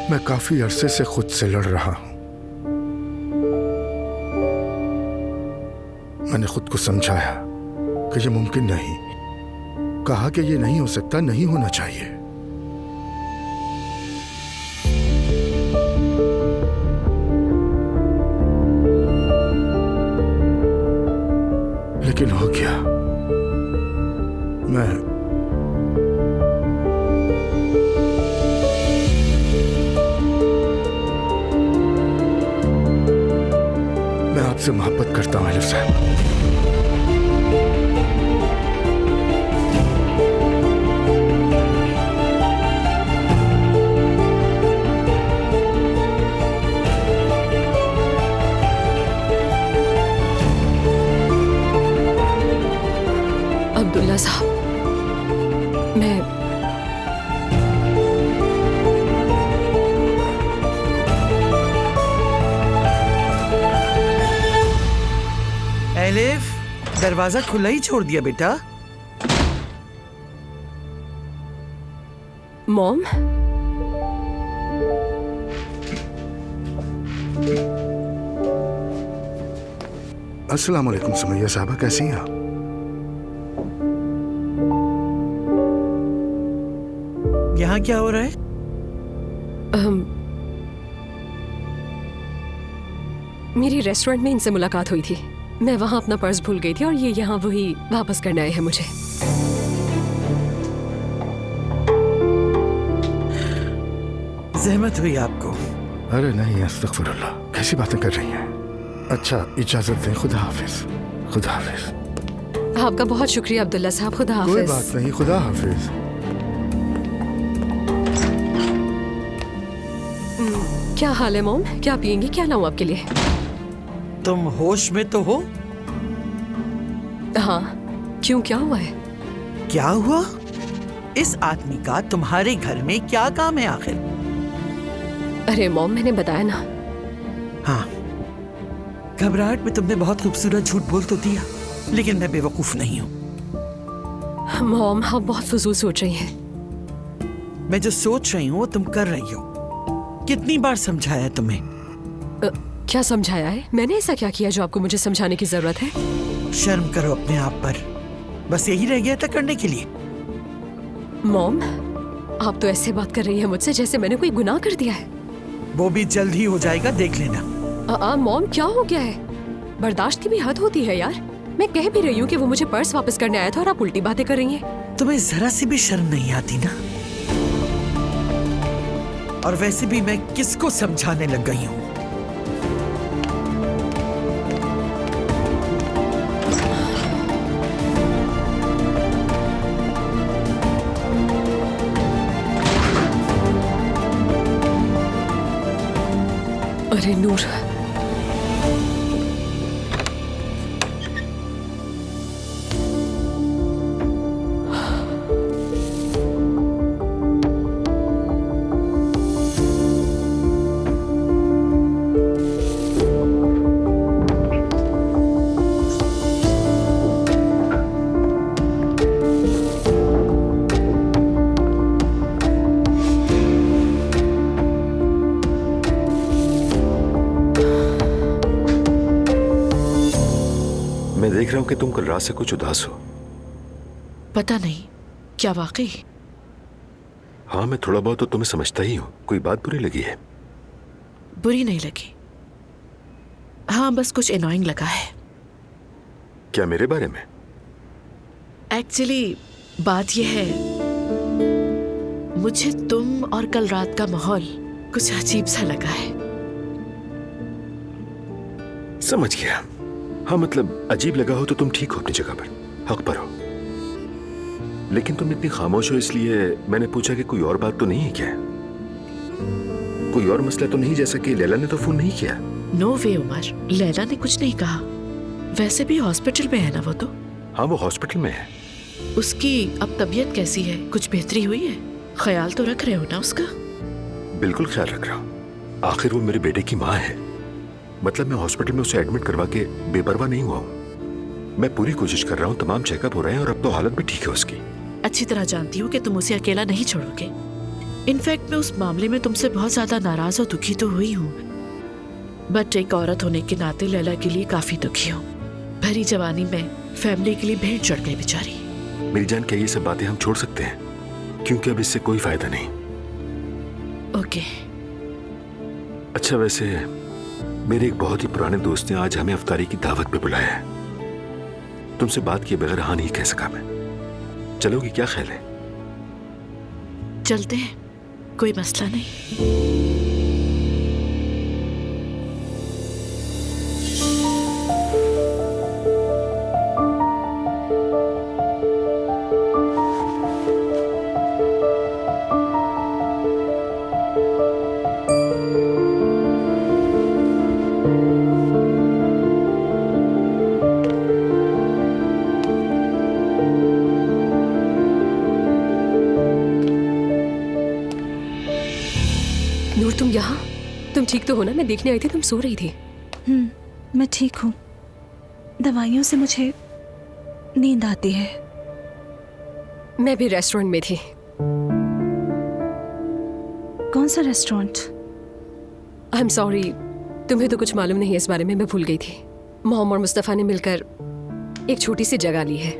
मैं काफी अरसे से खुद से लड़ रहा हूं। मैंने खुद को समझाया कि ये मुमकिन नहीं, कहा कि ये नहीं हो सकता, नहीं होना चाहिए। लेकिन हो गया। मैं आपसे मोहब्बत करता हूं आलिफ साहब। अब्दुल्ला साहब, मैं आलिफ, दरवाजा खुला ही छोड़ दिया बेटा। मॉम, अस्सलाम वालेकुम सुमैया साहबा, कैसी हैं आप? यहाँ क्या हो रहा है? मेरी रेस्टोरेंट में इनसे मुलाकात हुई थी। मैं वहाँ अपना पर्स भूल गई थी और ये यहाँ वही वापस करने आए हैं मुझे। जहमत हुई आपको? अरे नहीं, अस्तगफिरुल्लाह, कैसी बातें कर रही हैं। अच्छा, इजाजत दें, खुदा हाफिज। खुदा हाफिज। आपका बहुत शुक्रिया अब्दुल्ला साहब, खुदा हाफिज। कोई बात नहीं, खुदा हाफिज। क्या हाल है मॉम? क्या पियेंगी? क्या लाऊं आपके लिए? तुम होश में तो हो? हाँ, क्यों, क्या हुआ है? क्या हुआ? इस आदमी का तुम्हारे घर में क्या काम है आखिर? अरे मॉम, मैंने बताया ना। हाँ, घबराहट में तुमने बहुत खूबसूरत झूठ बोल तो दिया, लेकिन मैं बेवकूफ नहीं हूँ। मॉम, आप बहुत फजूल सोच रही हैं। मैं जो सोच रही हूँ वो तुम कर रही हो। कितनी बार समझाया तुम्हें? क्या समझाया है? मैंने ऐसा क्या किया जो आपको मुझे समझाने की जरूरत है? शर्म करो अपने आप पर। बस यही रह गया था करने के लिए? मॉम, आप तो ऐसे बात कर रही हैं मुझसे जैसे मैंने कोई गुनाह कर दिया है। वो भी जल्द ही हो जाएगा, देख लेना। मॉम, क्या हो गया है? बर्दाश्त की भी हद होती है यार। मैं कह भी रही हूँ कि वो मुझे पर्स वापस करने आया था और आप उल्टी बातें कर रही हैं। तुम्हें जरा सी भी शर्म नहीं आती ना? और वैसे भी मैं किसको समझाने लग गई हूँ? अरे नूर, मैं देख रहा हूं कि तुम कल रात से कुछ उदास हो। पता नहीं, क्या वाकई? हाँ, मैं थोड़ा बहुत तो तुम्हें समझता ही हूँ। कोई बात बुरी लगी है? बुरी नहीं लगी। हाँ, बस कुछ एनॉइंग लगा है। क्या, मेरे बारे में? एक्चुअली बात यह है, मुझे तुम और कल रात का माहौल कुछ अजीब सा लगा है। समझ गया। हाँ, मतलब अजीब लगा हो तो तुम ठीक हो अपनी जगह पर, हक पर हो। लेकिन तुम इतनी खामोश हो, इसलिए मैंने पूछा कि कोई और बात तो नहीं है क्या? कोई और मसला तो नहीं, जैसा कि लैला ने तो फोन नहीं किया? नो वे उमर, लैला ने कुछ नहीं कहा। वैसे भी हॉस्पिटल में है ना वो तो। हाँ, वो हॉस्पिटल में है। उसकी अब तबीयत कैसी है? कुछ बेहतरी हुई है? ख्याल तो रख रहे हो ना उसका? बिल्कुल ख्याल रख रहा हूँ। आखिर वो मेरे बेटे की माँ है। मतलब मैं हॉस्पिटल में उसे एडमिट करवा के बेपरवाह नहीं हुआ हूँ। मैं पूरी कोशिश कर रहा हूँ, तमाम चेकअप हो रहे हैं और अब तो हालत भी ठीक है उसकी। अच्छी तरह जानती हूँ कि तुम उसे अकेला नहीं छोड़ोगे। इनफैक्ट मैं उस मामले में तुमसे बहुत ज्यादा नाराज और दुखी तो हुई हूँ, बट एक औरत होने के नाते लैला के लिए काफी दुखी हूँ। भरी जवानी में फैमिली के लिए भेंट चढ़ गई बेचारी। मेरी जान, क्या ये सब बातें हम छोड़ सकते हैं? क्योंकि अब इससे कोई फायदा नहीं। ओके। अच्छा, वैसे मेरे एक बहुत ही पुराने दोस्त ने आज हमें अफ्तारी की दावत पे बुलाया है। तुमसे बात किए बगैर हाँ नहीं कह सका मैं। चलोगी? क्या ख्याल है? चलते हैं, कोई मसला नहीं। नूर, तुम यहाँ? तुम ठीक तो हो ना? मैं देखने आई थी, तुम सो रही थी। मैं ठीक हूँ। दवाइयों से मुझे नींद आती है। मैं भी रेस्टोरेंट में थी। कौन सा रेस्टोरेंट? आई एम सॉरी, तुम्हें तो कुछ मालूम नहीं है इस बारे में, मैं भूल गई थी। मोहम्मद और मुस्तफा ने मिलकर एक छोटी सी जगह ली है।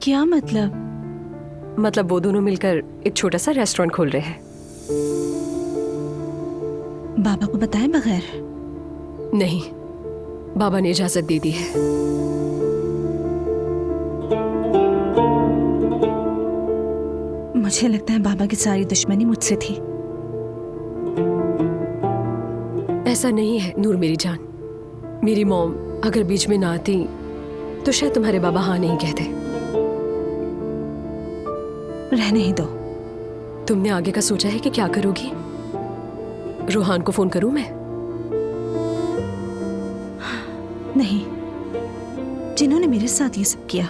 क्या मतलब? मतलब वो दोनों मिलकर एक छोटा सा रेस्टोरेंट खोल रहे हैं। बाबा को बताए बगैर? नहीं, बाबा ने इजाजत दे दी है। मुझे लगता है बाबा की सारी दुश्मनी मुझसे थी। ऐसा नहीं है नूर मेरी जान। मेरी मॉम अगर बीच में ना आती तो शायद तुम्हारे बाबा हाँ नहीं कहते। रहने ही दो। तुमने आगे का सोचा है कि क्या करोगी? रोहान को फोन करूं मैं? नहीं, जिन्होंने मेरे साथ ये सब किया,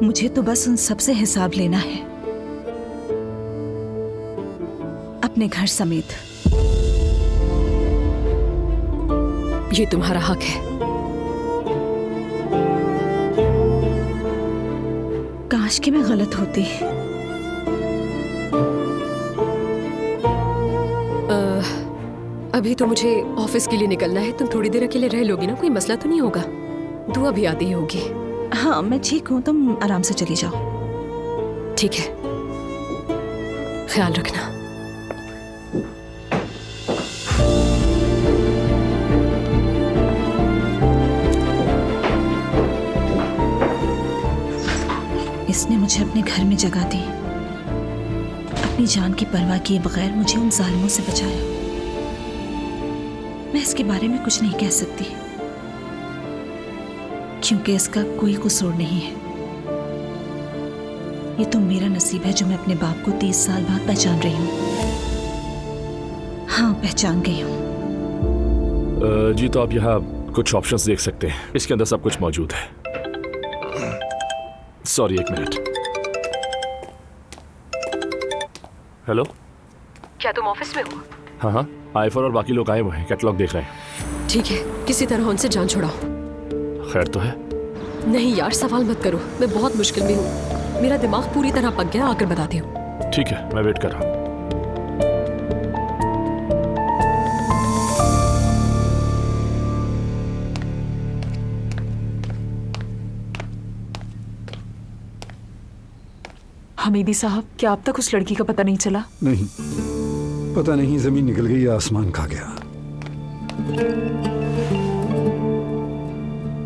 मुझे तो बस उन सब से हिसाब लेना है, अपने घर समेत। ये तुम्हारा हक है। काश कि मैं गलत होती। अभी तो मुझे ऑफिस के लिए निकलना है। तुम थोड़ी देर अकेले रह लोगी ना? कोई मसला तो नहीं होगा? दुआ भी आती ही होगी। हाँ, मैं ठीक हूँ, तुम आराम से चली जाओ। ठीक है, ख्याल रखना। इसने मुझे अपने घर में जगह दी, अपनी जान की परवाह किए बगैर मुझे उन जालिमों से बचाया। मैं इसके बारे में कुछ नहीं कह सकती क्योंकि इसका कोई कसूर नहीं है। ये तो मेरा नसीब है जो मैं अपने बाप को 30 साल बाद पहचान रही हूँ। हाँ, पहचान गई हूँ। जी, तो आप यहाँ कुछ ऑप्शंस देख सकते हैं। इसके अंदर सब कुछ मौजूद है। सॉरी, एक मिनट। हेलो, क्या तुम ऑफिस में हो? हाँ हाँ, आईफर और बाकी लोग आए हुए हैं, कैटलॉग देख रहे हैं। ठीक है, किसी तरह उनसे जान छुड़ाओ। खैर तो है? नहीं यार, सवाल मत करो। मैं बहुत मुश्किल में हूँ। मेरा दिमाग पूरी तरह पक गया। आकर बताती हूँ। ठीक है, मैं वेट कर रहा हूँ। हमीदी साहब, क्या अब तक उस लड़की का पता नहीं चला? नहीं, पता नहीं जमीन निकल गई या आसमान खा गया।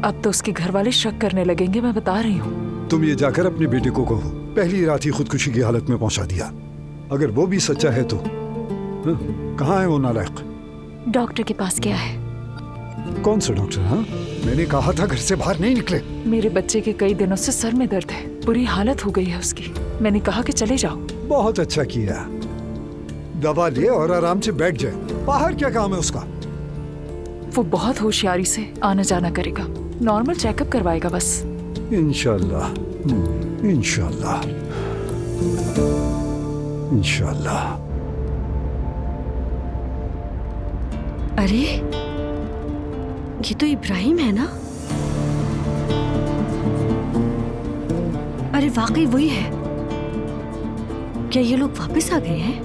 अब तो उसके घर वाले शक करने लगेंगे, मैं बता रही हूँ। तुम ये जाकर अपने बेटे को कहो, पहली रात ही खुदकुशी की हालत में पहुंचा दिया। अगर वो भी सच्चा है तो कहाँ है वो नालायक? डॉक्टर के पास गया है। कौन सा डॉक्टर? हाँ, मैंने कहा था घर से बाहर नहीं निकले। मेरे बच्चे के कई दिनों से सर में दर्द है, बुरी हालत हो गई है उसकी। मैंने कहा कि चले जाओ। बहुत अच्छा किया। दवा ले और आराम से बैठ जाए। बाहर क्या काम है उसका? वो बहुत होशियारी से आना जाना करेगा, नॉर्मल चेकअप करवाएगा बस। इंशाल्लाह, इंशाल्लाह, इंशाल्लाह। अरे, ये तो इब्राहिम है ना? अरे वाकई वही है। क्या ये लोग वापस आ गए हैं?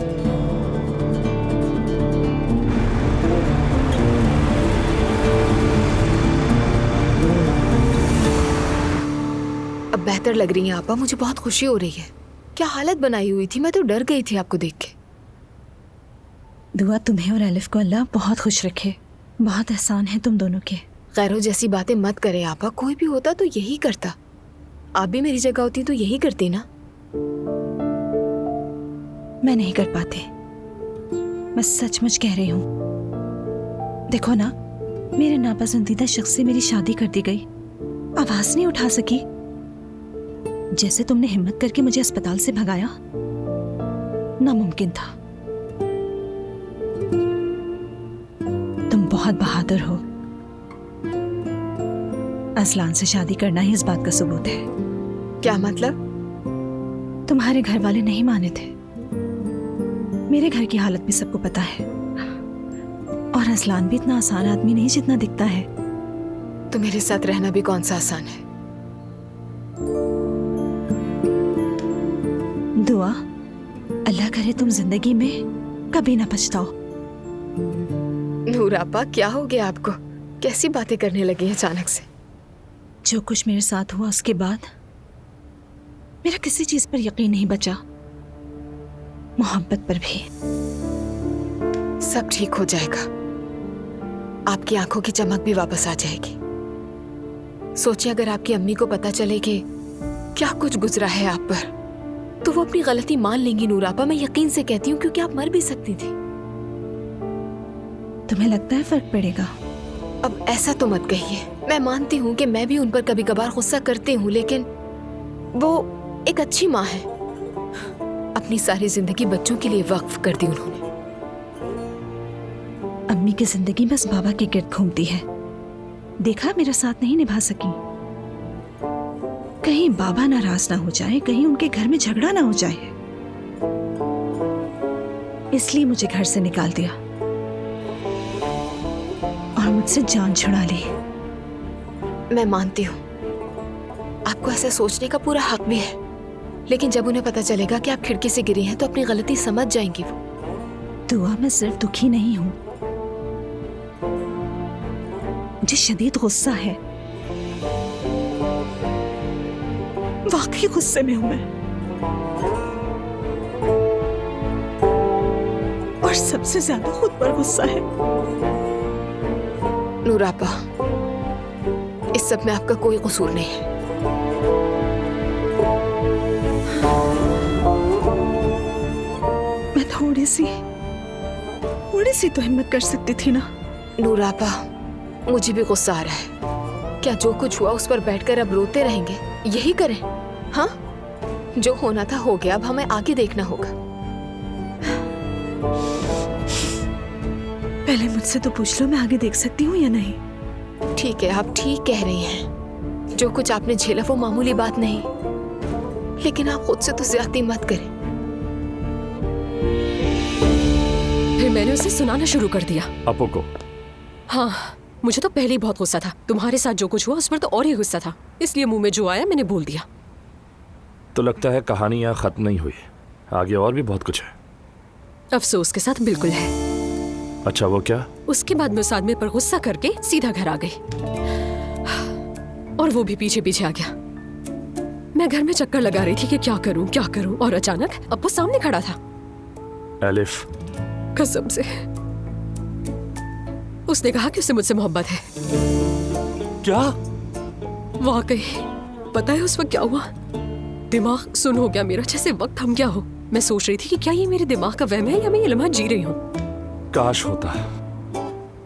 अब बेहतर लग रही है आपा, मुझे बहुत खुशी हो रही है। क्या हालत बनाई हुई थी, मैं तो डर गई थी आपको देख के। दुआ तुम्हें और एलिफ को अल्लाह बहुत खुश रखे। बहुत एहसान है तुम दोनों के। गैरों जैसी बातें मत करें आपा, कोई भी होता तो यही करता। आप भी मेरी जगह होती तो यही करती ना। मैं नहीं कर पाती, मैं सचमुच कह रही हूँ। देखो ना, मेरे नापसंदीदा शख्स से मेरी शादी कर दी गई, आवाज नहीं उठा सकी। जैसे तुमने हिम्मत करके मुझे अस्पताल से भगाया, नामुमकिन था। तुम बहुत बहादुर हो। असलान से शादी करना ही इस बात का सबूत है। क्या मतलब? तुम्हारे घर वाले नहीं माने थे। मेरे घर की हालत भी सबको पता है। और असलान भी इतना आसान आदमी नहीं जितना दिखता है। तो मेरे साथ रहना भी कौन सा आसान है। दुआ, अल्लाह करे तुम जिंदगी में कभी ना पछताओ। नूर आपा, क्या हो गया आपको? कैसी बातें करने लगी हैं अचानक से? जो कुछ मेरे साथ हुआ उसके बाद मेरा किसी चीज पर यकीन नहीं बचा, मोहब्बत पर भी। सब ठीक हो जाएगा। आपकी आंखों की चमक भी वापस आ जाएगी। सोचिए, अगर आपकी अम्मी को पता चले कि क्या कुछ गुजरा है आप पर, तो वो अपनी गलती मान लेंगी नूर आपा। मैं यकीन से कहती हूँ, क्योंकि आप मर भी सकती थी। तुम्हें लगता है फर्क पड़ेगा? अब ऐसा तो मत कहिए। मैं मानती हूँ कि मैं भी उन पर कभी कभार गुस्सा करती हूँ, लेकिन वो एक अच्छी माँ है। अपनी सारी जिंदगी बच्चों के लिए वक्फ कर दी उन्होंने। अम्मी की जिंदगी बस बाबा के गिर्द घूमती है। देखा, मेरा साथ नहीं निभा सकी। कहीं बाबा नाराज ना हो जाए, कहीं उनके घर में झगड़ा ना हो जाए, इसलिए मुझे घर से निकाल दिया और मुझसे जान छुड़ा ली। मैं मानती हूँ, आपको ऐसा सोचने का पूरा हक भी है, लेकिन जब उन्हें पता चलेगा कि आप खिड़की से गिरी हैं तो अपनी गलती समझ जाएंगी वो। दुआ, मैं सिर्फ दुखी नहीं हूँ, मुझे शदीद गुस्सा है। वाकई गुस्से में हूं मैं। और सबसे ज्यादा खुद पर गुस्सा है। नूर आपा, इस सब में आपका कोई कसूर नहीं है। मैं थोड़ी सी तो हिम्मत कर सकती थी ना। नूर आपा, मुझे भी गुस्सा आ रहा है। क्या जो कुछ हुआ उस पर बैठकर अब रोते रहेंगे? यही करें? हाँ, जो होना था हो गया, अब हमें आगे देखना होगा। पहले मुझसे तो पूछ लो, मैं आगे देख सकती हूँ या नहीं। ठीक है, आप ठीक कह रही हैं। जो कुछ आपने झेला वो मामूली बात नहीं, लेकिन आप खुद से तो ज्यादती मत करें। फिर मैंने उसे सुनाना शुरू कर दिया। अपो को? हाँ, मुझे तो पहले ही बहुत गुस्सा था। तुम्हारे साथ जो कुछ हुआ उस पर तो और ही गुस्सा था, इसलिए मुंह में जो आया मैंने बोल दिया। तो लगता है कहानी यहाँ खत्म नहीं हुई, आगे और भी बहुत कुछ है। अफसोस के साथ बिल्कुल है। अच्छा, वो क्या? उसके बाद मैं उस आदमी पर गुस्सा करके सीधा घर आ गई और वो भी पीछे पीछे आ गया। मैं घर में चक्कर लगा रही थी कि क्या करूं, और अचानक अब वो सामने खड़ा था। एलिफ? कसम से उसने कहा कि उसे मुझसे मोहब्बत है। क्या? वाकई पता है उस वक्त क्या हुआ? दिमाग सुन हो गया मेरा, जैसे वक्त थम गया हो। मैं सोच रही थी कि क्या ये मेरे दिमाग का वहम है या मैं ये लम्हा जी रही हूँ। काश होता।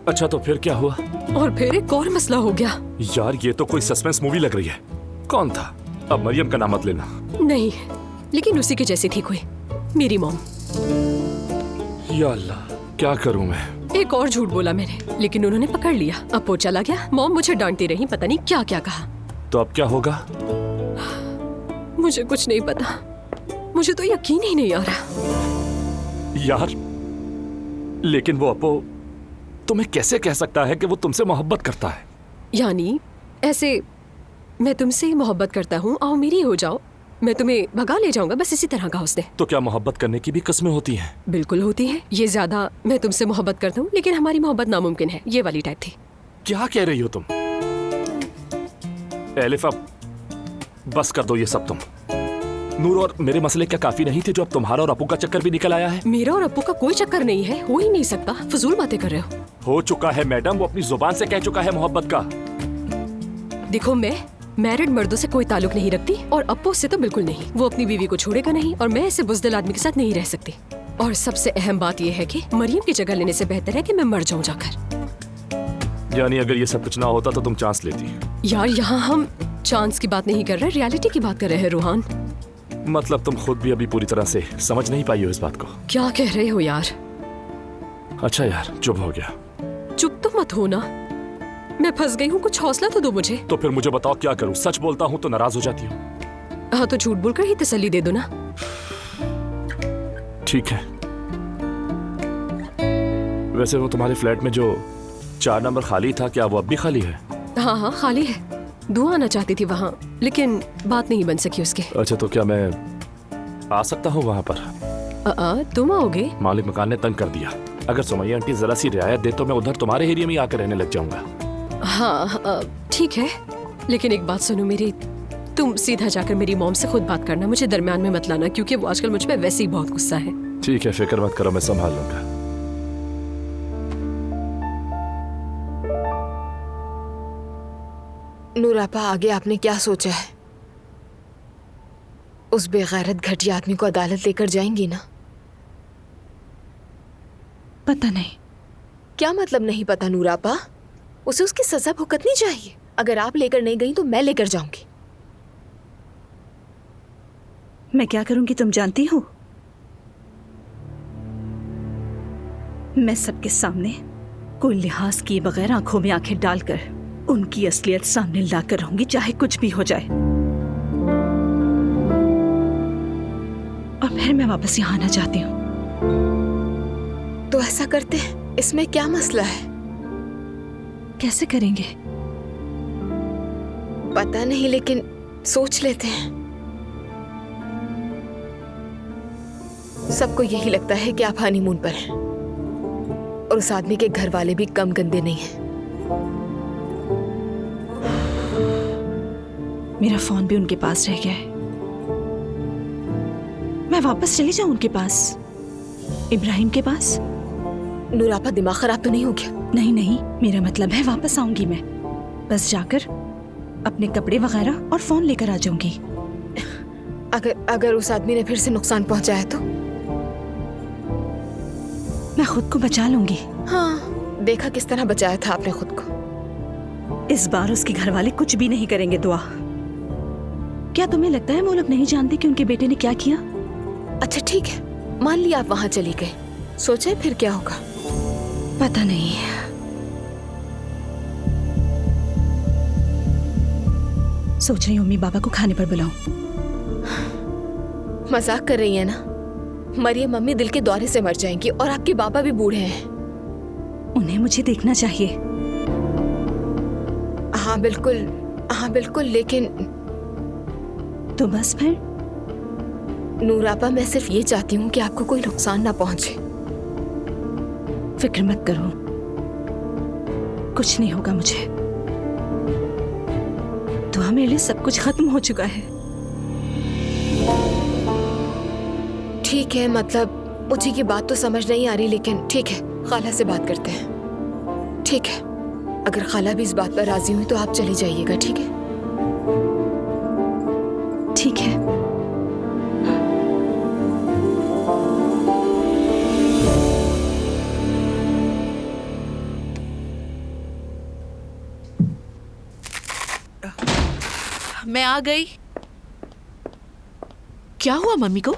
अच्छा, तो फिर क्या हुआ? और फिर एक और मसला हो गया। यार, ये तो कोई सस्पेंस मूवी लग रही है। कौन था? अब मरियम का नाम मत लेना। नहीं, लेकिन उसी के जैसी थी कोई, मेरी मॉम। या अल्लाह, क्या करूं मैं? एक और झूठ बोला मैंने, लेकिन उन्होंने पकड़ लिया। अब वो चला गया, मॉम मुझे डांटती रही, पता नहीं क्या क्या कहा। तो अब क्या होगा? मुझे कुछ नहीं पता, मुझे तो यकीन ही नहीं आ रहा। यार, लेकिन वो अपो तुम्हें कैसे कह सकता है कि वो तुमसे मोहब्बत करता है? यानी ऐसे मैं तुमसे मोहब्बत करता हूँ, आओ मेरी हो जाओ, मैं तुम्हें भगा ले जाऊंगा, बस इसी तरह कहा उसने। तो क्या मोहब्बत करने की भी कस्में होती हैं? बिल्कुल होती है। ये ज्यादा मैं तुमसे मोहब्बत करता हूँ, लेकिन हमारी मोहब्बत नामुमकिन है, ये वाली टाइप थी। क्या कह रही हो तुम? एलिफ, अब बस कर दो ये सब तुम। नूर और मेरे मसले क्या काफी नहीं थे जो अब तुम्हारा और अपू का चक्कर भी निकल आया है? मेरा और अपू का कोई चक्कर नहीं है, हो ही नहीं सकता। फजूल बातें कर रहे हो चुका है मैडम, वो अपनी जुबान से कह चुका है मोहब्बत का। देखो, मैं मैरिड मर्दों से कोई ताल्लुक नहीं रखती और अपू से तो बिल्कुल नहीं। वो अपनी बीवी को छोड़ेगा नहीं और मैं ऐसे बुज़दिल आदमी के साथ नहीं रह सकती। और सबसे अहम बात यह है कि मरियम की जगह लेने से बेहतर है कि मैं मर जाऊं जाकर। यानी अगर ये सब कुछ ना होता तो तुम चांस लेती? यार, यहाँ हम चांस की बात नहीं कर रहे, रियलिटी की बात कर रहे हैं रूहान। मतलब तुम खुद भी अभी पूरी तरह से समझ नहीं पाई हो इस बात को? क्या कह रहे हो यार? अच्छा यार, चुप हो गया। चुप तो मत हो ना, मैं फंस गई हूँ, कुछ हौसला तो दो मुझे। तो फिर मुझे बताओ क्या करूँ? सच बोलता हूँ तो नाराज हो जाती हो। हाँ, तो झूठ बोलकर ही तसल्ली दे दो ना। ठीक है। वैसे वो तुम्हारे फ्लैट में जो 4 नंबर खाली था, क्या वो अब भी खाली है? हाँ हाँ, खाली है। दुआ आना चाहती थी वहाँ, लेकिन बात नहीं बन सकी उसके। अच्छा, तो क्या मैं आ सकता हूँ वहाँ पर? तुम आओगे? मालिक मकान ने तंग कर दिया। अगर सुमैया आंटी जरा सी रियायत दे तो मैं उधर तुम्हारे एरिया में ही आकर रहने लग जाऊंगा। हाँ ठीक है, लेकिन एक बात सुनो मेरी, तुम सीधा जाकर मेरी मॉम से खुद बात करना, मुझे दरमियान में मत लाना, क्योंकि वो आजकल मुझ पे वैसे ही बहुत गुस्सा है। ठीक है, फिक्र मत करो, मैं संभाल लूंगा। नूर आपा, आगे आपने क्या सोचा है? उस बेगैरत घटिया आदमी को अदालत लेकर जाएंगी ना? पता नहीं। क्या मतलब नहीं पता नूर आपा? उसे उसकी सजा भुगतनी चाहिए। अगर आप लेकर नहीं गई तो मैं लेकर जाऊंगी। मैं क्या करूंगी तुम जानती हो? मैं सबके सामने कोई लिहाज किए बगैर आंखों में आंखें डालकर उनकी असलियत सामने लाकर रहूंगी, चाहे कुछ भी हो जाए। और फिर मैं वापस यहाँ आना चाहती हूँ। तो ऐसा करते हैं, इसमें क्या मसला है? कैसे करेंगे? पता नहीं, लेकिन सोच लेते हैं। सबको यही लगता है कि आप हनीमून पर हैं और उस आदमी के घर वाले भी कम गंदे नहीं हैं। मेरा फोन भी उनके पास रह गया है। मैं वापस चली जाऊं उनके पास, इब्राहिम के पास? नूर आपा, दिमाग खराब तो नहीं हो गया? नहीं नहीं, मेरा मतलब है वापस आऊंगी मैं, बस जाकर अपने कपड़े वगैरह और फोन लेकर आ जाऊंगी। अगर उस आदमी ने फिर से नुकसान पहुंचाया तो? मैं खुद को बचा लूंगी। हाँ, देखा किस तरह बचाया था आपने खुद को। इस बार उसके घर वाले कुछ भी नहीं करेंगे दुआ। क्या तुम्हें लगता है वो लोग नहीं जानते कि उनके बेटे ने क्या किया? अच्छा ठीक है, मान लिया आप वहां चली गई, सोचे फिर क्या होगा? पता नहीं। सोच रही हूँ मम्मी पापा को खाने पर बुलाऊं। मजाक कर रही है ना? मरियम मम्मी दिल के दौरे से मर जाएंगी और आपके पापा भी बूढ़े हैं। उन्हें मुझे देखना चाहिए। हाँ बिल्कुल, लेकिन तो बस फिर? नूर आपा, मैं सिर्फ ये चाहती हूँ कि आपको कोई नुकसान ना पहुंचे। फिक्र मत करो, कुछ नहीं होगा मुझे। तो मेरे लिए सब कुछ खत्म हो चुका है। ठीक है, मतलब मुझे की बात तो समझ नहीं आ रही, लेकिन ठीक है, खाला से बात करते हैं। ठीक है, अगर खाला भी इस बात पर राजी हुई तो आप चली जाइएगा। ठीक है? ठीक है। मैं आ गई। क्या हुआ मम्मी को?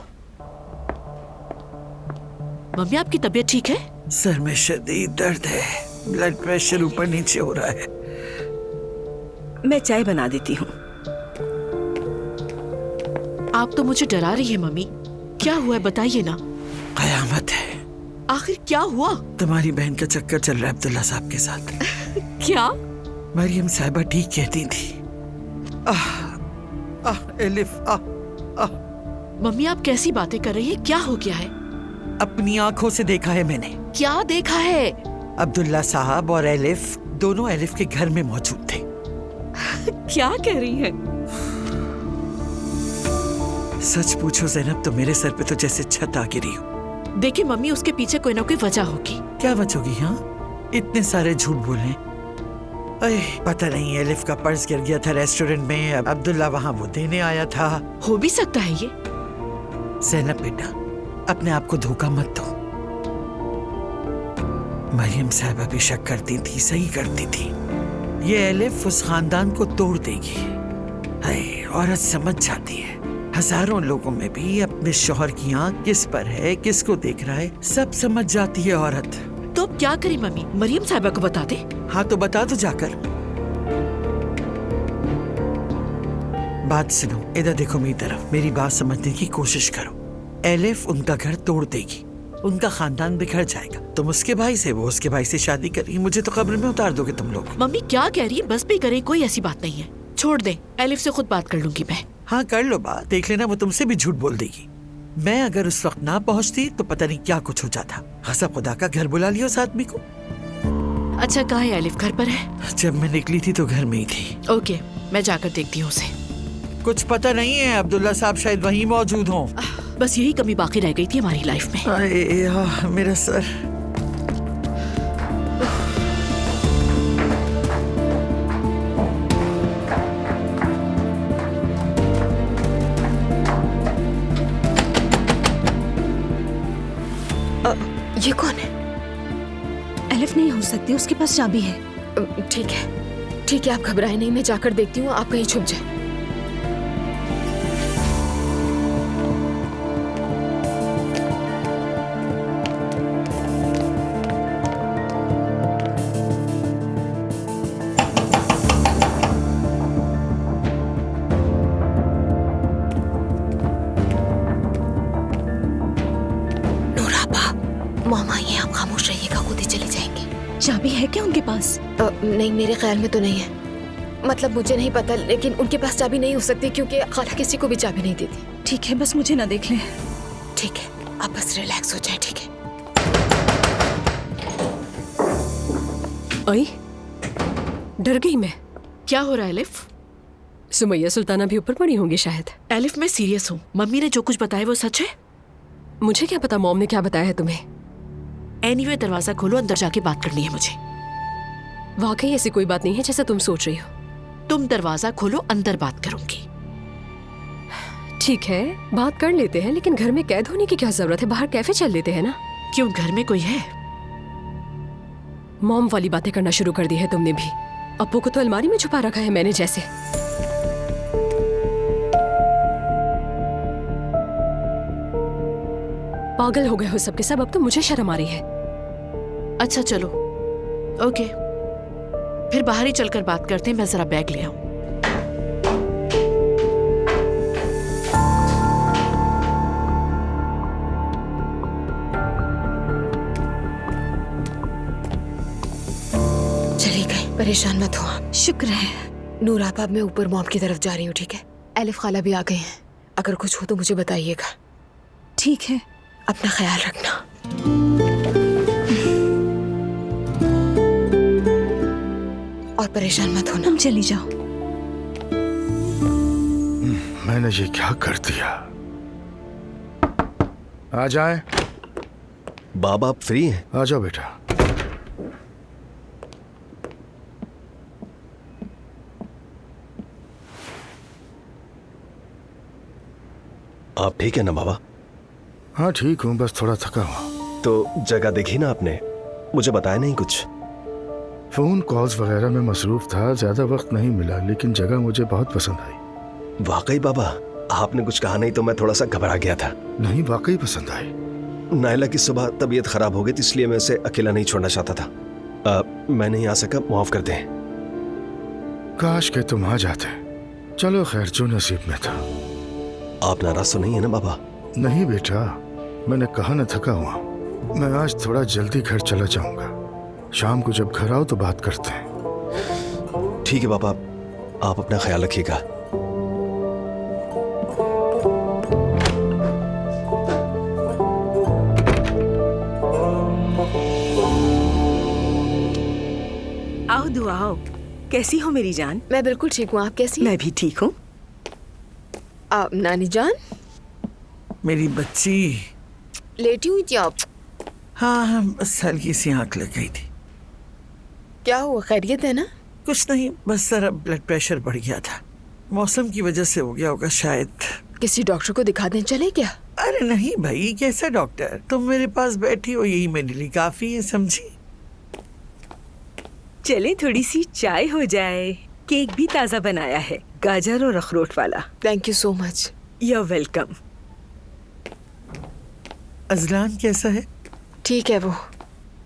मम्मी, आपकी तबीयत ठीक है? सर में शदीद दर्द है, ब्लड प्रेशर ऊपर नीचे हो रहा है। मैं चाय बना देती हूँ। आप तो मुझे डरा रही है मम्मी। क्या हुआ है बताइए ना। कयामत है। आखिर क्या हुआ? तुम्हारी बहन का चक्कर चल रहा है अब्दुल्ला साहब के साथ। क्या? मरियम साहिबा ठीक कहती थी। एलिफ मम्मी आप कैसी बातें कर रही हैं? क्या हो गया है? अपनी आंखों से देखा है मैंने। क्या देखा है? अब्दुल्ला साहब और एलिफ दोनों एलिफ के घर में मौजूद थे। क्या कह रही है? सच पूछो जैनब तो मेरे सर पे तो जैसे छत आ गिरी हो। देखिए मम्मी, उसके पीछे कोई ना कोई वजह होगी। क्या वजह होगी? हाँ, इतने सारे झूठ बोले। अरे पता नहीं, एलिफ का पर्स गिर गया था रेस्टोरेंट में, अब्दुल्ला वहाँ वो देने आया था। हो भी सकता है ये। ज़ैनब बेटा, अपने आप को धोखा मत दो। मरियम साहबा भी शक करती थी, सही करती थी। ये एलिफ उस खानदान को तोड़ देगी। हाय, औरत समझ जाती है। हजारों लोगों में भी अपने शौहर की आंख किस पर है, किसको देख रहा है, सब समझ जाती है औरत। तो अब क्या करी मम्मी? मरियम साहिबा को बता दे। हाँ तो बता दो जाकर। बात सुनो, इधर देखो मेरी तरफ, मेरी बात समझने की कोशिश करो। एलिफ उनका घर तोड़ देगी, उनका खानदान बिखर जाएगा। तुम उसके भाई से, वो उसके भाई से शादी करेगी, मुझे तो कब्र में उतार दोगे तुम लोग। मम्मी क्या कह रही है? बस भी करे, कोई ऐसी बात नहीं है। छोड़ दे, एलिफ से खुद बात कर लूंगी मैं। हाँ कर लो बात, देख लेना वो तुमसे भी झूठ बोल देगी। मैं अगर उस वक्त ना पहुंचती तो पता नहीं क्या कुछ हो जाता। हसब खुदा का घर बुला लिया उस आदमी को। अच्छा कहाँ है एलिफ? घर पर है? जब मैं निकली थी तो घर में ही थी। ओके, मैं जाकर देखती हूँ उसे। कुछ पता नहीं है, अब्दुल्ला साहब शायद वहीं मौजूद हों। बस यही कमी बाकी रह गई थी हमारी लाइफ में। अरे मेरा सर। ये कौन है? एलिफ नहीं हो सकती, उसके पास चाबी है। ठीक है, ठीक है, आप घबराए नहीं, मैं जाकर देखती हूँ, आप कहीं छुप जाए। मामा ये आप खामोश रहिएगा, खुद ही चली जाएंगी। चाबी है क्या उनके पास? नहीं, मेरे ख्याल में तो नहीं है। मतलब मुझे नहीं पता, लेकिन उनके पास चाबी नहीं हो सकती क्योंकि खाला किसी को भी चाबी नहीं देती। ठीक है, बस मुझे ना देख लें। ठीक है, आप बस रिलैक्स हो जाए। ठीक है। आई, डर गई मैं। क्या हो रहा है एलिफ? सुमैया सुल्ताना भी ऊपर पड़ी होंगी शायद। एलिफ मैं सीरियस हूँ, मम्मी ने जो कुछ बताया वो सच है? मुझे क्या पता मॉम ने क्या बताया है तुम्हें। एनीवे दरवाजा खोलो, अंदर जाके बात करनी है मुझे। वाकई ऐसी कोई बात नहीं है जैसा तुम सोच रही हो। तुम दरवाजा खोलो, अंदर बात करूंगी। ठीक है, बात कर लेते हैं, लेकिन घर में कैद होने की क्या जरूरत है? बाहर कैफे चल लेते हैं ना। क्यों, घर में कोई है? मॉम वाली बातें करना शुरू कर दी है तुमने भी। अप्पू को तो अलमारी में छुपा रखा है मैंने जैसे। पागल हो गए हो सबके सब, अब तो मुझे शर्म आ रही है। अच्छा चलो, ओके, फिर बाहर ही चलकर बात करते हैं। मैं जरा बैग ले आऊं। चली गई, परेशान मत हो आप। शुक्र है। नूर आप, मैं ऊपर मॉम की तरफ जा रही हूँ। ठीक है, एलिफ खाला भी आ गए हैं, अगर कुछ हो तो मुझे बताइएगा। ठीक है, अपना ख्याल रखना। और परेशान मत होना। तुम चली जाओ। मैंने ये क्या कर दिया? आ जाए। बाबा आप फ्री हैं? आ जाओ बेटा। आप ठीक है ना बाबा? हाँ ठीक हूँ, बस थोड़ा थका हुआ। तो जगह देखी ना आपने? मुझे बताया नहीं कुछ। फोन कॉल्स वगैरह में मसरूफ था, ज्यादा वक्त नहीं मिला, लेकिन जगह मुझे बहुत पसंद आई। वाकई बाबा, आपने कुछ कहा नहीं तो मैं थोड़ा सा घबरा गया था। नहीं, वाकई पसंद आई। नायला की सुबह तबीयत खराब हो गई थी, इसलिए मैं उसे अकेला नहीं छोड़ना चाहता था। मैं नहीं आ सका, माफ कर दें। काश के तुम आ जाते। चलो खैर, जो नसीब में था। आप नाराज तो नहीं है ना बाबा? नहीं बेटा, मैंने कहा ना थका हुआ। मैं आज थोड़ा जल्दी घर चला जाऊंगा। शाम को जब घर आओ तो बात करते हैं। ठीक है बाबा, आप अपना ख्याल रखिएगा। दुआओ। कैसी हो मेरी जान? मैं बिल्कुल ठीक हूँ, आप कैसी? मैं भी ठीक हूँ। आप नानी जान? मेरी बच्ची। लेटी हुई थी आप? हाँ, बस हल्की सी आंख लग गई थी। क्या हुआ, खैरियत है ना? कुछ नहीं, बस जरा ब्लड प्रेशर बढ़ गया था। मौसम की वजह से हो गया होगा शायद। किसी डॉक्टर को दिखा दें चले क्या? अरे नहीं भाई, कैसा डॉक्टर? तुम मेरे पास बैठी हो, यही मेरे लिए काफी है, समझी? चले थोड़ी सी चाय हो जाए। केक भी ताज़ा बनाया है, गाजर और अखरोट वाला। Thank you so much. You welcome. Azlan कैसा है? ठीक है, वो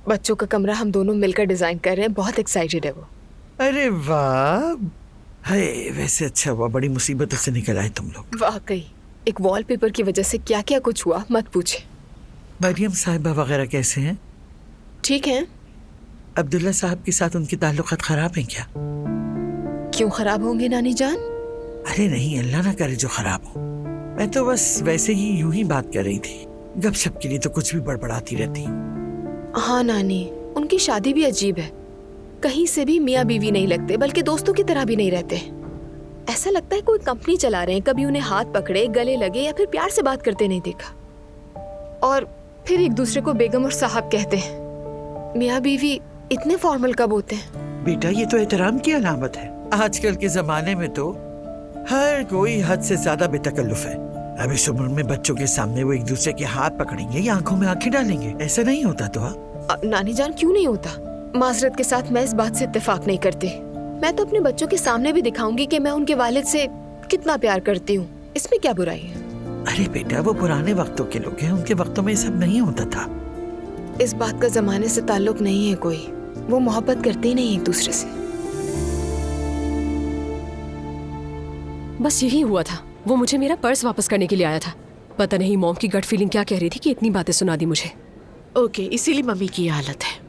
बच्चों का कमरा हम दोनों मिलकर डिजाइन कर रहे हैं, बहुत एक्साइटेड है वो। अरे वाह, है वैसे अच्छा हुआ, बड़ी मुसीबतों से निकल आए तुम लोग। वाकई एक वॉलपेपर की वजह से क्या क्या कुछ हुआ, मत पूछे। मरियम साहिबा वगैरह कैसे हैं? ठीक है। अब्दुल्ला साहब के साथ उनके ताल्लुकात खराब हैं क्या? क्यों खराब होंगे नानी जान? अरे नहीं, अल्लाह ना करे जो खराब हो। मैं तो बस वैसे ही यूं ही बात कर रही थी, गपशप के लिए तो कुछ भी बड़बड़ाती रहती। हाँ नानी, उनकी शादी भी अजीब है। कहीं से भी मियाँ बीवी नहीं लगते, बल्कि दोस्तों की तरह भी नहीं रहते। ऐसा लगता है कोई कंपनी चला रहे हैं। कभी उन्हें हाथ पकड़े, गले लगे या फिर प्यार से बात करते नहीं देखा। और फिर एक दूसरे को बेगम और साहब कहते हैं। मियाँ बीवी इतने फॉर्मल कब होते हैं? बेटा, ये तो एहतराम की अलामत है। आजकल के जमाने में तो हर कोई हद से ज्यादा बेतकल्लुफ है। अब इस उम्र में बच्चों के सामने वो एक दूसरे के हाथ पकड़ेंगे या आंखों में आंखें डालेंगे, ऐसा नहीं होता तो? नानी जान, क्यों नहीं होता? माजरत के साथ मैं इस बात से इत्तेफाक नहीं करती। मैं तो अपने बच्चों के सामने भी दिखाऊंगी कि मैं उनके वालिद से कितना प्यार करती हूँ। इसमें क्या बुराई है? अरे बेटा, वो पुराने वक्तों के लोग हैं, उनके वक्तों में ये सब नहीं होता था। इस बात का जमाने से ताल्लुक नहीं है कोई। वो मोहब्बत करते ही नहीं एक दूसरे से। बस यही हुआ था। वो मुझे मेरा पर्स वापस करने के लिए आया था। पता नहीं मॉम की गट फीलिंग क्या कह रही थी कि इतनी बातें सुना दी मुझे। ओके, इसीलिए मम्मी की हालत है।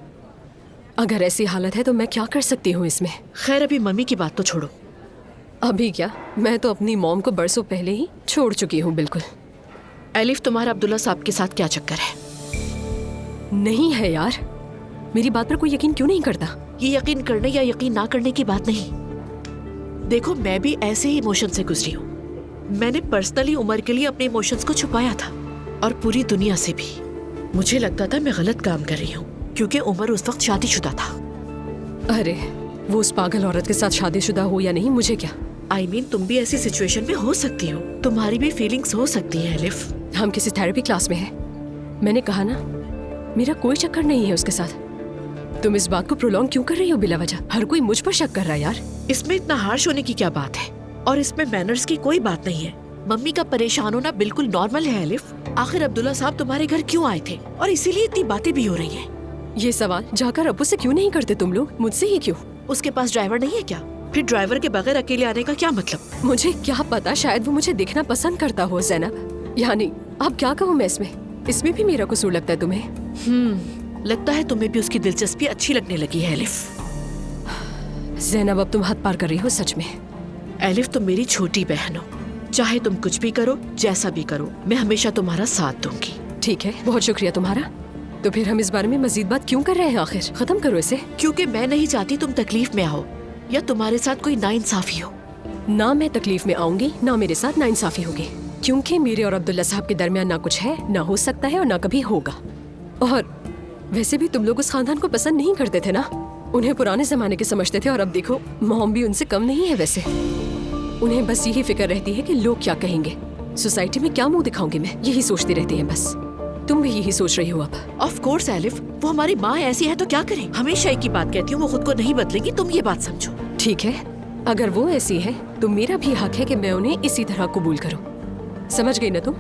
अगर ऐसी हालत है तो मैं क्या कर सकती हूँ इसमें? खैर, अभी मम्मी की बात तो छोड़ो। अभी क्या, मैं तो अपनी मॉम को बरसों पहले ही छोड़ चुकी हूँ बिल्कुल। एलिफ, तुम्हारा अब्दुल्ला साहब के साथ क्या चक्कर है? नहीं है यार, मेरी बात पर कोई यकीन क्यों नहीं करता? ये यकीन करने या यकीन ना करने की बात नहीं। देखो, मैं भी ऐसे ही इमोशन से गुजरी हूँ। मैंने पर्सनली उमर के लिए अपने इमोशंस को छुपाया था, और पूरी दुनिया से भी। मुझे लगता था मैं गलत काम कर रही हूँ, क्योंकि उमर उस वक्त शादीशुदा था। अरे, वो उस पागल औरत के साथ शादीशुदा हो या नहीं, मुझे क्या। I mean, तुम भी ऐसी सिचुएशन में हो सकती हो, तुम्हारी भी फीलिंग्स हो सकती है एलिफ। हम किसी थेरेपी क्लास में हैं। मैंने कहा ना, मेरा कोई चक्कर नहीं है उसके साथ। तुम इस बात को प्रोलॉन्ग क्यों कर रही हो बिला वजह? हर कोई मुझ पर शक कर रहा है यार। इसमें इतना हार्श होने की क्या बात है? और इसमें मैनर्स की कोई बात नहीं है। मम्मी का परेशान होना बिल्कुल नॉर्मल है एलिफ। आखिर अब्दुल्ला साहब तुम्हारे घर क्यों आए थे, और इसीलिए इतनी बातें भी हो रही हैं। ये सवाल जाकर अब्बू से क्यों नहीं करते तुम लोग? मुझसे ही क्यों? उसके पास ड्राइवर नहीं है क्या? फिर ड्राइवर के बगैर अकेले आने का क्या मतलब? मुझे क्या पता, शायद वो मुझे देखना पसंद करता हो ज़ैनब। यानी अब क्या कहूँ मैं इसमें भी मेरा कसूर लगता है तुम्हें? लगता है तुम्हें भी उसकी दिलचस्पी अच्छी लगने लगी है एलिफ। ज़ैनब, अब तुम हद पार कर रही हो सच में। एलिफ, तुम मेरी छोटी बहन हो। चाहे तुम कुछ भी करो, जैसा भी करो, मैं हमेशा तुम्हारा साथ दूंगी। ठीक है, बहुत शुक्रिया तुम्हारा। तो फिर हम इस बारे में मजीद बात क्यों कर रहे हैं? आखिर खत्म करो इसे। क्योंकि मैं नहीं चाहती तुम तकलीफ में आओ या तुम्हारे साथ कोई नाइंसाफी हो। ना मैं तकलीफ में आऊंगी, ना मेरे साथ नाइंसाफी होगी, क्योंकि मेरे और अब्दुल्ला साहब के दरमियान ना कुछ है, ना हो सकता है और ना कभी होगा। और वैसे भी तुम लोग उस खानदान को पसंद नहीं करते थे ना, उन्हें पुराने जमाने के समझते थे। और अब देखो, मॉम भी उनसे कम नहीं है वैसे। उन्हें बस यही फिक्र रहती है कि लोग क्या कहेंगे, सोसाइटी में क्या मुंह दिखाऊंगी मैं, यही सोचती रहती है बस। तुम भी यही सोच रही हो अब? ऑफ कोर्स एलिफ, वो हमारी माँ ऐसी है तो क्या करें? हमेशा एक ही बात कहती हूँ, वो खुद को नहीं बदलेंगी, तुम ये बात समझो। ठीक है, अगर वो ऐसी है तो मेरा भी हक है कि मैं उन्हें इसी तरह कबूल करूं। समझ गई ना तुम?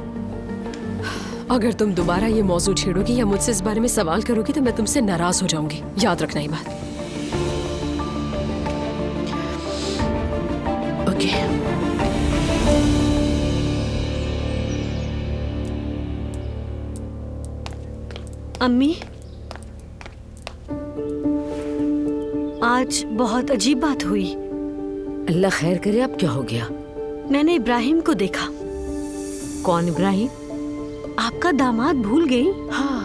अगर तुम दोबारा ये मौजू छेड़ोगी या मुझसे इस बारे में सवाल करोगी तो मैं तुमसे नाराज हो जाऊंगी, याद रखना ये बात। ओके। अम्मी, आज बहुत अजीब बात हुई। अल्लाह खैर करे, अब क्या हो गया? मैंने इब्राहिम को देखा। कौन इब्राहिम? आपका दामाद। भूल गई? हाँ,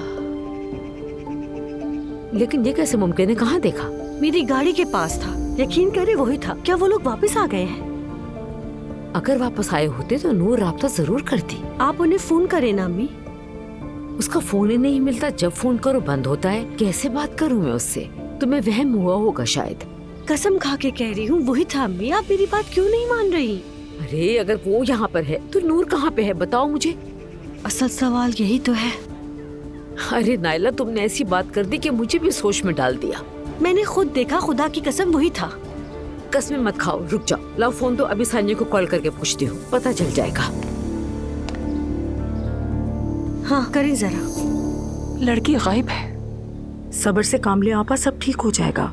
लेकिन ये कैसे मुमकिन है? कहाँ देखा? मेरी गाड़ी के पास था, यकीन करे वही था। क्या वो लोग वापस आ गए हैं? अगर वापस आए होते तो नूर राब्ता जरूर करती। आप उन्हें फोन करें ना अम्मी। उसका फोन ही नहीं मिलता, जब फोन करो बंद होता है। कैसे बात करूं मैं उससे? तुम्हें वहम हुआ होगा शायद। कसम खा के कह रही हूँ वही था अम्मी। आप मेरी बात क्यों नहीं मान रही? अरे अगर वो यहाँ पर है तो नूर कहाँ पे है, बताओ मुझे। असल सवाल यही तो है। अरे नाइला, तुमने ऐसी बात कर दी कि मुझे भी सोच में डाल दिया। मैंने खुद देखा, खुदा की कसम वही था। कसमें मत खाओ, रुक जाओ। लाओ फोन तो अभी सानिया को कॉल करके पूछती हूँ, पता चल जाएगा। हाँ करें जरा। लड़की गायब है। सब्र से काम ले आपा, सब ठीक हो जाएगा।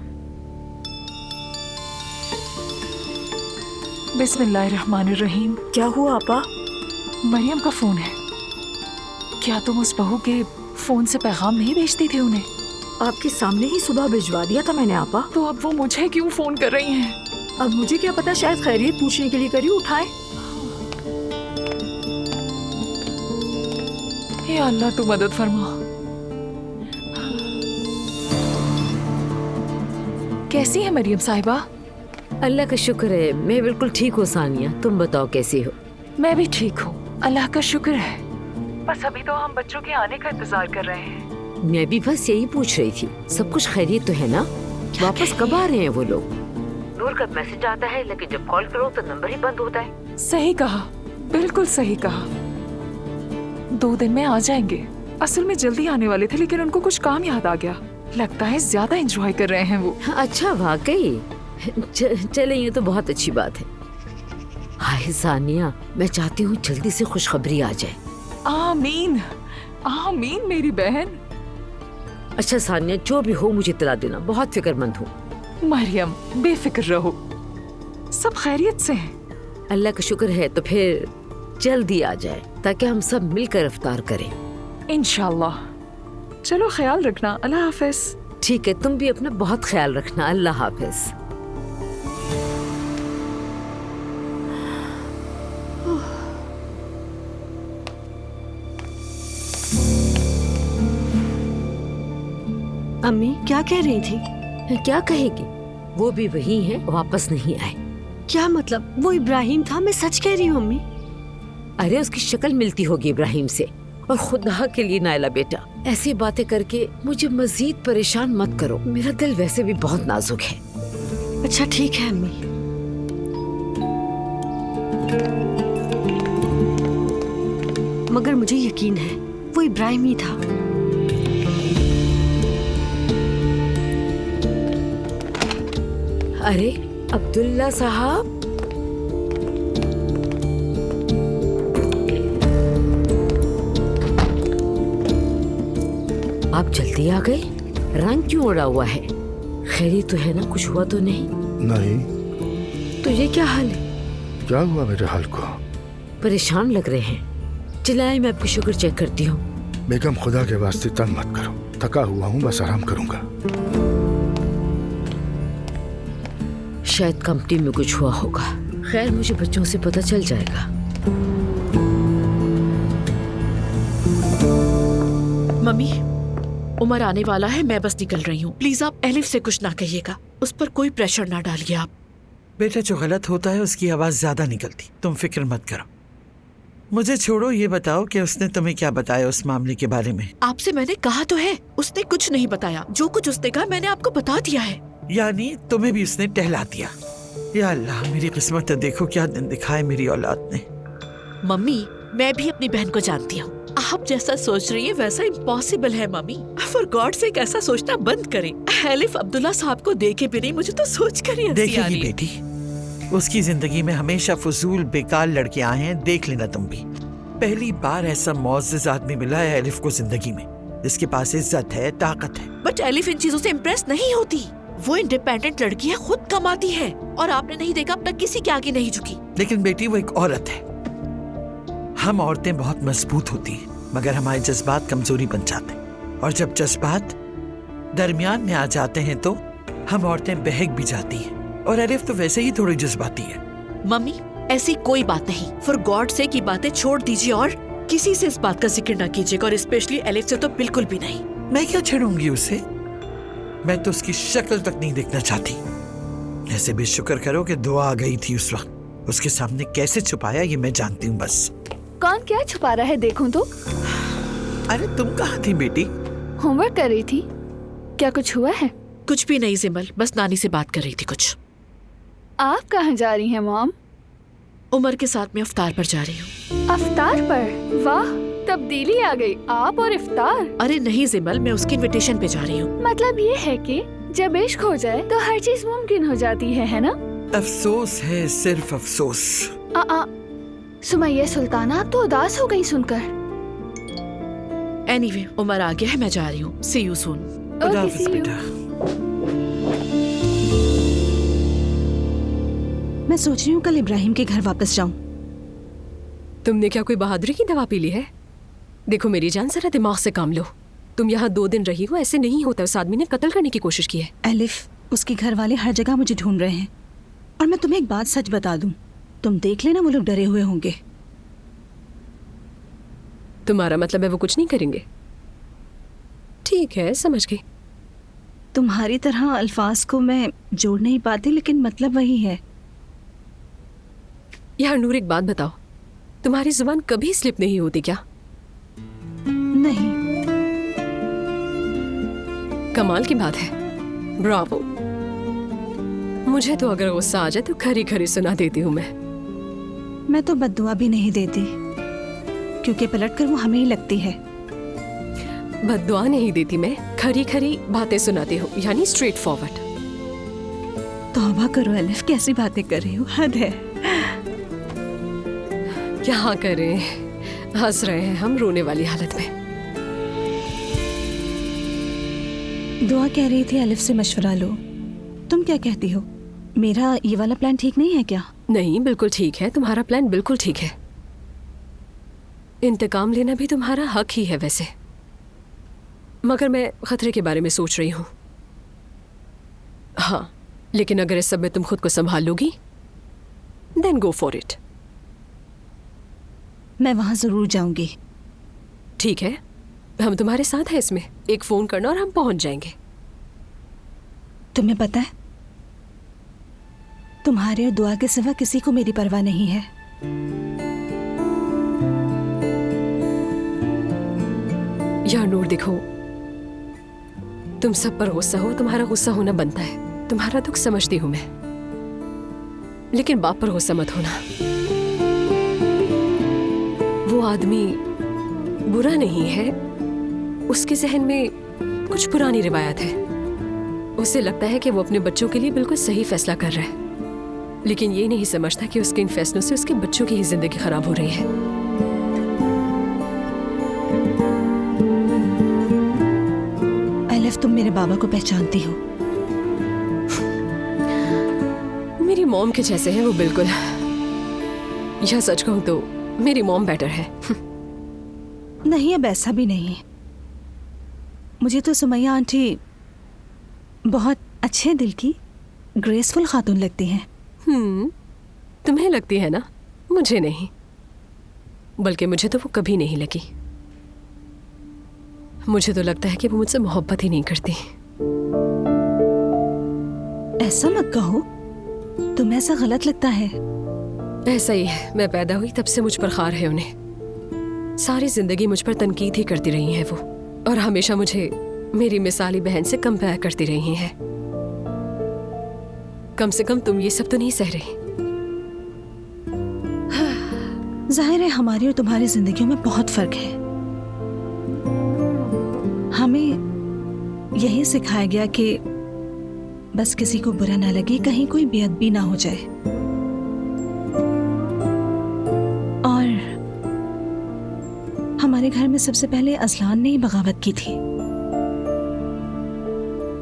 बिस्मिल्लाहिर्रहमानिर्रहीम। क्या हुआ आपा? मरियम का फोन है। क्या तुम उस बहू के फोन से पैगाम नहीं भेजती थी उन्हें? आपके सामने ही सुबह भिजवा दिया था मैंने आपा। तो अब वो मुझे क्यों फोन कर रही हैं? अब मुझे क्या पता, शायद खैरियत पूछने के लिए करी उठाए। हे अल्लाह, तू मदद फरमा। कैसी है मरियम साहिबा? अल्लाह का शुक्र है, मैं बिल्कुल ठीक हूँ सानिया। तुम बताओ कैसी हो? मैं भी ठीक हूँ, अल्लाह का शुक्र है। बस अभी तो हम बच्चों के आने का इंतजार कर रहे हैं। मैं भी बस यही पूछ रही थी, सब कुछ खैरियत तो है ना? वापस कब आ रहे हैं वो लोग? नूर का मैसेज आता है लेकिन जब कॉल करो तो नंबर ही बंद होता है। सही कहा, बिल्कुल सही कहा। 2 दिन में आ जाएंगे। असल में जल्दी आने वाले थे लेकिन उनको कुछ काम याद आ गया। लगता है ज्यादा एंजॉय कर रहे हैं वो। अच्छा, वाकई? चले, ये तो बहुत अच्छी बात है। हाय सानिया, मैं चाहती हूँ जल्दी से खुशखबरी आ जाए। आमीन आमीन मेरी बहन। अच्छा सानिया, जो भी हो मुझे इत्तला देना, बहुत फिक्रमंद हूँ। मरियम बेफिक्र रहो, सब खैरियत से हैं। अल्लाह का शुक्र है। तो फिर जल्दी आ जाए ताकि हम सब मिलकर इफ्तार करें। इंशाल्लाह। चलो ख्याल रखना, अल्लाह हाफिज। ठीक है, तुम भी अपना बहुत ख्याल रखना, अल्लाह हाफिज। अम्मी क्या कह रही थी? क्या कहेगी? वो भी वही है, वापस नहीं आए। क्या मतलब? वो इब्राहिम था, मैं सच कह रही हूँ अम्मी। अरे उसकी शक्ल मिलती होगी इब्राहिम से। और खुदा के लिए नाइला बेटा, ऐसी बातें करके मुझे मजीद परेशान मत करो। मेरा दिल वैसे भी बहुत नाजुक है। अच्छा ठीक है अम्मी। मगर मुझे यकीन है वो इब्राहिम ही था। अरे अब्दुल्ला साहब, आप जल्दी आ गए। रंग क्यों उड़ा हुआ है? खैरी तो है ना? कुछ हुआ तो नहीं? नहीं। तो ये क्या हाल है? क्या हुआ मेरे हाल को? परेशान लग रहे हैं। चलाए, मैं आपकी शुगर चेक करती हूँ। बेगम, खुदा के वास्ते तंग मत करो, थका हुआ हूँ, बस आराम करूंगा। शायद कंपनी में कुछ हुआ होगा। खैर, मुझे बच्चों से पता चल जाएगा। मम्मी, उमर आने वाला है, मैं बस निकल रही हूँ। प्लीज आप एलिफ से कुछ ना कहिएगा, उस पर कोई प्रेशर ना डालिए आप। बेटा, जो गलत होता है उसकी आवाज ज्यादा निकलती, तुम फिक्र मत करो। मुझे छोड़ो, ये बताओ कि उसने तुम्हें क्या बताया उस मामले के बारे में? आपसे मैंने कहा तो है, उसने कुछ नहीं बताया। जो कुछ उसने कहा मैंने आपको बता दिया है। यानी तुम्हें भी उसने टहला दिया? या अल्लाह, मेरी किस्मत है, देखो क्या दिन दिखाए मेरी औलाद ने। मम्मी, मैं भी अपनी बहन को जानती हूँ। आप जैसा सोच रही है वैसा इम्पॉसिबल है मम्मी। फॉर गॉड से ऐसा सोचना बंद करें। एलिफ अब्दुल्ला साहब को देखे भी नहीं, मुझे तो सोच कर ही हंसी आ रही है। देखेगी बेटी, उसकी जिंदगी में हमेशा फजूल बेकार लड़के आए हैं, देख लेना तुम भी। पहली बार ऐसा मुअज़्ज़ज़ आदमी मिला है एलिफ को जिंदगी में, जिसके पास इज्जत है, ताकत है। बट एलिफ इन चीजों से इम्प्रेस नहीं होती। वो इंडिपेंडेंट लड़की है, खुद कमाती है, और आपने नहीं देखा अब तक किसी के आगे नहीं झुकी। लेकिन बेटी, वो एक औरत है। हम औरतें बहुत मजबूत होती हैं, मगर हमारे जज्बात कमजोरी बन जाते हैं, और जब जज्बात दरमियान में आ जाते हैं तो हम औरतें बहक भी जाती हैं। और एलिफ तो वैसे ही थोड़ी जज्बाती है। मम्मी, ऐसी कोई बात नहीं। फॉर गॉड से की बातें छोड़ दीजिए और किसी से इस बात का जिक्र न कीजिएगा, और स्पेशली एलिफ से तो बिल्कुल भी नहीं। मैं क्या छेड़ूंगी उसे? मैं तो उसकी शक्ल तक नहीं देखना चाहती। ऐसे भी शुक्र करो कि दुआ आ गई थी उस वक्त। उसके सामने कैसे छुपाया ये मैं जानती हूँ बस। कौन क्या छुपा रहा है देखूं तो? अरे तुम कहाँ थी बेटी? होमवर्क कर रही थी। क्या कुछ हुआ है? कुछ भी नहीं जिमल, बस नानी से बात कर रही थी कुछ। आप कहाँ जा रही हैं मॉम? उमर के साथ में इफ्तार पर जा रही हूँ। अफ्तार पर? वाह, तब्दीली आ गई, आप और इफ्तार। अरे नहीं जिमल, मैं उसकी इनविटेशन पे जा रही हूँ। मतलब ये है कि जब इश्क हो जाए तो हर चीज मुमकिन हो जाती है ना? अफसोस है, सिर्फ अफसोस। सुमैया सुल्ताना, आप तो उदास हो गई सुनकर। एनीवे, उमर आ गया है, मैं जा रही हूँ। सी यू सून। खुदा हाफिज़ बेटा। मैं सोच रही हूँ कल इब्राहिम के घर वापस जाऊं। तुमने क्या कोई बहादुरी की दवा पी ली है? देखो मेरी जान, जरा दिमाग से काम लो। तुम यहाँ 2 दिन रही हो, ऐसे नहीं होता। उस आदमी ने कत्ल करने की कोशिश की है। एलिफ, उसके घर वाले हर जगह मुझे ढूंढ रहे हैं। और मैं तुम्हें एक बात सच बता दूं, तुम देख लेना, वो लोग डरे हुए होंगे। तुम्हारा मतलब है वो कुछ नहीं करेंगे? ठीक है, समझ गई। तुम्हारी तरह अल्फाज को मैं जोड़ नहीं पाती, लेकिन मतलब वही है। यार नूर, एक बात बताओ, तुम्हारी जुबान कभी स्लिप नहीं होती क्या? नहीं। कमाल की बात है, ब्रावो। मुझे तो अगर गुस्सा आ जाए तो खरी खरी सुना देती हूँ मैं तो बद्दुआ भी नहीं देती, क्योंकि पलटकर वो हमें ही लगती है। बद्दुआ नहीं देती मैं, खरी खरी बातें सुनाती हूँ, यानी स्ट्रेट फॉरवर्ड। तौबा करो एलिफ, कैसी बातें कर रही हूँ, हद है। क्या करें, हंस रहे हैं हम रोने वाली हालत में। दुआ कह रही थी एलिफ से मशवरा लो। तुम क्या कहती हो? मेरा ये वाला प्लान ठीक नहीं है क्या? नहीं, बिल्कुल ठीक है। तुम्हारा प्लान बिल्कुल ठीक है। इंतकाम लेना भी तुम्हारा हक ही है वैसे, मगर मैं खतरे के बारे में सोच रही हूँ। हाँ, लेकिन अगर इस सब में तुम खुद को संभाल लोगी, देन गो फॉर इट। मैं वहां जरूर जाऊंगी। ठीक है, हम तुम्हारे साथ हैं इसमें। एक फोन करना और हम पहुंच जाएंगे। तुम्हें पता है, तुम्हारे और दुआ के सिवा किसी को मेरी परवाह नहीं है। यार नूर देखो, तुम सब पर गुस्सा हो, तुम्हारा गुस्सा होना बनता है। तुम्हारा दुख समझती हूं मैं, लेकिन बाप पर गुस्सा मत होना। वो आदमी बुरा नहीं है, उसके जहन में कुछ पुरानी रिवायत है। उसे लगता है कि वो अपने बच्चों के लिए बिल्कुल सही फैसला कर रहा है, लेकिन ये नहीं समझता कि उसके इन फैसलों से उसके बच्चों की ही जिंदगी खराब हो रही है। एलिफ, तुम मेरे बाबा को पहचानती हो? मेरी मॉम के जैसे हैं वो बिल्कुल। यह सच कहूं तो मेरी मॉम बेटर है। नहीं, अब ऐसा भी नहीं। मुझे तो सुमैया आंटी बहुत अच्छे दिल की, ग्रेसफुल खातून लगती हैं। तुम्हें लगती है ना, मुझे नहीं। बल्कि मुझे तो वो कभी नहीं लगी। मुझे तो लगता है कि वो मुझसे मोहब्बत ही नहीं करती। ऐसा मत कहो, तुम्हें ऐसा गलत लगता है। ऐसा ही है, मैं पैदा हुई तब से मुझ पर खार है उन्हें। सारी जिंदगी मुझ पर तनकीद ही करती रही हैं वो, और हमेशा मुझे मेरी मिसाली बहन से कंपेयर करती रही हैं। कम से कम तुम ये सब तो नहीं सह रही। जाहिर है हमारी और तुम्हारी जिंदगियों में बहुत फर्क है। हमें यही सिखाया गया कि बस किसी को बुरा ना लगे, कहीं कोई बेअदबी ना हो जाए। और हमारे घर में सबसे पहले असलान ने ही बगावत की थी,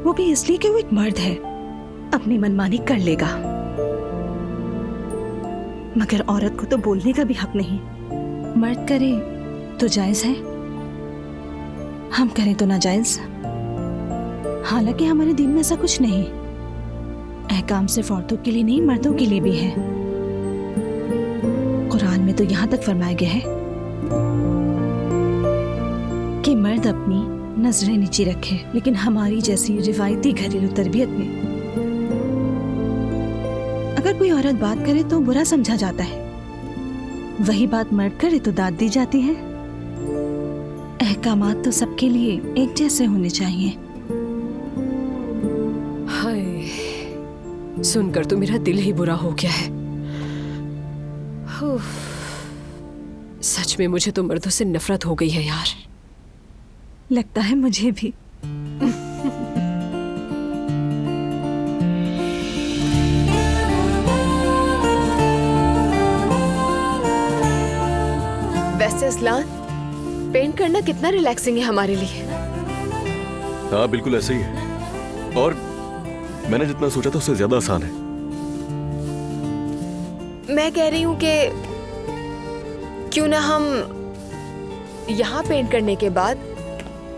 वो भी इसलिए कि वो एक मर्द है, अपनी मनमानी कर लेगा। मगर औरत को तो बोलने का भी हक नहीं। मर्द करे तो जायज है, हम करें तो नाजायज। हालांकि हमारे दीन में ऐसा कुछ नहीं। अहकाम सिर्फ औरतों के लिए नहीं, मर्दों के लिए भी है। कुरान में तो यहां तक फरमाया गया है कि मर्द अपनी नजरें नीची रखे, लेकिन हमारी जैसी रिवायती घरेलू तरबियत में अगर कोई औरत बात करे तो बुरा समझा जाता है, वही बात मर्द करे तो दाद दी जाती है। अहकामात तो सबके लिए एक जैसे होने चाहिए। हाय, सुनकर तो मेरा दिल ही बुरा हो गया है। उफ, सच में मुझे तो मर्दों से नफरत हो गई है यार। लगता है मुझे भी। वैसे असलान, पेंट करना कितना रिलैक्सिंग है हमारे लिए। हाँ बिल्कुल ऐसे ही है, और मैंने जितना सोचा था उससे ज्यादा आसान है। मैं कह रही हूँ कि क्यों ना हम यहाँ पेंट करने के बाद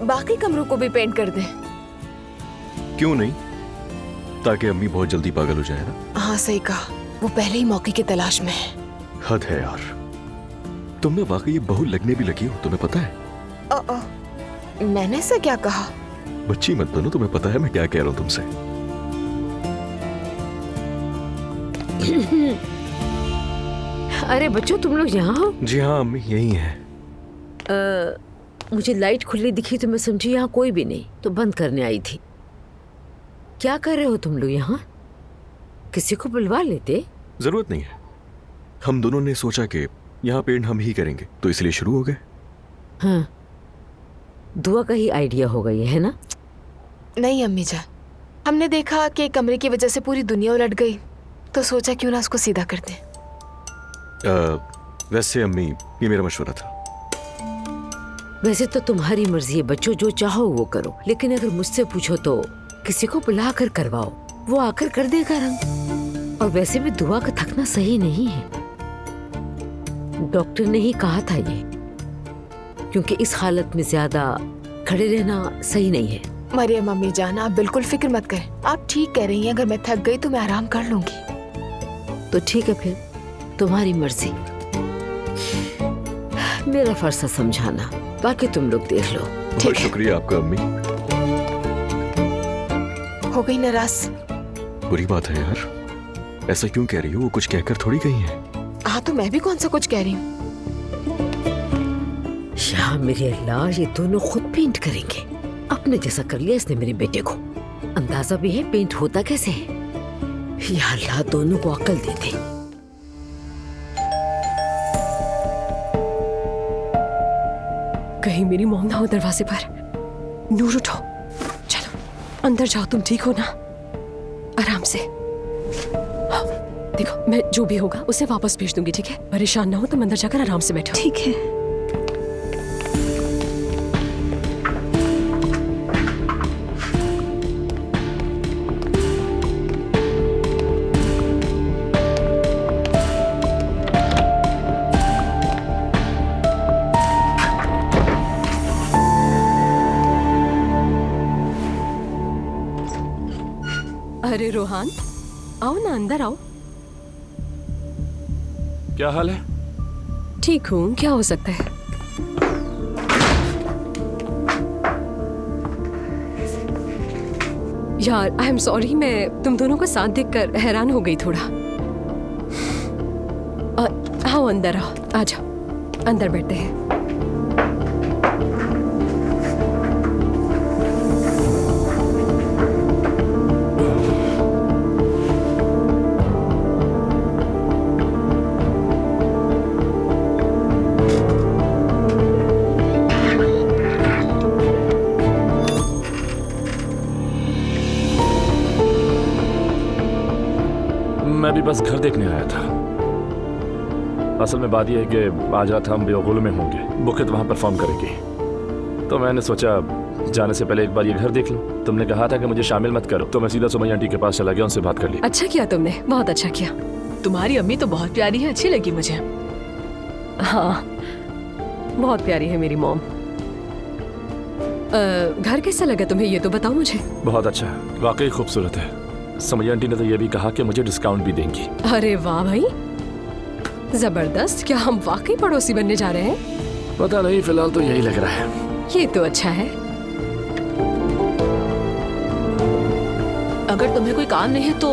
बाकी कमरों को भी पेंट कर दें। क्यों नहीं, ताकि अम्मी बहुत जल्दी पागल हो जाए ना। हाँ सही कहा, वो पहले ही मौके की तलाश में है। हद है यार, तुमने वाकई बहू लगने भी लगी हो, तुम्हें पता है। मैंने ऐसा क्या कहा? बच्ची मत बनो, तुम्हें पता है मैं क्या कह रहा हूँ तुमसे। अरे बच्चों, तुम लोग यहाँ हो? जी हाँ अम्मी, यही है। मुझे लाइट खुली दिखी तो मैं समझी यहाँ कोई भी नहीं, तो बंद करने आई थी। क्या कर रहे हो तुम लोग यहाँ? किसी को बुलवा लेते। जरूरत नहीं है, हम दोनों ने सोचा कि यहाँ पेंट हम ही करेंगे, तो इसलिए शुरू हो गए। हाँ, दुआ का ही आइडिया होगा ये, है ना? नहीं अम्मी जान, हमने देखा कि कमरे की वजह से पूरी दुनिया उलट गई, तो सोचा क्यों ना उसको सीधा कर दें। वैसे अम्मी, ये मेरा मशवरा था। वैसे तो तुम्हारी मर्जी है बच्चों, जो चाहो वो करो, लेकिन अगर मुझसे पूछो तो किसी को बुला कर करवाओ, वो आकर कर देगा रंग। और वैसे भी दुआ का थकना सही नहीं है, डॉक्टर ने ही कहा था ये, क्योंकि इस हालत में ज्यादा खड़े रहना सही नहीं है। मरियम अम्मी जान, आप बिल्कुल फिक्र मत करें, आप ठीक कह रही हैं। अगर मैं थक गई तो मैं आराम कर लूंगी। तो ठीक है, फिर तुम्हारी मर्जी। मेरा फर्ज है समझाना, बाकी तुम लोग देख लो। बहुत शुक्रिया आपका अम्मी। हो गई नाराज? बुरी बात है यार, ऐसा क्यों कह रही हो? वो कुछ कहकर थोड़ी गई है। हाँ, तो मैं भी कौन सा कुछ कह रही हूँ। या मेरे अल्लाह, ये दोनों खुद पेंट करेंगे। अपने जैसा कर लिया इसने मेरे बेटे को। अंदाजा भी है पेंट होता कैसे है। या अल्लाह, दोनों को अकल दे दे। कहीं मेरी मॉम ना हो दरवाजे पर। नूर उठो, चलो अंदर जाओ। तुम ठीक हो ना? आराम से। हाँ, देखो मैं जो भी होगा उसे वापस भेज दूंगी, ठीक है? परेशान ना हो, तुम अंदर जाकर आराम से बैठो। ठीक है। अरे रोहान, आओ ना, अंदर आओ। क्या हाल है? ठीक हूँ, क्या हो सकता है? यार आई एम सॉरी, मैं तुम दोनों को साथ देखकर हैरान हो गई थोड़ा। आओ अंदर आओ, आ जाओ, अंदर बैठते हैं। मैं भी बस घर देखने आया था। असल में बात यह है कि आज रात हम बेगुल में होंगे, बुकित वहाँ परफॉर्म करेगी, तो मैंने सोचा जाने से पहले एक बार ये घर देख लूं। तुमने कहा था कि मुझे शामिल मत करो, तो मैं सीधा सुमैया आंटी के पास चला गया, उनसे बात कर ली। अच्छा किया तुमने, बहुत अच्छा किया। तुम्हारी अम्मी तो बहुत प्यारी है, अच्छी लगी मुझे। हाँ, बहुत प्यारी है मेरी मॉम। घर कैसा लगा तुम्हें, ये तो बताओ मुझे। बहुत अच्छा, वाकई खूबसूरत है। सुमैया आंटी ने तो ये भी कहा कि मुझे डिस्काउंट भी देंगी। अरे वाह भाई, जबरदस्त। क्या हम वाकई पड़ोसी बनने जा रहे हैं? पता नहीं, फिलहाल तो यही लग रहा है। ये तो अच्छा है। अगर तुम्हें कोई काम नहीं है तो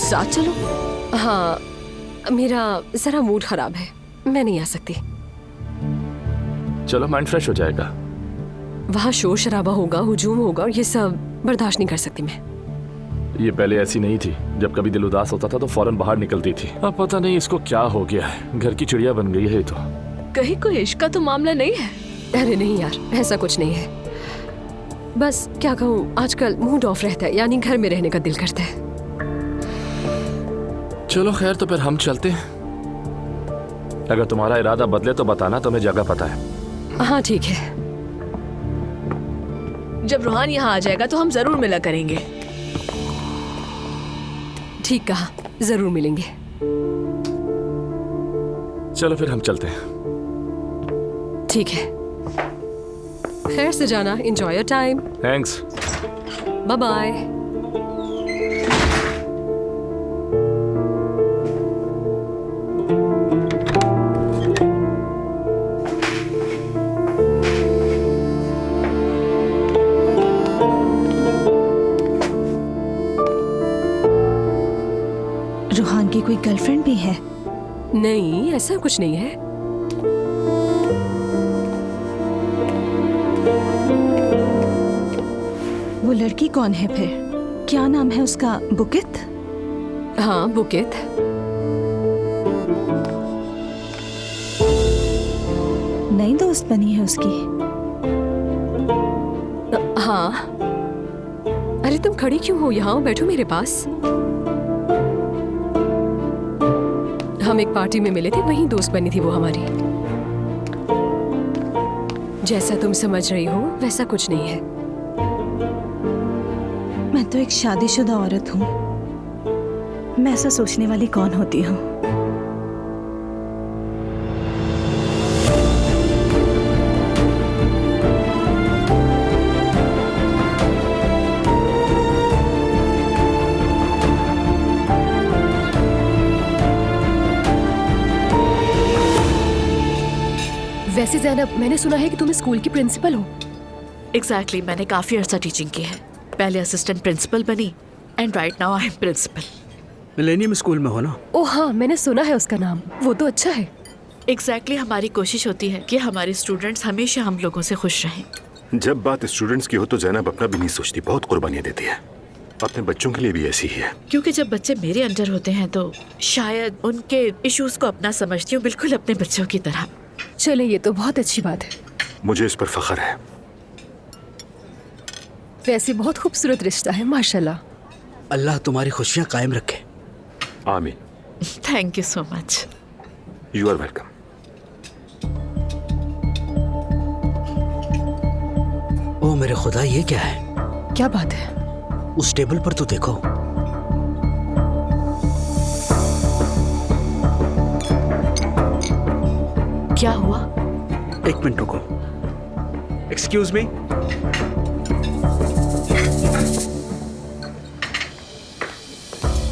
साथ चलो। हाँ, मेरा जरा मूड खराब है, मैं नहीं आ सकती। चलो, माइंड फ्रेश हो जाएगा। वहाँ शोर शराबा होगा, हुजूम होगा, और ये सब बर्दाश्त नहीं कर सकती मैं। ये पहले ऐसी नहीं थी। जब कभी दिल उदास होता था तो फौरन बाहर निकलती थी। अब पता नहीं इसको क्या हो गया है, घर की चिड़िया बन गई है। तो कहीं कोई इश्क का तो मामला नहीं है? अरे नहीं यार, ऐसा कुछ नहीं है। बस क्या कहूँ, आजकल मूड ऑफ रहता है, यानी घर में रहने का दिल करता है। चलो खैर, तो फिर हम चलते हैं। अगर तुम्हारा इरादा बदले तो बताना, तुम्हें जगह पता है। हाँ ठीक है। जब रूहान यहाँ आ जाएगा तो हम जरूर मिला करेंगे। ठीक कहा, जरूर मिलेंगे। चलो फिर हम चलते हैं। ठीक है, खैर से जाना। Enjoy your time. Thanks. Bye bye. Ruhaan की कोई गर्लफ्रेंड भी है? नहीं, ऐसा कुछ नहीं है। वो लड़की कौन है फिर? क्या नाम है उसका? बुकित? हाँ, बुकित। नई दोस्त बनी है उसकी? हाँ। अरे तुम खड़ी क्यों हो? यहाँ बैठो मेरे पास। हम एक पार्टी में मिले थे, वहीं दोस्त बनी थी वो हमारी। जैसा तुम समझ रही हो वैसा कुछ नहीं है। मैं तो एक शादीशुदा औरत हूँ, मैं ऐसा सोचने वाली कौन होती हूँ? वैसे ज़ैनब, मैंने सुना है कि तुम स्कूल की प्रिंसिपल हो। एग्जैक्टली, मैंने काफी अर्सा टीचिंग की है। पहले असिस्टेंट प्रिंसिपल बनी and right now I am principal. Millennium school में हो ना? ओह हाँ, मैंने सुना है उसका नाम। वो तो अच्छा है। एग्जैक्टली, हमारी कोशिश होती है कि हमारे स्टूडेंट्स हमेशा हम लोगों से खुश रहें। जब बात स्टूडेंट्स की हो तो जैनब अपना भी नहीं सोचती, बहुत कुर्बानियां देती है। अपने बच्चों के लिए भी ऐसी ही है। क्योंकि जब बच्चे मेरे अंडर होते हैं तो शायद उनके इश्यूज को अपना समझती हूँ, बिल्कुल अपने बच्चों की तरह। चले, ये तो बहुत अच्छी बात है। मुझे इस पर फख्र है। वैसे बहुत खूबसूरत रिश्ता है, माशाल्लाह। अल्लाह तुम्हारी खुशियां कायम रखे। आमीन। Thank you so much. You are welcome. ओ मेरे खुदा, ये क्या है? क्या बात है? उस टेबल पर तो देखो। क्या हुआ? एक मिनट रुको। Excuse me.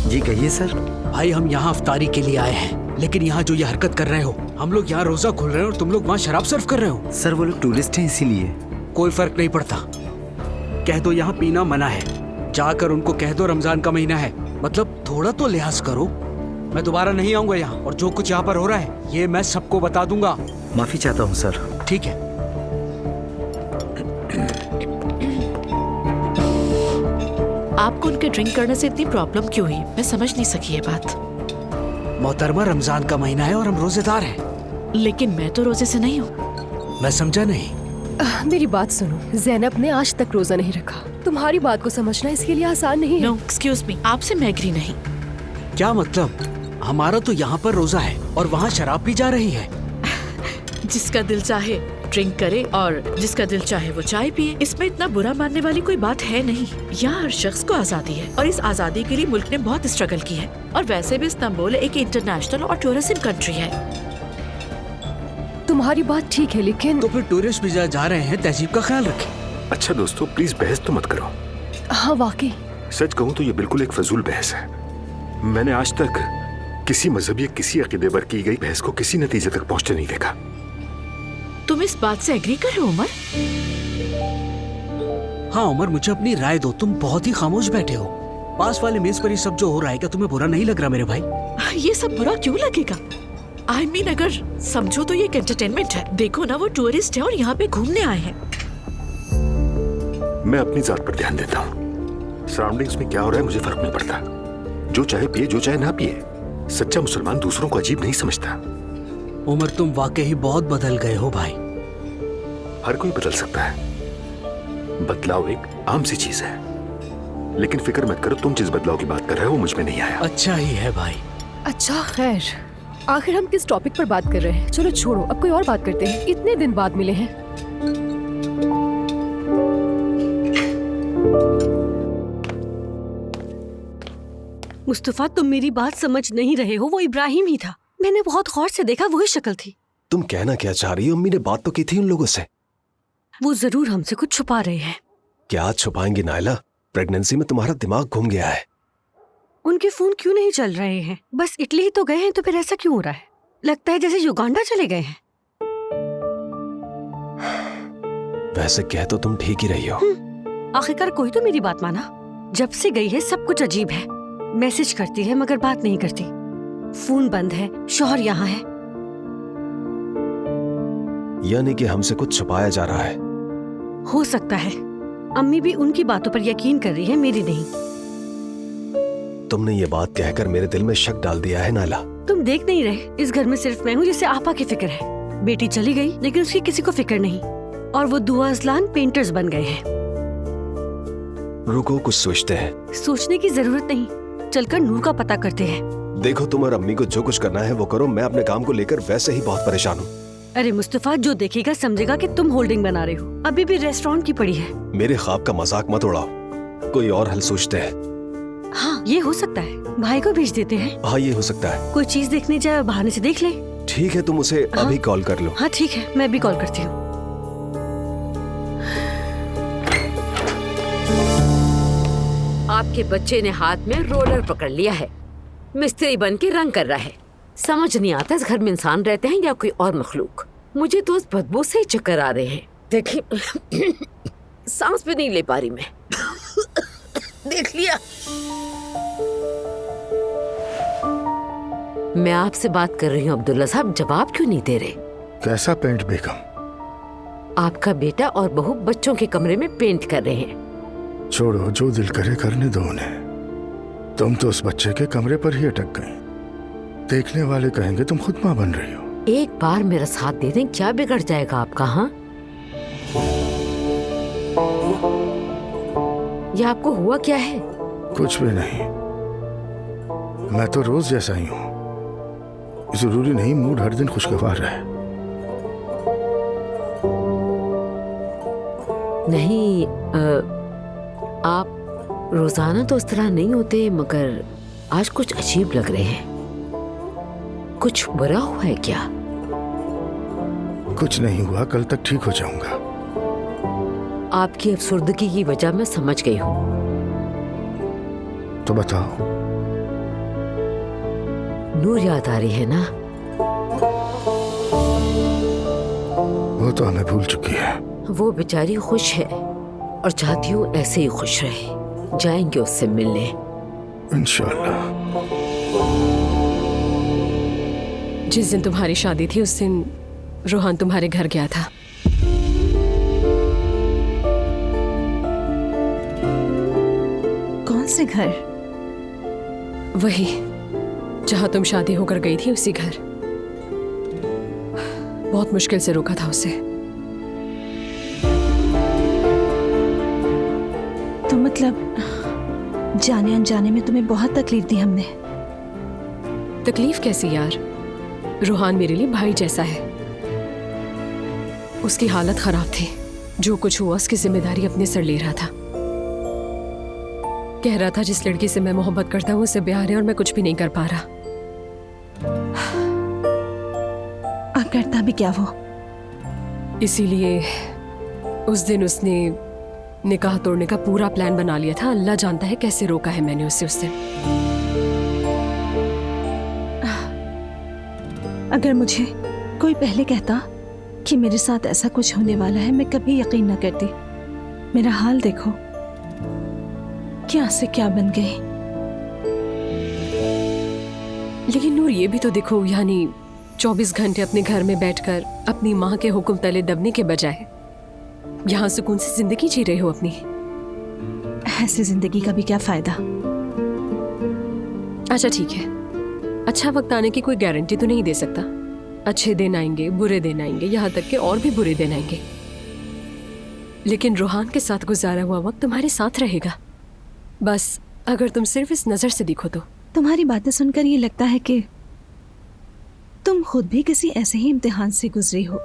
जी कहिए सर। भाई, हम यहाँ अफ्तारी के लिए आए हैं, लेकिन यहाँ जो ये हरकत कर रहे हो, हम लोग यहाँ रोजा खोल रहे हैं और तुम लोग वहाँ शराब सर्व कर रहे हो। सर वो लोग टूरिस्ट हैं इसीलिए। कोई फर्क नहीं पड़ता, कह दो यहाँ पीना मना है। जाकर उनको कह दो रमजान का महीना है, मतलब थोड़ा तो लिहाज करो। मैं दोबारा नहीं आऊंगा यहाँ, और जो कुछ यहाँ पर हो रहा है ये मैं सबको बता दूंगा। माफी चाहता हूँ सर। ठीक है। आपको उनके ड्रिंक करने से इतनी प्रॉब्लम क्यों हुई? मैं समझ नहीं सकी ये बात। मोहतरमा, रमजान का महीना है और हम रोजेदार हैं। लेकिन मैं तो रोजे से नहीं हूँ। मैं समझा नहीं। मेरी बात सुनो, ज़ैनब ने आज तक रोजा नहीं रखा। तुम्हारी बात को समझना इसके लिए आसान नहीं है। नो एक्सक्यूज मी, आपसे मैं एग्री नहीं। क्या मतलब? हमारा तो यहाँ पर रोजा है और वहाँ शराब पी जा रही है। जिसका दिल चाहे ड्रिंक करे और जिसका दिल चाहे वो चाय पिए। इसमें इतना बुरा मानने वाली कोई बात है नहीं। यहाँ हर शख्स को आजादी है और इस आजादी के लिए मुल्क ने बहुत स्ट्रगल की है। और वैसे भी इस्तांबुल एक इंटरनेशनल और टूरिज्म कंट्री है। तुम्हारी बात ठीक है, लेकिन तो फिर टूरिस्ट भी जा रहे हैं, तहजीब का ख्याल रखें। अच्छा दोस्तों, प्लीज बहस तो मत करो। हाँ वाकई। सच कहूँ तो ये बिल्कुल एक फजूल बहस है। मैंने आज तक किसी मजहब या किसी अकीदे पर की गई बहस को किसी नतीजे तक पहुंचते नहीं देखा। तुम इस बात से एग्री कर रहे हो उमर? हाँ उमर, मुझे अपनी राय दो। तुम बहुत ही खामोश बैठे हो। पास वाले मेज पर ये सब जो हो रहा है क्या तुम्हें बुरा नहीं लग रहा मेरे भाई? ये सब बुरा क्यों लगेगा? आई मीन अगर समझो तो ये एक एंटरटेनमेंट है। देखो ना, वो टूरिस्ट है और यहाँ पे घूमने आए हैं। मैं अपनी जात पर ध्यान देता हूँ। सराउंडिंग्स में क्या हो रहा है मुझे फर्क नहीं पड़ता। जो चाहे पिए, जो चाहे ना पिए। सच्चा मुसलमान दूसरों को अजीब नहीं समझता। उमर, तुम वाकई बहुत बदल गए हो भाई। हर कोई बदल सकता है। बदलाव एक आम सी चीज है, लेकिन फिक्र मत करो, तुम जिस बदलाव की बात कर रहे हो वो मुझ में नहीं आया। अच्छा ही है भाई। अच्छा खैर, आखिर हम किस टॉपिक पर बात कर रहे हैं? चलो छोड़ो, अब कोई और बात करते हैं। इतने दिन बाद मिले हैं। मुस्तफा, तुम मेरी बात समझ नहीं रहे हो। वो इब्राहिम ही था। मैंने बहुत गौर से देखा, वही शक्ल थी। तुम कहना क्या चाह रही हो? अम्मी ने बात तो की थी उन लोगों से। वो जरूर हमसे कुछ छुपा रहे हैं। क्या छुपाएंगे नायला? प्रेगनेंसी में तुम्हारा दिमाग घूम गया है। उनके फोन क्यों नहीं चल रहे हैं? बस इटली ही तो गए हैं, तो फिर ऐसा क्यों हो रहा है? लगता है जैसे युगांडा चले गए हैं। वैसे कह तो तुम ठीक ही रही हो। आखिरकार कोई तो मेरी बात माना। जब से गई है सब कुछ अजीब है। मैसेज करती है मगर बात नहीं करती। फोन बंद है, शौहर यहाँ है। यानी कि हमसे कुछ छुपाया जा रहा है। हो सकता है। अम्मी भी उनकी बातों पर यकीन कर रही है, मेरी नहीं। तुमने ये बात कहकर मेरे दिल में शक डाल दिया है नायला। तुम देख नहीं रहे, इस घर में सिर्फ मैं हूँ जिसे आपा की फिक्र है। बेटी चली गई लेकिन उसकी किसी को फिक्र नहीं। और वो दुआ असलान पेंटर्स बन गए हैं। रुको, कुछ सोचते हैं। सोचने की जरूरत नहीं, चलकर नूर का पता करते हैं। देखो, तुम और अम्मी को जो कुछ करना है वो करो। मैं अपने काम को लेकर वैसे ही बहुत परेशान हूँ। अरे मुस्तफा, जो देखेगा समझेगा कि तुम होल्डिंग बना रहे हो। अभी भी रेस्टोरेंट की पड़ी है। मेरे ख्वाब का मजाक मत उड़ाओ। कोई और हल सोचते हैं। हाँ, ये हो सकता है। भाई को भेज देते हैं। हाँ, ये हो सकता है। कोई चीज देखने जाए और बहाने से देख ले। ठीक है, तुम उसे अभी कॉल कर लो। हाँ ठीक है, मैं भी कॉल करती हूँ। आपके बच्चे ने हाथ में रोलर पकड़ लिया है, मिस्त्री बन के रंग कर रहा है। समझ नहीं आता इस घर में इंसान रहते हैं या कोई और मखलूक। मुझे तो उस बदबू से ही चक्कर आ रहे हैं। देखिए सांस भी नहीं ले पा रही मैं। देख लिया। मैं आपसे बात कर रही हूँ अब्दुल्ला साहब, जवाब क्यों नहीं दे रहे? कैसा पेंट बेगम? आपका बेटा और बहू बच्चों के कमरे में पेंट कर रहे हैं। छोड़ो, जो दिल करे करने दो उन्हें। तुम तो उस बच्चे के कमरे पर ही अटक गई। देखने वाले कहेंगे तुम खुद मां बन रही हो। एक बार मेरा साथ दे दें, क्या बिगड़ जाएगा आपका? हाँ, ये आपको हुआ क्या है? कुछ भी नहीं, मैं तो रोज जैसा ही हूँ। जरूरी नहीं मूड हर दिन खुशगवार रहे। नहीं, आप रोजाना तो इस तरह नहीं होते, मगर आज कुछ अजीब लग रहे हैं। कुछ बुरा हुआ है क्या? कुछ नहीं हुआ, कल तक ठीक हो जाऊंगा। आपकी अफसुर्दगी की वजह मैं समझ गई हूँ। तो बताओ। नूर याद आ रही है ना? वो तो हमें भूल चुकी है। वो बेचारी खुश है और चाहती हूँ ऐसे ही खुश रहे। जाएंगे उससे मिलने इंशाल्लाह। जिस दिन तुम्हारी शादी थी उस दिन रोहान तुम्हारे घर गया था। कौन से घर? वही जहां तुम शादी होकर गई थी, उसी घर। बहुत मुश्किल से रोका था उसे। तो मतलब जाने अनजाने में तुम्हें बहुत तकलीफ दी हमने। तकलीफ कैसी यार? रोहान मेरे लिए भाई जैसा है। उसकी हालत खराब थी। जो कुछ हुआ उसकी जिम्मेदारी अपने सर ले रहा था। कह रहा था जिस लड़की से मैं मोहब्बत करता हूँ उससे प्यार है और मैं कुछ भी नहीं कर पा रहा। अब करता भी क्या वो? इसीलिए उस दिन उसने निकाह तोड़ने का पूरा प्लान बना लिया था। अल्लाह जानता है कैसे रोका है मैंने उसे उस दिन। अगर मुझे कोई पहले कहता कि मेरे साथ ऐसा कुछ होने वाला है, मैं कभी यकीन न करती। मेरा हाल देखो, क्या से क्या बन गई। लेकिन नूर ये भी तो देखो, यानी 24 घंटे अपने घर में बैठकर अपनी माँ के हुक्म तले दबने के बजाय यहाँ सुकून से जिंदगी जी रहे हो अपनी। ऐसी जिंदगी का भी क्या फायदा? अच्छा ठीक है, अच्छा वक्त आने की कोई गारंटी तो नहीं दे सकता। अच्छे दिन आएंगे, बुरे दिन आएंगे, यहाँ तक कि और भी बुरे दिन आएंगे, लेकिन रूहान के साथ गुजारा हुआ वक्त तुम्हारे साथ रहेगा। बस अगर तुम सिर्फ इस नजर से देखो तो। तुम्हारी बातें सुनकर ये लगता है कि तुम खुद भी किसी ऐसे ही इम्तिहान से गुजरी हो।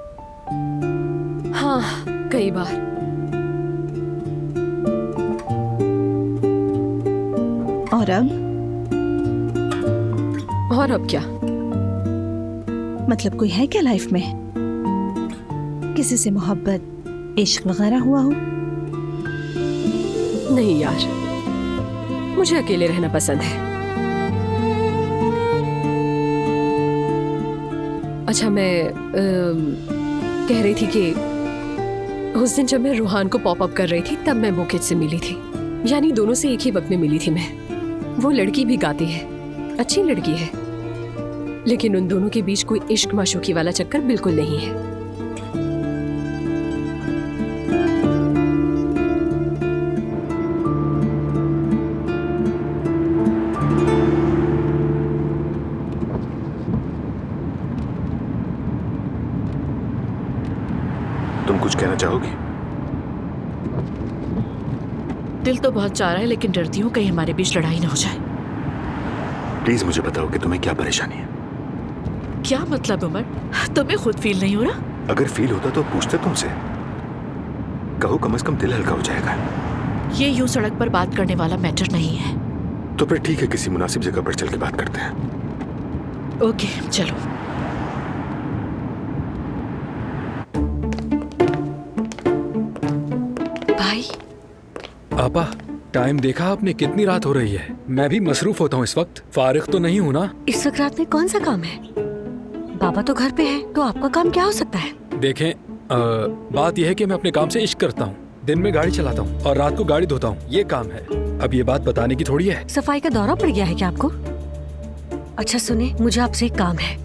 हाँ, कई बार। और अब क्या? मतलब कोई है क्या लाइफ में? किसी से मोहब्बत, इश्क वगैरह हुआ हो? नहीं यार, मुझे अकेले रहना पसंद है। अच्छा, मैं कह रही थी कि उस दिन जब मैं रूहान को पॉप अप कर रही थी तब मैं मोकेत से मिली थी, यानी दोनों से एक ही वक्त में मिली थी मैं। वो लड़की भी गाती है, अच्छी लड़की है, लेकिन उन दोनों के बीच कोई इश्क माशूकी वाला चक्कर बिल्कुल नहीं है। तुम कुछ कहना चाहोगी? दिल तो बहुत चाह रहा है, लेकिन डरती हूँ कहीं हमारे बीच लड़ाई ना हो जाए। प्लीज मुझे बताओ कि तुम्हें क्या परेशानी है। क्या मतलब उमर? तुम्हें खुद फील नहीं हो रहा? अगर फील होता तो पूछते तुमसे। कहो, कम से कम दिल हल्का हो जाएगा। ये यूं सड़क पर बात करने वाला मैटर नहीं है। तो फिर ठीक है, किसी मुनासिब जगह पर चल के बात करते हैं। ओके, चलो। भाई। आपा, टाइम देखा आपने? कितनी रात हो रही है। मैं भी मसरूफ होता हूँ इस वक्त, फारिग तो नहीं हूँ ना। इस वक्त रात में कौन सा काम है? बाबा तो घर पे है, तो आपका काम क्या हो सकता है? देखें, बात यह है कि मैं अपने काम से इश्क करता हूँ। दिन में गाड़ी चलाता हूँ और रात को गाड़ी धोता हूँ, ये काम है। अब ये बात बताने की थोड़ी है। सफाई का दौरा पड़ गया है क्या आपको? अच्छा सुने, मुझे आपसे एक काम है।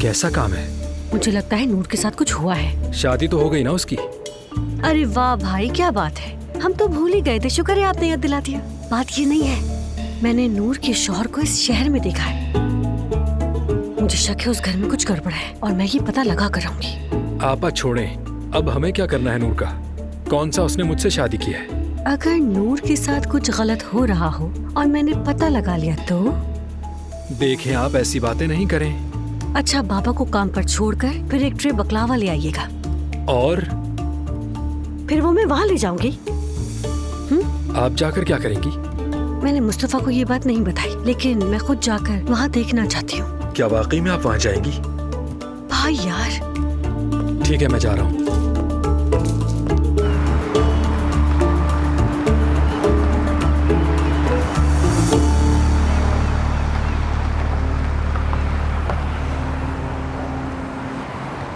कैसा काम है? मुझे लगता है नूर के साथ कुछ हुआ है। शादी तो हो गई ना उसकी। अरे वाह भाई, क्या बात है, हम तो भूल ही गए थे। शुक्र है आपने याद दिला दिया। बात ये नहीं है, मैंने नूर के शौहर को इस शहर में देखा है। मुझे शक है उस घर में कुछ गड़बड़ है और मैं ये पता लगा कर आऊंगी। आपा छोड़ें, अब हमें क्या करना है नूर का? कौन सा उसने मुझसे शादी की है? अगर नूर के साथ कुछ गलत हो रहा हो और मैंने पता लगा लिया तो? देखें, आप ऐसी बातें नहीं करें। अच्छा, बाबा को काम पर छोड़कर फिर एक ट्रे बकलावा ले आइएगा। और फिर वो मैं वहाँ ले जाऊंगी। आप जाकर क्या करेंगी? मैंने मुस्तफा को ये बात नहीं बताई, लेकिन मैं खुद जाकर वहाँ देखना चाहती हूँ। क्या वाकई में आप वहाँ जाएंगी? भाई यार। ठीक है, मैं जा रहा हूँ।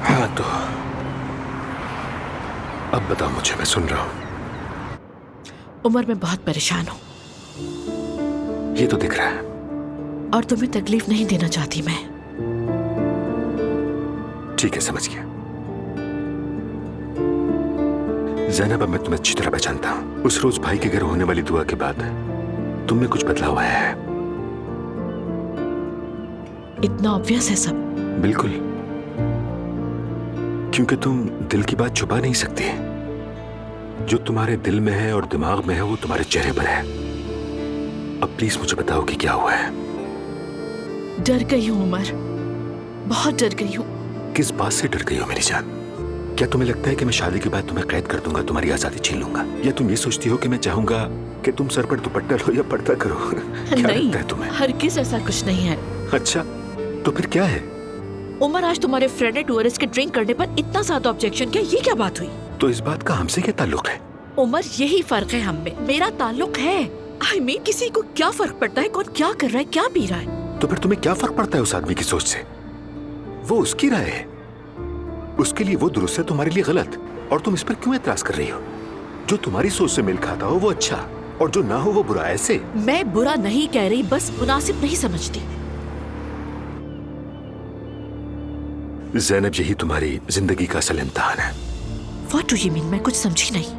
हाँ तो अब बताओ मुझे, मैं सुन रहा हूँ। उमर, मैं बहुत परेशान हूँ। ये तो दिख रहा है। और तुम्हें तकलीफ नहीं देना चाहती मैं। ठीक है, समझ गया। ज़ैनब, अब मैं तुम्हें अच्छी तरह पहचानता हूँ। उस रोज भाई के घर होने वाली दुआ के बाद तुम में कुछ बदलाव आया है। इतना ऑब्वियस है सब? बिल्कुल, क्योंकि तुम दिल की बात छुपा नहीं सकती। जो तुम्हारे दिल में है और दिमाग में है वो तुम्हारे चेहरे पर है। अब प्लीज मुझे बताओ कि क्या हुआ है। डर गई हूँ उमर, बहुत डर गई हूँ। किस बात से डर गई हो मेरी जान? क्या तुम्हें लगता है कि मैं शादी के बाद तुम्हें कैद कर दूंगा, तुम्हारी आजादी छीन लूंगा? या तुम ये सोचती हो कि मैं चाहूंगा कि तुम सर पर दुपट्टा लो या पर्दा करो? क्या नहीं, लगता है तुम्हें? हरगिज़ ऐसा कुछ नहीं है। अच्छा, तो फिर क्या है? उमर, आज तुम्हारे फ्रेंड ने टूरिस्ट के ड्रिंक करने पर इतना ज्यादा ऑब्जेक्शन किया, ये क्या बात हुई? तो इस बात का हमसे क्या ताल्लुक है? उमर, यही फर्क है हम में। मेरा ताल्लुक है। I mean, किसी को क्या फर्क पड़ता है कौन क्या कर रहा है, क्या पी रहा है? तो फिर तुम्हें क्या फर्क पड़ता है उस आदमी की सोच से? वो उसकी राय है, उसके लिए वो दुरुस्त है, तुम्हारे लिए गलत। और तुम इस पर क्यों एतराज कर रही हो? जो तुम्हारी सोच से मेल खाता हो वो अच्छा, और जो ना हो वो बुरा। ऐसे मैं बुरा नहीं कह रही, बस मुनासिब नहीं समझती। जैनब, यही तुम्हारी जिंदगी का असल इम्तिहान है। What do you mean? मैं कुछ समझी नहीं।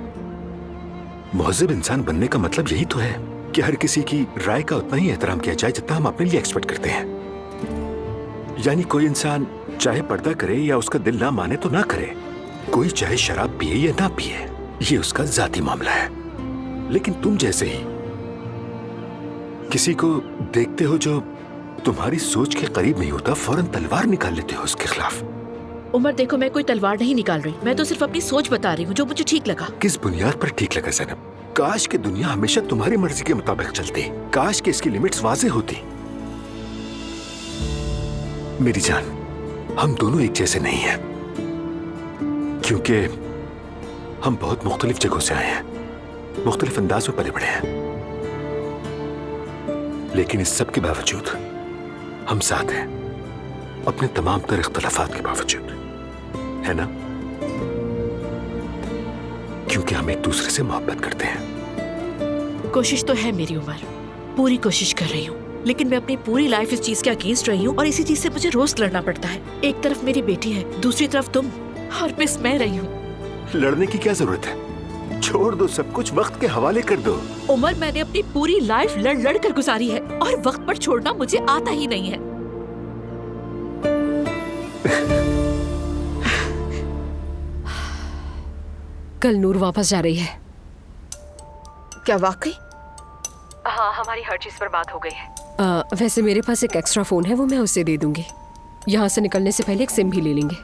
मुहज़्ज़िब इंसान बनने का मतलब यही तो है कि हर किसी की राय का उतना ही एहतराम किया जाए जितना हम अपने लिए एक्सपेक्ट करते हैं। यानी कोई इंसान चाहे पर्दा करे या उसका दिल ना माने तो ना करे, कोई चाहे शराब पिए या ना पिए, ये उसका जाती मामला है। लेकिन तुम जैसे ही किसी को देखते हो जो तुम्हारी सोच के करीब नहीं होता, फौरन तलवार निकाल लेते हो उसके खिलाफ। उमर देखो, मैं कोई तलवार नहीं निकाल रही, मैं तो सिर्फ अपनी सोच बता रही हूँ जो मुझे ठीक लगा। किस बुनियाद पर ठीक लगा ज़ैनब? काश कि दुनिया हमेशा तुम्हारी मर्जी के मुताबिक चलती, काश कि इसकी लिमिट्स वाज़ेह होती। मेरी जान, हम दोनों एक जैसे नहीं हैं, क्योंकि हम बहुत मुख्तलिफ जगहों से आए हैं, मुख्तलिफ अंदाज में पले बड़े हैं। लेकिन इस सब के बावजूद हम साथ हैं, अपने तमाम तर इख्तलाफात के बावजूद, है ना? क्योंकि हम एक दूसरे से मोहब्बत करते हैं। कोशिश तो है मेरी उमर, पूरी कोशिश कर रही हूँ, लेकिन मैं अपनी पूरी लाइफ इस चीज के अगेंस्ट रही हूँ और इसी चीज से मुझे रोज लड़ना पड़ता है। एक तरफ मेरी बेटी है, दूसरी तरफ तुम, और मिस मैं रही हूँ। लड़ने की क्या जरूरत है? छोड़ दो सब कुछ, वक्त के हवाले कर दो। उमर, मैंने अपनी पूरी लाइफ लड़ लड़ कर गुजारी है और वक्त पर छोड़ना मुझे आता ही नहीं है। कल नूर वापस जा रही है। क्या वाकई? हाँ, हमारी हर चीज पर बात हो गई है। वैसे मेरे पास एक एक्स्ट्रा फोन है, वो मैं उसे दे दूंगी। यहाँ से निकलने से पहले एक सिम भी ले लेंगे,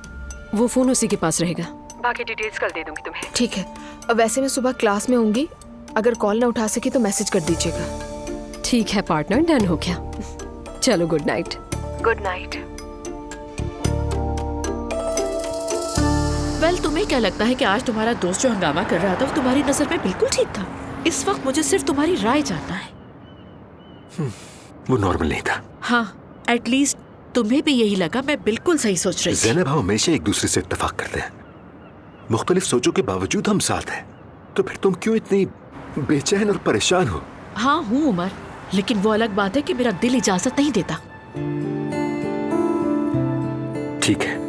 वो फोन उसी के पास रहेगा। बाकी डिटेल्स कल दे दूंगी तुम्हें। ठीक है। वैसे मैं सुबह क्लास में होंगी, अगर कॉल ना उठा सकी तो मैसेज कर दीजिएगा। ठीक है पार्टनर, डन हो गया। चलो, good night. Good night. Well, तुम्हें क्या लगता है कि आज तुम्हारा दोस्त जो हंगामा कर रहा था वो तुम्हारी नजर में बिल्कुल ठीक था? इस वक्त मुझे सिर्फ तुम्हारी राय जानना है। वो नॉर्मल नहीं था। हाँ, एटलीस्ट तुम्हें भी यही लगा मैं बिल्कुल सही सोच रही थी। ज़ैनब, हम हमेशा एक दूसरे से इत्तेफाक करते हैं, मुख्तलिफ सोचों के बावजूद हम साथ हैं, तो फिर तुम क्यों इतनी बेचैन और परेशान हो? हाँ हूँ उमर, लेकिन वो अलग बात है कि मेरा दिल इजाजत नहीं देता। ठीक है,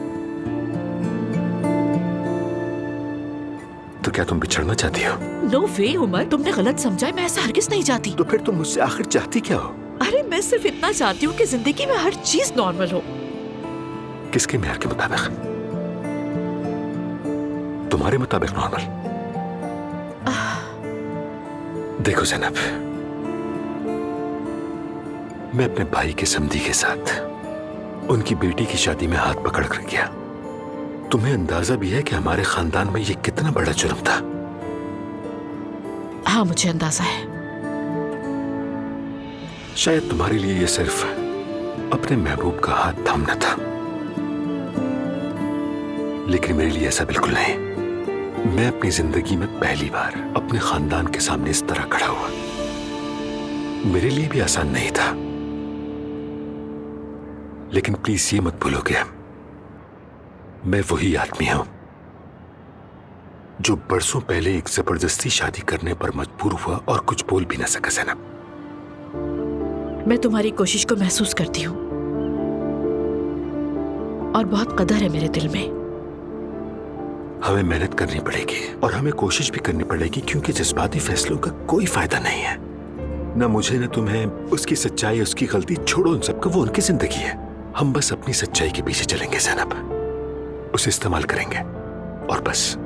तो क्या तुम बिछड़ना चाहती हो? नो वे उमर, तुमने गलत समझा है, मैं ऐसा हरगिज नहीं चाहती। तो फिर तुम मुझसे आखिर चाहती क्या हो? अरे मैं सिर्फ इतना चाहती हूँ कि जिंदगी में हर चीज नॉर्मल हो। किसके मेहर के मुताबिक? तुम्हारे मुताबिक नॉर्मल? देखो ज़ैनब, मैं अपने भाई के समधी के साथ उनकी बेटी की शादी में हाथ पकड़ कर गया। तुम्हें अंदाजा भी है कि हमारे खानदान में यह कितना बड़ा जुर्म था? हाँ, मुझे अंदाजा है। शायद तुम्हारे लिए यह सिर्फ अपने महबूब का हाथ थामना था, लेकिन मेरे लिए ऐसा बिल्कुल नहीं। मैं अपनी जिंदगी में पहली बार अपने खानदान के सामने इस तरह खड़ा हुआ। मेरे लिए भी आसान नहीं था, लेकिन प्लीज ये मत भूलोगे, मैं वही आदमी हूं जो बरसों पहले एक जबरदस्ती शादी करने पर मजबूर हुआ और कुछ बोल भी ना सका। ज़ैनब, मैं तुम्हारी कोशिश को महसूस करती हूँ और बहुत कदर है मेरे दिल में। हमें मेहनत करनी पड़ेगी और हमें कोशिश भी करनी पड़ेगी, क्योंकि जज्बाती फैसलों का कोई फायदा नहीं है। न मुझे न तुम्हें। उसकी सच्चाई, उसकी गलती छोड़ो, उन सबका, वो उनकी जिंदगी है। हम बस अपनी सच्चाई के पीछे चलेंगे ज़ैनब, उसे इस्तेमाल करेंगे और बस।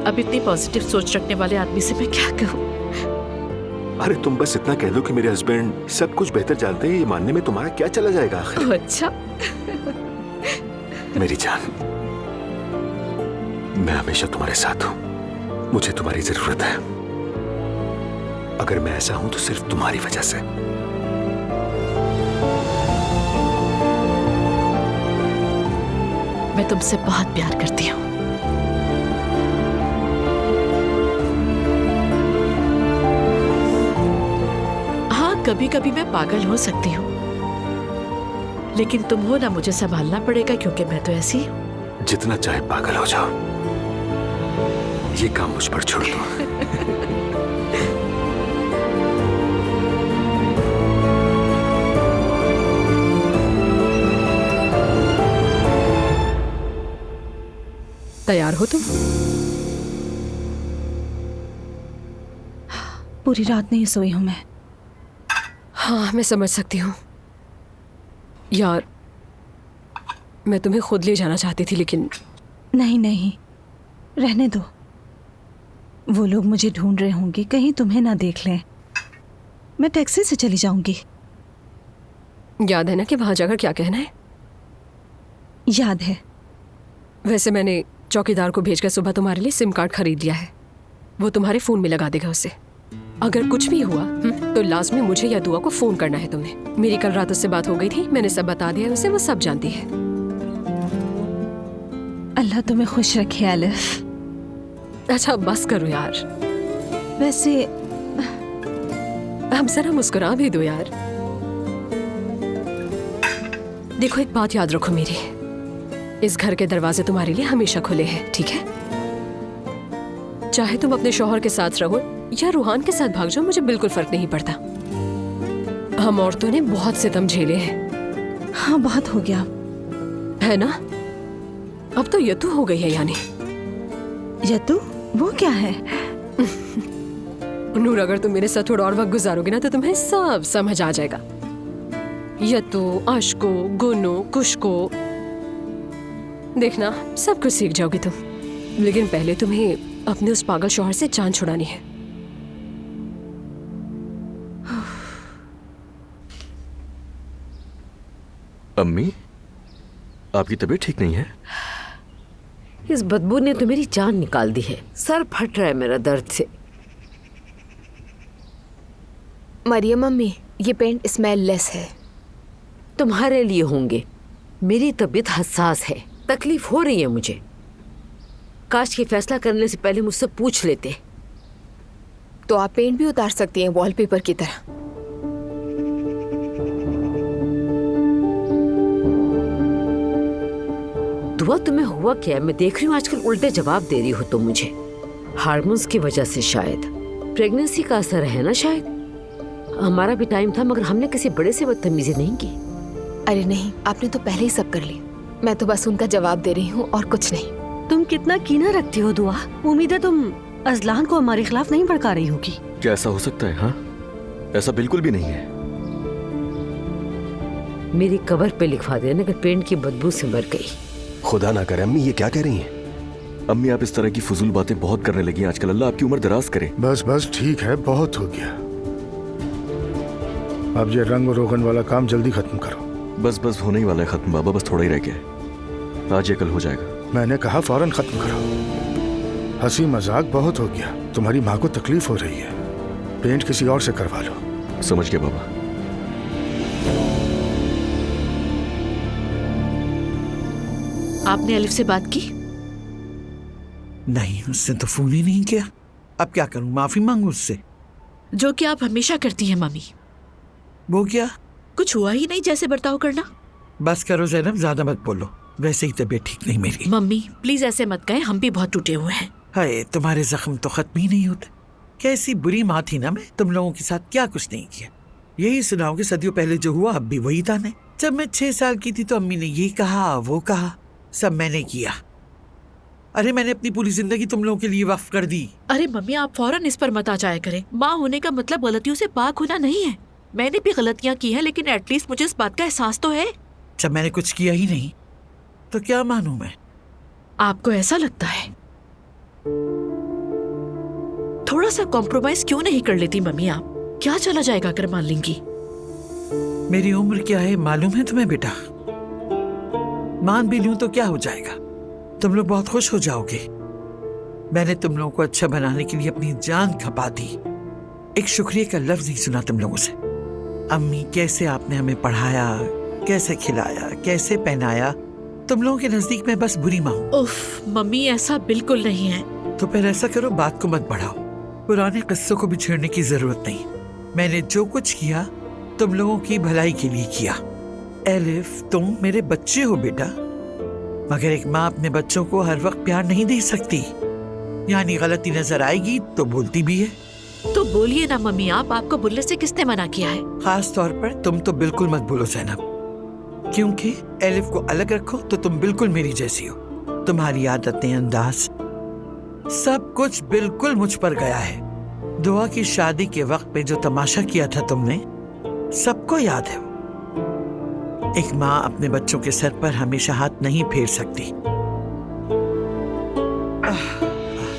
अब इतनी पॉजिटिव सोच रखने वाले आदमी से मैं क्या कहूँ? अरे तुम बस इतना कह दो कि मेरे हस्बैंड सब कुछ बेहतर जानते हैं, ये मानने में तुम्हारा क्या चला जाएगा आखिर? अच्छा। मेरी जान, मैं हमेशा तुम्हारे साथ हूं, मुझे तुम्हारी जरूरत है। अगर मैं ऐसा हूं तो सिर्फ तुम्हारी वजह से। मैं तुमसे बहुत प्यार करती हूँ। हाँ, कभी कभी मैं पागल हो सकती हूँ, लेकिन तुम हो ना, मुझे संभालना पड़ेगा, क्योंकि मैं तो ऐसी हूँ। जितना चाहे पागल हो जाओ, ये काम मुझ पर छोड़ दो। तैयार हो तुम? पूरी रात नहीं सोई हूं मैं। हाँ, मैं समझ सकती हूँ यार। मैं तुम्हें खुद ले जाना चाहती थी लेकिन नहीं नहीं, रहने दो। वो लोग मुझे ढूंढ रहे होंगे, कहीं तुम्हें ना देख लें। मैं टैक्सी से चली जाऊंगी। याद है ना कि वहां जाकर क्या कहना है? याद है। वैसे मैंने चौकीदार को भेजकर सुबह तुम्हारे लिए सिम कार्ड खरीद लिया है। वो तुम्हारे फोन में लगा देगा उसे। अगर कुछ भी हुआ तो लाजमी मुझे या दुआ को फोन करना है तुमने। मेरी कल रात उससे बात हो गई थी, मैंने सब बता दिया उसे, वो सब जानती है। अल्लाह तुम्हें खुश रखे आलिफ। अच्छा बस करो यार। वैसे अब जरा मुस्कुरा भी दो यार। देखो एक बात याद रखो मेरी, इस घर के दरवाजे तुम्हारे लिए हमेशा खुले हैं, ठीक है? चाहे तुम अपने शौहर के साथ रहो या रूहान के साथ भाग जाओ, मुझे बिल्कुल फर्क नहीं पड़ता। हम औरतों ने बहुत सितम झेले हैं। हाँ, बहुत हो गया है ना? अब तो यतू हो गई है। यानी यतू? वो क्या है? नूर, अगर तुम मेरे साथ थोड़ा और वक्त गुजारोगे ना तो तुम्हें सब समझ आ जाएगा। यतू, आशको, गुनो, कुशको, देखना सब कुछ सीख जाओगी तुम। लेकिन पहले तुम्हें अपने उस पागल शौहर से जान छुड़ानी है। अम्मी, आपकी तबीयत ठीक नहीं है? इस बदबू ने तो मेरी जान निकाल दी है। सर फट रहा है मेरा दर्द से। मरियम अम्मी, ये पेंट स्मेल लेस है। तुम्हारे लिए होंगे। मेरी तबीयत हसास है, तकलीफ हो रही है मुझे। काश ये फैसला करने से पहले मुझसे पूछ लेते। तो आप पेंट भी उतार सकती हैं वॉलपेपर की तरह। दुआ, तुम्हें हुआ क्या? मैं देख रही हूँ आजकल उल्टे जवाब दे रही हो तुम मुझे। हार्मोन्स की वजह से शायद, प्रेगनेंसी का असर है ना शायद। हमारा भी टाइम था मगर हमने किसी बड़े से बदतमीजी नहीं की। अरे नहीं, आपने तो पहले ही सब कर लिया। मैं तो बस उनका जवाब दे रही हूँ और कुछ नहीं। तुम कितना कीना रखती हो दुआ। उम्मीद है तुम अजलान को हमारे खिलाफ नहीं भड़का रही होगी। क्या ऐसा हो सकता है? हाँ, ऐसा बिल्कुल भी नहीं है। मेरी कबर पे लिखवा देना कि पेंट की बदबू से मर गई। खुदा ना करे अम्मी, ये क्या कह रही हैं? अम्मी, आप इस तरह की फजूल बातें बहुत करने लगी हैं आजकल। अल्लाह आपकी उम्र दराज करे। बस बस ठीक है, बहुत हो गया। अब ये रंग रोगन वाला काम जल्दी खत्म करो। बस बस होने ही वाला है खत्म बाबा, बस थोड़ा ही रह गया है। आज या कल हो जाएगा। मैंने कहा फौरन खत्म करो। हंसी मजाक बहुत हो गया। तुम्हारी माँ को तकलीफ हो रही है, पेंट किसी और से करवा लो। समझ गया बाबा। आपने अलिफ से बात की? नहीं, उससे तो फोन ही नहीं किया। अब क्या करूं, माफी मांगू उससे? जो कि आप हमेशा करती हैं मम्मी। वो क्या? कुछ हुआ ही नहीं जैसे बर्ताव करना। बस करो ज़ैनब, ज्यादा मत बोलो। वैसे ही तबीयत ठीक नहीं मेरी। मम्मी प्लीज ऐसे मत कहें, हम भी बहुत टूटे हुए हैं। हाय, तुम्हारे जख्म तो खत्म ही नहीं होते। कैसी बुरी माँ थी ना मैं। तुम लोगों के साथ क्या कुछ नहीं किया। यही सुनाओ कि सदियों पहले जो हुआ अब भी वही था। ने जब मैं 6 साल की थी तो अम्मी ने ये कहा वो कहा, सब मैंने किया। अरे मैंने अपनी पूरी जिंदगी तुम लोगों के लिए वक्फ कर दी। अरे मम्मी आप फौरन इस पर मत आ जाया करें। माँ होने का मतलब गलतियों से पाक होना नहीं है। मैंने भी गलतियाँ की हैं, लेकिन एटलीस्ट मुझे इस बात का एहसास तो है। जब मैंने कुछ किया ही नहीं तो क्या मानूं मैं? आपको ऐसा लगता है? थोड़ा सा कॉम्प्रोमाइज क्यों नहीं कर लेती मम्मी आप? क्या चला जाएगा अगर मान लेंगी? मेरी उम्र क्या है मालूम है तुम्हें बेटा? मान भी लूं तो क्या हो जाएगा? तुम लोग बहुत खुश हो जाओगे। मैंने तुम लोगों को अच्छा बनाने के लिए अपनी जान खपा दी। एक शुक्रिया का लफ्ज नहीं सुना तुम लोगों से। अम्मी, कैसे आपने हमें पढ़ाया, कैसे खिलाया, कैसे पहनाया। तुम लोगों के नजदीक में बस बुरी माँ हूँ। उफ मम्मी, ऐसा बिल्कुल नहीं है। तो फिर ऐसा करो, बात को मत बढ़ाओ। पुराने किस्सों को भी छेड़ने की जरूरत नहीं। मैंने जो कुछ किया तुम लोगों की भलाई के लिए किया। एलिफ, तुम मेरे बच्चे हो बेटा, मगर एक माँ अपने बच्चों को हर वक्त प्यार नहीं दे सकती। यानी गलती नजर आएगी तो बोलती भी है। तो बोलिए ना मम्मी आप, आपको बोलने से किसने मना किया है? खास तौर पर तुम तो बिल्कुल मत बोलो ज़ैनब, क्योंकि एलिफ को अलग रखो तो तुम बिल्कुल मेरी जैसी हो। तुम्हारी आदतें, अंदाज, सब कुछ बिल्कुल मुझ पर गया है। दुआ की शादी के वक्त पे जो तमाशा किया था तुमने, सबको याद है। एक माँ अपने बच्चों के सर पर हमेशा हाथ नहीं फेर सकती।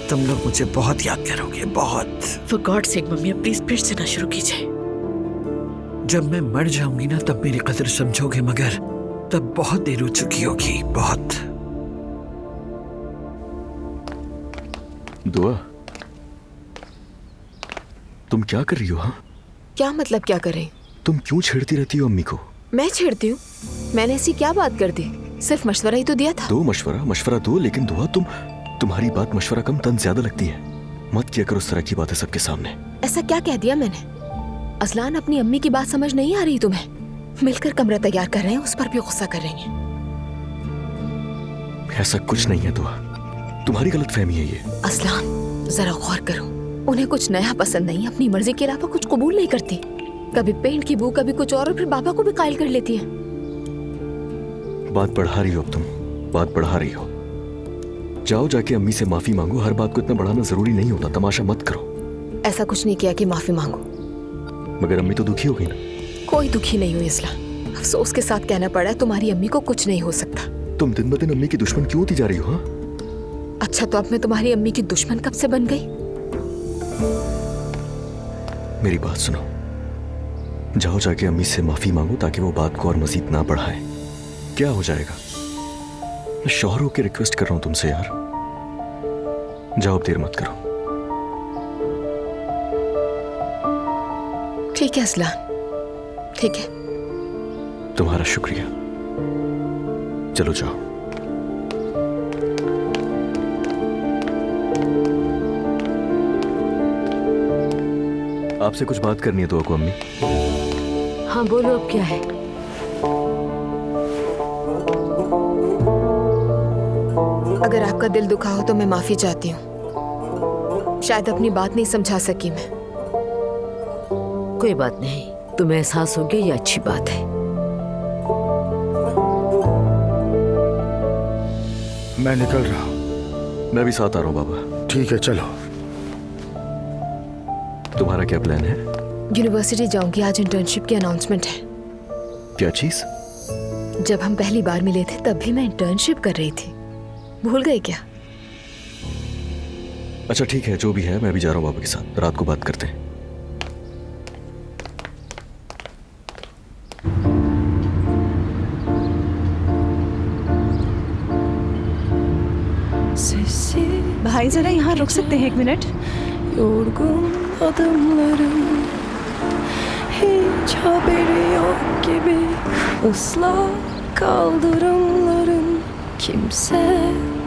तुम लोग मुझे बहुत याद करोगे, बहुत। For God's sake, मम्मी अब प्लीज फिर से ना शुरू कीजिए। जब मैं मर जाऊंगी ना तब मेरी कदर समझोगे, मगर तब बहुत देर हो चुकी होगी, बहुत। दुआ, तुम क्या कर रही हो? हाँ, क्या मतलब क्या कर रही? तुम क्यों छेड़ती रहती हो अम्मी को? मैं छेड़ती हूँ? मैंने ऐसी क्या बात कर दी? सिर्फ मशवरा ही तो दिया था। दो मशवरा दो, लेकिन दुआ तुम्हारी बात मशवरा कम तन ज्यादा लगती है। मत किया करो उस तरह की बातें सबके सामने। ऐसा क्या कह दिया मैंने? असलान, अपनी अम्मी की बात समझ नहीं आ रही तुम्हें? मिलकर कमरा तैयार कर रहे हैं, उस पर भी गुस्सा कर रही हैं। ऐसा कुछ नहीं है दुआ, तुम्हारी गलतफहमी है ये। असलान, जरा गौर करो। उन्हें कुछ नया पसंद नहीं, अपनी मर्जी के अलावा कुछ कबूल नहीं करती। कभी पेंट की बू, कभी कुछ और फिर बाबा को भी कायल कर लेती है। बात बढ़ा रही हो अब तुम, बात बढ़ा रही हो। जाओ जाके अम्मी से माफी मांगो। हर बात को इतना बढ़ाना जरूरी नहीं होता, तमाशा मत करो। ऐसा कुछ नहीं किया कि माफी मांगो। मगर अम्मी तो दुखी हो गई ना। कोई दुखी नहीं हुई असलान। अफसोस के साथ कहना पड़ा, तुम्हारी अम्मी को कुछ नहीं हो सकता। तुम दिन ब दिन अम्मी की दुश्मन क्यों होती जा रही हो? हाँ, अच्छा, तो अब मैं तुम्हारी अम्मी की दुश्मन कब से बन गई? मेरी बात सुनो, जाओ जाके अम्मी से माफी मांगो ताकि वो बात को और मजीद ना बढ़ाए। क्या हो जाएगा? मैं शौहर होकर रिक्वेस्ट कर रहा हूं तुमसे यार, जाओ, देर मत करो। ठीक है असलान, ठीक है। तुम्हारा शुक्रिया। चलो जाओ। आपसे कुछ बात करनी है दुआ को अम्मी। हाँ बोलो, अब क्या है? अगर आपका दिल दुखा हो तो मैं माफी चाहती हूँ। शायद अपनी बात नहीं समझा सकी मैं। कोई बात नहीं, तुम्हें एहसास हो गया, ये अच्छी बात है। मैं निकल रहा हूँ। मैं भी साथ आ रहा हूँ बाबा। ठीक है, चलो। तुम्हारा क्या प्लान है? यूनिवर्सिटी जाऊंगी, आज इंटर्नशिप की अनाउंसमेंट है। क्या चीज? जब हम पहली बार मिले थे तब भी मैं इंटर्नशिप कर रही थी, भूल गए क्या? अच्छा ठीक है, जो भी है, मैं भी जा रहा हूँ बाबा के साथ। रात को बात करते हैं। भाई जरा यहाँ रुक सकते हैं 1 minute? Yorgun adımlarım hiç haberi yok gibi ıslak kaldırımların kimse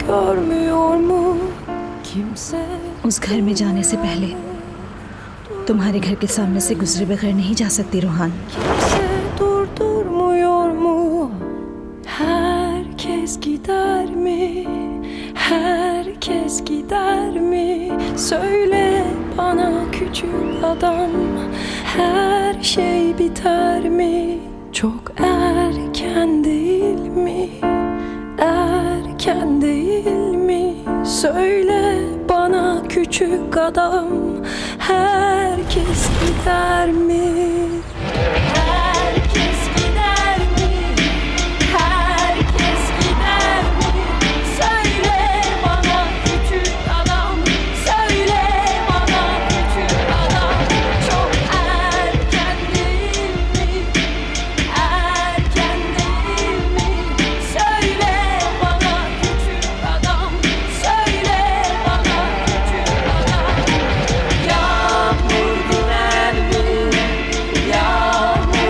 görmüyor mu kimse उस घर में जाने से पहले तुम्हारे घर के सामने से गुजरे बगैर नहीं जा सकती Ruhaan. kimse durdurmuyor mu herkes gider mi herkes gider mi söyle bana küçük adam her şey biter mi çok erken değil mi erken değil mi söyle bana küçük adam herkes gider mi herkes gider mi herkes gider mi söyle bana küçük adam söyle bana küçük adam çok erken değil mi erken değil mi söyle bana küçük adam söyle bana küçük adam yağmur diner mi yağmur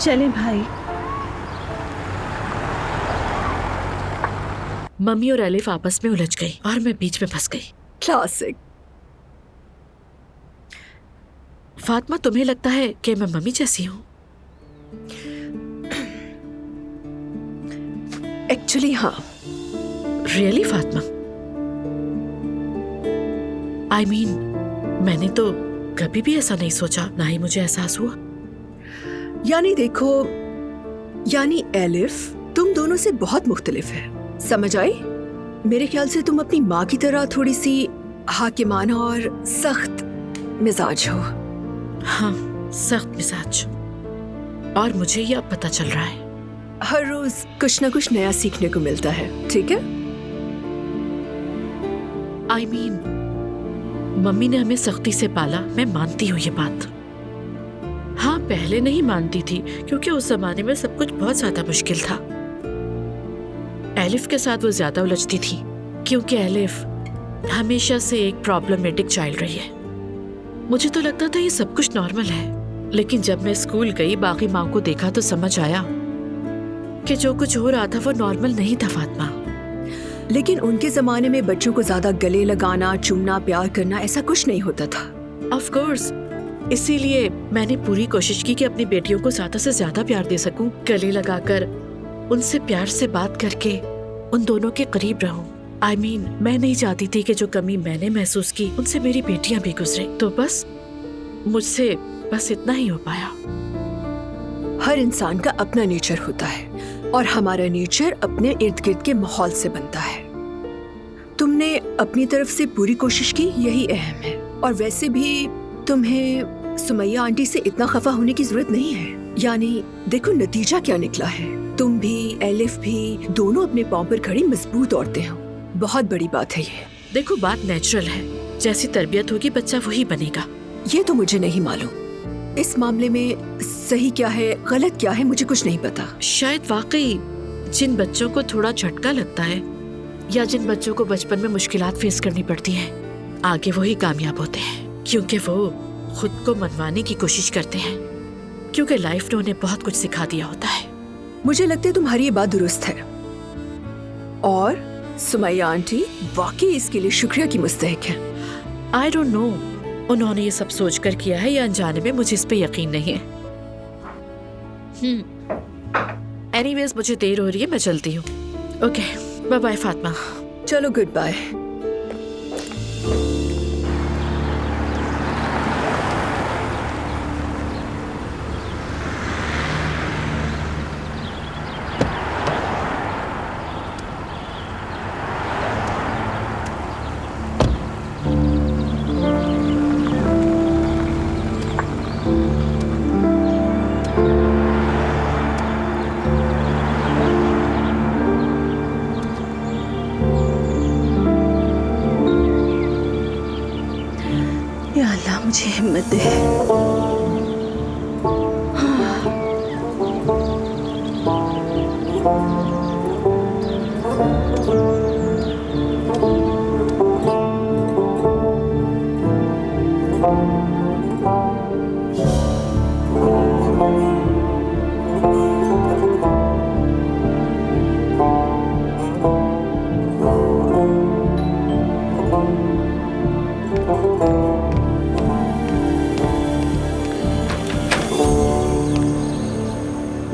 चले भाई। Mummy और elif आपस में उलझ गई और मैं बीच में फंस गई। क्लासिक। फातिमा, तुम्हें लगता है कि मैं मम्मी जैसी हूँ? एक्चुअली हाँ। रियली फातिमा? आई मीन, मैंने तो कभी भी ऐसा नहीं सोचा, ना ही मुझे एहसास हुआ। यानी देखो, यानी एलिफ तुम दोनों से बहुत मुख्तलिफ है, समझ आई? मेरे ख्याल से तुम अपनी माँ की तरह थोड़ी सी हाकिमाना और सख्त मिजाज हो। हाँ, सख्त मिजाज। और मुझे ये अब पता चल रहा है। हर रोज कुछ ना कुछ नया सीखने को मिलता है, ठीक है? आई मीन, मम्मी ने हमें सख्ती से पाला, मैं मानती हूँ ये बात। हाँ, पहले नहीं मानती थी क्योंकि उस जमाने में सब कुछ बहुत ज्यादा मुश्किल था। एलिफ के साथ वो ज्यादा उलझती थी क्योंकि एलिफ हमेशा से एक प्रॉब्लमेटिक चाइल्ड रही है। मुझे तो लगता था ये सब कुछ नॉर्मल है, लेकिन जब मैं स्कूल गई, बाकी माँ को देखा तो समझ आया कि जो कुछ हो रहा था वो नॉर्मल नहीं था फातिमा। लेकिन उनके जमाने में बच्चों को ज्यादा गले लगाना, चूमना, प्यार करना, ऐसा कुछ नहीं होता था। ऑफ कोर्स, इसीलिए मैंने पूरी कोशिश की कि अपनी बेटियों को ज्यादा से ज्यादा प्यार दे सकूं, गले लगाकर उनसे प्यार से बात करके उन दोनों के करीब रहूं। आई मीन, मैं नहीं चाहती थी कि जो कमी मैंने महसूस की उनसे मेरी बेटियां भी गुजरे। तो बस मुझसे बस इतना ही हो पाया। हर इंसान का अपना नेचर होता है और हमारा नेचर अपने इर्द गिर्द के माहौल से बनता है। तुमने अपनी तरफ से पूरी कोशिश की, यही अहम है। और वैसे भी तुम्हें सुमैया आंटी से इतना खफा होने की जरूरत नहीं है। यानी देखो नतीजा क्या निकला है। तुम भी, एलिफ भी, दोनों अपने पांव पर खड़ी मजबूत औरतें हो। बहुत बड़ी बात है ये। देखो, बात नेचुरल है, जैसी तरबियत होगी बच्चा वही बनेगा। ये तो मुझे नहीं मालूम। इस मामले में सही क्या है, गलत क्या है, मुझे कुछ नहीं पता। शायद वाकई जिन बच्चों को थोड़ा झटका लगता है या जिन बच्चों को बचपन में मुश्किलात फेस करनी पड़ती हैं, आगे वही कामयाब होते हैं, क्योंकि वो खुद को मनवाने की कोशिश करते हैं, क्योंकि लाइफ ने उन्हें बहुत कुछ सिखा दिया होता है। मुझे लगता है तुम्हारी ये बात दुरुस्त है और सुमैया आंटी वाकई इसके लिए शुक्रिया की मुस्तहिक है। आई डोंट नो, उन्होंने ये सब सोचकर किया है या अनजाने में, मुझे इस पे यकीन नहीं है। एनीवेज, मुझे देर हो रही है, मैं चलती हूँ। Okay, bye bye Fatima. चलो, गुड बाय। या अल्लाह, मुझे हिम्मत दे।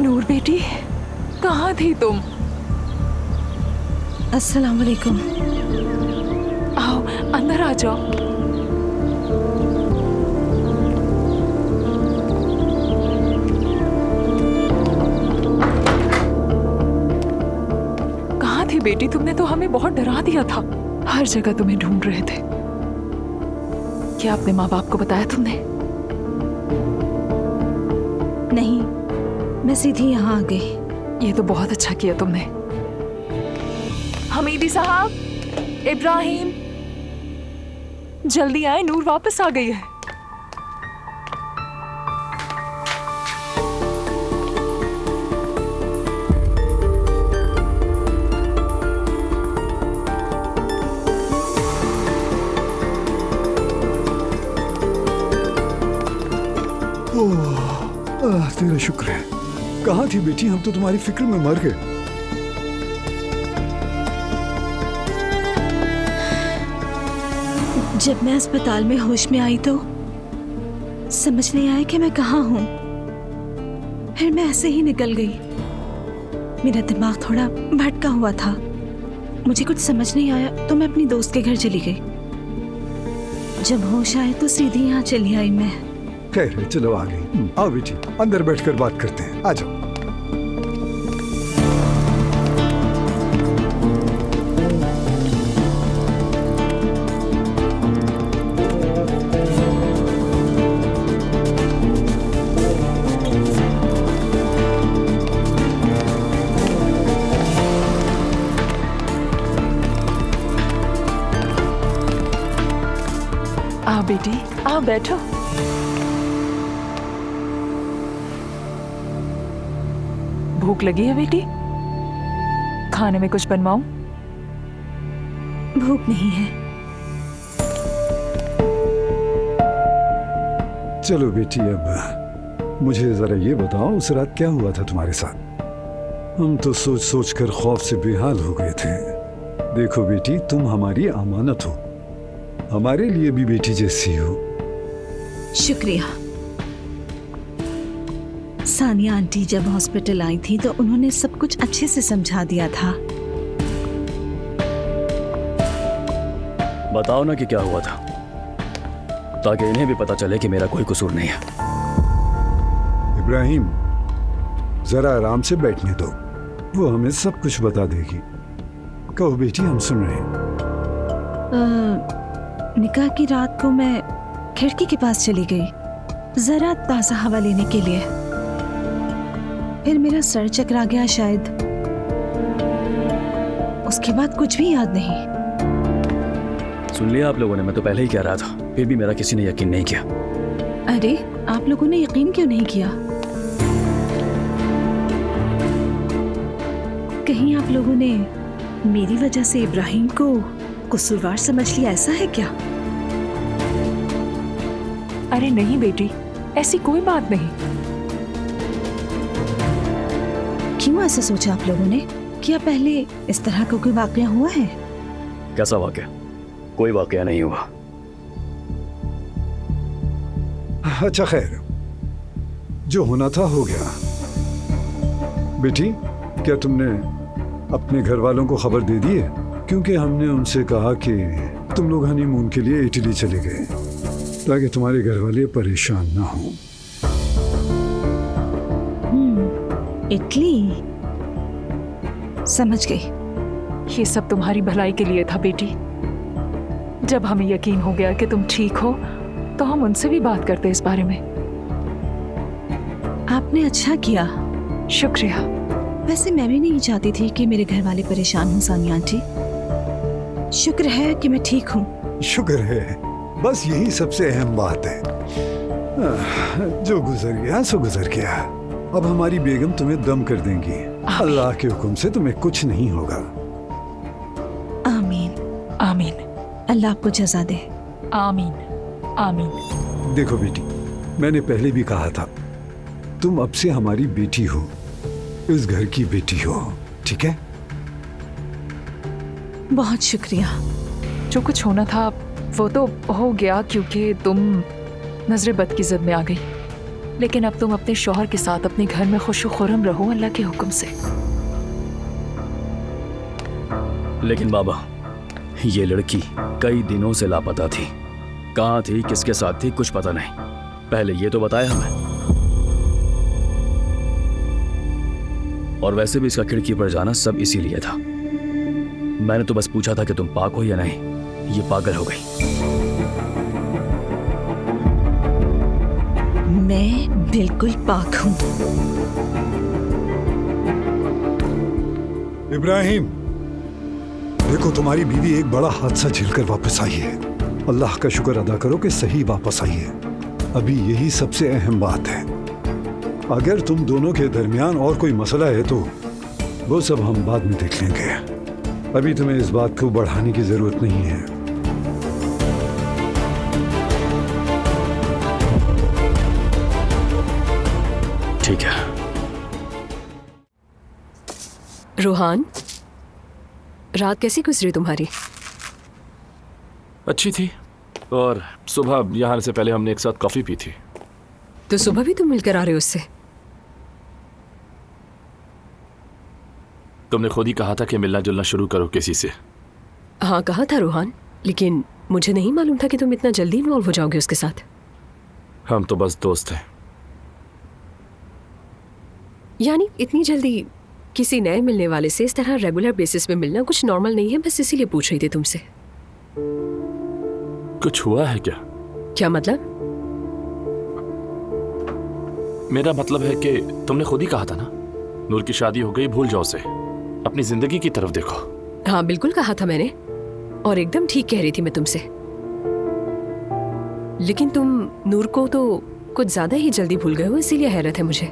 नूर बेटी, कहाँ थी तुम? अस्सलाम वालेकुम। आओ, अंदर आ जाओ। कहाँ थी बेटी? तुमने तो हमें बहुत डरा दिया था, हर जगह तुम्हें ढूंढ रहे थे। क्या अपने माँ बाप को बताया तुमने? नहीं, मैं सीधी यहाँ आ गई। ये तो बहुत अच्छा किया तुमने। हमीदी साहब, इब्राहिम, जल्दी आए, नूर वापस आ गई है। तेरा शुक्र है। कहाँ थी बेटी? हम तो तुम्हारी फिक्र में मर गए। जब मैं अस्पताल में होश में आई तो समझ नहीं आया कि मैं कहाँ हूँ। फिर मैं ऐसे ही निकल गई। मेरा दिमाग थोड़ा भटका हुआ था, मुझे कुछ समझ नहीं आया तो मैं अपनी दोस्त के घर चली गई। जब होश आए तो सीधी यहाँ चली आई मैं। खैर है, चलो आ गई। आओ बेटी, अंदर बैठकर बात करते हैं। आ जाओ। आओ बेटी, आओ बैठो। भूख लगी है बेटी? खाने में कुछ बनवाऊं? भूख नहीं है। चलो बेटी, अब मुझे जरा ये बताओ, उस रात क्या हुआ था तुम्हारे साथ? हम तो सोच सोच कर खौफ से बेहाल हो गए थे। देखो बेटी, तुम हमारी अमानत हो, हमारे लिए भी बेटी जैसी हो। शुक्रिया। सानिया आंटी जब हॉस्पिटल आई थी तो उन्होंने सब कुछ अच्छे से समझा दिया था। बताओ ना कि क्या हुआ था, ताकि इन्हें भी पता चले कि मेरा कोई कसूर नहीं है। इब्राहिम, जरा आराम से बैठने दो, वो हमें सब कुछ बता देगी। कहो बेटी, हम सुन रहे हैं। निकाह की रात को मैं खिड़की के पास चली गई, जरा ताज़ा हवा लेने के लिए। फिर मेरा सर चकरा गया शायद। उसके बाद कुछ भी याद नहीं। सुन लिया आप लोगों ने, मैं तो पहले ही कह रहा था, फिर भी मेरा किसी ने यकीन नहीं किया। अरे, आप लोगों ने यकीन क्यों नहीं किया? कहीं आप लोगों ने मेरी वजह से इब्राहिम को कसूरवार समझ लिया, ऐसा है क्या? अरे नहीं बेटी, ऐसी कोई बात नहीं। क्यों ऐसा सोचा आप लोगों ने? क्या पहले इस तरह का कोई वाकया हुआ है? कैसा वाकया? कोई वाकया नहीं हुआ। अच्छा खैर, जो होना था हो गया। बेटी, क्या तुमने अपने घर वालों को खबर दे दी है? क्योंकि हमने उनसे कहा कि तुम लोग हनीमून के लिए इटली चले गए, ताकि तुम्हारे घर वाले परेशान ना हो। इटली? समझ गई। ये सब तुम्हारी भलाई के लिए था बेटी। जब हमें यकीन हो गया कि तुम ठीक हो, तो हम उनसे भी बात करते इस बारे में। आपने अच्छा किया। शुक्रिया। वैसे मैं भी नहीं चाहती थी कि मेरे घर वाले परेशान हों सानिया आंटी। शुक्र है कि मैं ठीक हूँ। शुक्र है, बस यही सबसे अहम बात है। जो गुजर गया सो गुजर गया। अब हमारी बेगम तुम्हें दम कर देंगी। अल्लाह के हुक्म से तुम्हें कुछ नहीं होगा। आमीन आमीन। अल्लाह आपको जज़ा दे। आमीन आमीन। देखो बेटी, मैंने पहले भी कहा था, तुम अब से हमारी बेटी हो, इस घर की बेटी हो, ठीक है? बहुत शुक्रिया। जो कुछ होना था वो तो हो गया, क्योंकि तुम नजर बद की जद में आ गई। लेकिन अब तुम अपने शौहर के साथ अपने घर में खुशो खुर्रम रहो अल्लाह के हुक्म से। लेकिन बाबा, ये लड़की कई दिनों से लापता थी। कहाँ थी, किसके साथ थी, कुछ पता नहीं। पहले ये तो बताया हमें। और वैसे भी इसका खिड़की पर जाना सब इसीलिए था। मैंने तो बस पूछा था कि तुम पाक हो या नहीं। ये पागल हो गई। मैं बिल्कुल पाक हूँ। इब्राहिम, देखो तुम्हारी बीवी एक बड़ा हादसा झेलकर वापस आई है। अल्लाह का शुक्र अदा करो कि सही वापस आई है। अभी यही सबसे अहम बात है। अगर तुम दोनों के दरमियान और कोई मसला है तो वो सब हम बाद में देख लेंगे। अभी तुम्हें इस बात को बढ़ाने की जरूरत नहीं है। ठीक है, रूहान, रात कैसी गुजरी तुम्हारी? अच्छी थी, और सुबह यहाँ आने से पहले हमने एक साथ कॉफी पी थी। तो सुबह भी तुम मिलकर आ रहे हो उससे? तुमने खुद ही कहा था कि मिलना जुलना शुरू करो किसी से। हाँ कहा था रूहान, लेकिन मुझे नहीं मालूम था कि तुम इतना जल्दी इन्वॉल्व हो जाओगे उसके साथ। हम तो बस दोस्त हैं। यानी इतनी जल्दी किसी नए मिलने वाले से इस तरह रेगुलर बेसिस पे मिलना कुछ नॉर्मल नहीं है। बस इसीलिए पूछ रही थी तुमसे। कुछ हुआ है क्या? क्या मतलब? मेरा मतलब है कि तुमने खुद ही कहा था ना, नूर की शादी हो गई, भूल जाओ उसे, अपनी जिंदगी की तरफ देखो। हाँ बिल्कुल कहा था मैंने, और एकदम ठीक कह रही थी मैं तुमसे। लेकिन तुम नूर को तो कुछ ज्यादा ही जल्दी भूल गए हो, इसीलिए हैरत है मुझे।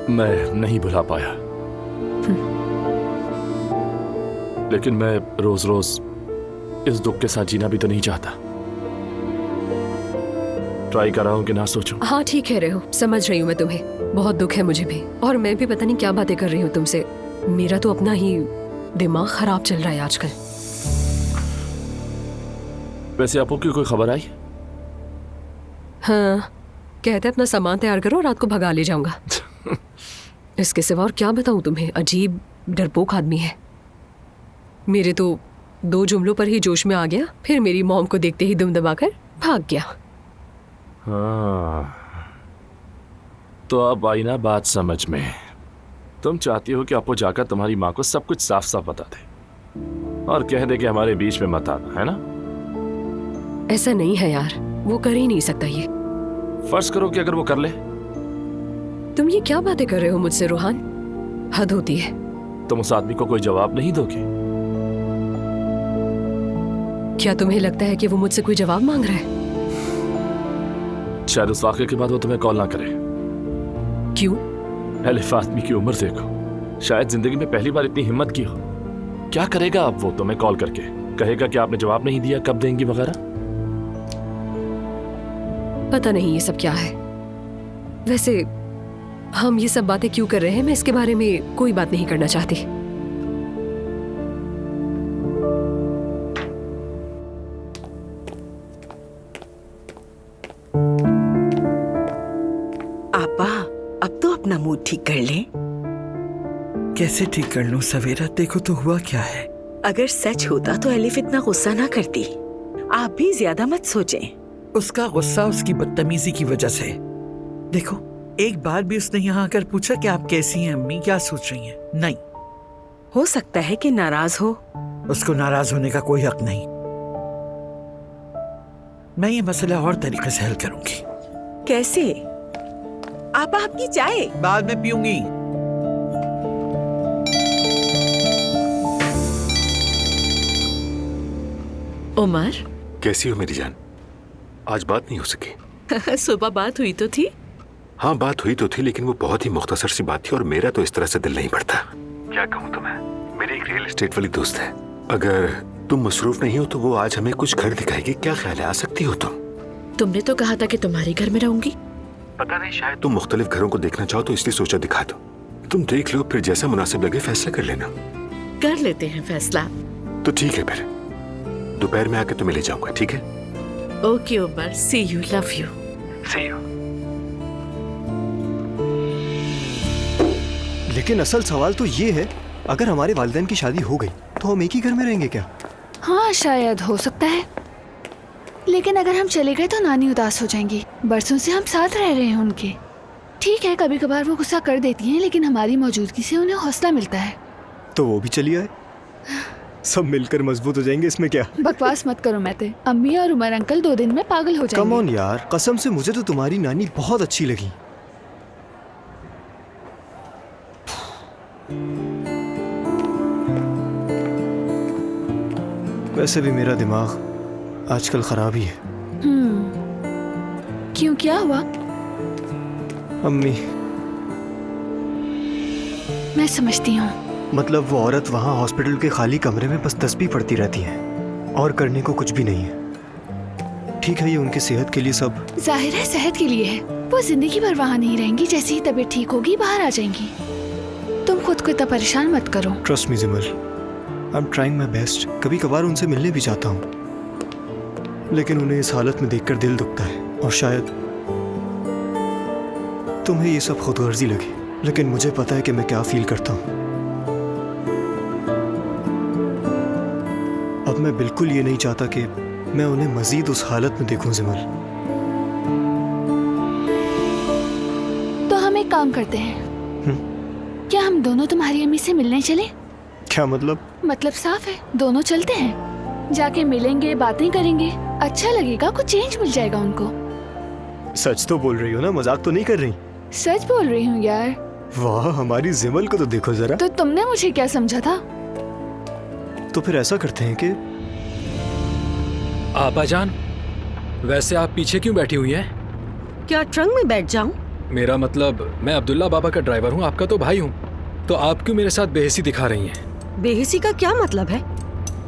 मैं नहीं भुला पाया, लेकिन मैं रोज रोज इस दुख के साथ जीना भी तो नहीं चाहता। ट्राई कर रहा हूं कि ना सोचूं। हाँ ठीक कह रहे हो, समझ रही हूँ मैं तुम्हें। बहुत दुख है मुझे भी, और मैं भी पता नहीं क्या बातें कर रही हूँ तुमसे। मेरा तो अपना ही दिमाग खराब चल रहा है आजकल। वैसे आपको की कोई खबर आई? हाँ, कहते अपना सामान तैयार करो, रात को भगा ले जाऊंगा। इसके सिवा और क्या बताऊं तुम्हें, अजीब डरपोक आदमी है। मेरे तो 2 जुमलों पर ही जोश में आ गया, फिर मेरी मॉम को देखते ही दुम दबाकर भाग गया। हाँ, तो अब आई ना बात समझ में। तुम चाहती हो कि आपको जाकर तुम्हारी माँ को सब कुछ साफ साफ बता दे और कह दे कि हमारे बीच में मत आना, है ना? ऐसा नहीं है यार, वो कर ही नहीं सकता ये। फर्ज करो कि अगर वो कर ले। तुम ये क्या बातें कर रहे हो मुझसे रूहान? हद होती है। तुम उस आदमी को कोई जवाब नहीं दोगे? क्या तुम्हें लगता है कि वो मुझसे कोई जवाब मांग रहा है? शायद उस वाक़े के बाद वो तुम्हें कॉल ना करे। क्यों? एलिफ आदमी की उम्र देखो, शायद जिंदगी में पहली बार इतनी हिम्मत की हो। क्या करेगा अब वो तुम्हें कॉल करके? कहेगा कि आपने जवाब नहीं दिया, कब देंगी वगैरह। पता नहीं ये सब क्या है। वैसे हम ये सब बातें क्यों कर रहे हैं, मैं इसके बारे में कोई बात नहीं करना चाहती। आपा, अब तो अपना मूड ठीक कर ले। कैसे ठीक कर लूं सवेरा? देखो तो हुआ क्या है। अगर सच होता तो एलिफ इतना गुस्सा ना करती। आप भी ज्यादा मत सोचें। उसका गुस्सा उसकी बदतमीजी की वजह से। देखो, एक बार भी उसने यहाँ आकर पूछा कि आप कैसी हैं अम्मी, क्या सोच रही हैं? नहीं। हो सकता है कि नाराज हो। उसको नाराज होने का कोई हक नहीं। मैं ये मसला और तरीके से हल करूंगी। कैसे? आपा, आपकी चाय बाद में पीऊंगी। उमर, कैसी हो मेरी जान? आज बात नहीं हो सकी। सुबह बात हुई तो थी। हाँ बात हुई तो थी, लेकिन वो बहुत ही मुख्तसर सी बात थी और मेरा तो इस तरह से दिल नहीं बढ़ता। क्या कहूँ तुम्हें, मेरी एक रियल एस्टेट वाली दोस्त है। अगर तुम मसरूफ नहीं हो तो वो आज हमें कुछ घर दिखाएगी। क्या ख्याल है, आ सकती हो तुम? तुमने तो कहा था कि तुम्हारे घर में रहूंगी। पता नहीं, शायद तुम मुख्तलिफ घरों को देखना चाहो तो इसलिए सोचा दिखा दो। तुम देख लो, फिर जैसा मुनासिब लगे फैसला कर लेना। कर लेते हैं फैसला। तो ठीक है, फिर दोपहर में आकर तुम्हें ले जाऊंगा, ठीक है? Okay Umar, see you, love you. See you. लेकिन असल सवाल तो ये है, अगर हमारे वालिदैन की शादी हो गई तो हम एक ही घर में रहेंगे क्या? हाँ शायद हो सकता है, लेकिन अगर हम चले गए तो नानी उदास हो जाएंगी। बरसों से हम साथ रह रहे हैं उनके। ठीक है, कभी कभार वो गुस्सा कर देती हैं, लेकिन हमारी मौजूदगी से उन्हें हौसला मिलता है। तो वो भी चली आए, सब मिलकर मजबूत हो जाएंगे, इसमें क्या? बकवास मत करो मैते। अम्मी और उमर अंकल 2 दिन में पागल हो जाएंगे। कम ऑन यार, कसम से मुझे तो तुम्हारी नानी बहुत अच्छी लगी। वैसे भी मेरा दिमाग आजकल खराब ही है। क्यों, क्या हुआ? अम्मी, मैं समझती हूँ। मतलब वो औरत वहाँ हॉस्पिटल के खाली कमरे में बस तस्बीह पढ़ती रहती है और करने को कुछ भी नहीं है। ठीक है, ये उनकी सेहत के लिए सब। जाहिर है सेहत के लिए है, वो जिंदगी भर वहाँ नहीं रहेंगी। जैसे ही तबीयत ठीक होगी बाहर आ जाएंगी। तुम खुद को इतना परेशान मत करो। ट्रस्ट मी जिमल, I am trying my best. कभी कभार उनसे मिलने भी जाता हूँ, लेकिन उन्हें इस हालत में देखकर दिल दुखता है। और शायद तुम्हें ये सब खुदगर्जी लगे, लेकिन मुझे पता है कि मैं क्या फील करता हूँ। अब मैं बिल्कुल ये नहीं चाहता कि मैं उन्हें मजीद उस हालत में देखूं जिमल। तो हम एक काम करते हैं, क्या हम दोनों तुम्हारी अम्मी से मिलने चले? क्या मतलब? मतलब साफ है, दोनों चलते हैं, जाके मिलेंगे, बातें करेंगे, अच्छा लगेगा, कुछ चेंज मिल जाएगा उनको। सच तो बोल रही हो ना, मजाक तो नहीं कर रही? सच बोल रही हूँ यार। वाह, हमारी जिमल को तो देखो जरा। तो तुमने मुझे क्या समझा था? तो फिर ऐसा करते हैं कि आपा जान, वैसे आप पीछे क्यों बैठी हुई हैं? क्या ट्रंक में बैठ जाऊं? मेरा मतलब, मैं अब्दुल्ला बाबा का ड्राइवर हूँ, आपका तो भाई हूँ, तो आप क्यों मेरे साथ बेहिसी दिखा रही हैं? बेहिसी का क्या मतलब है?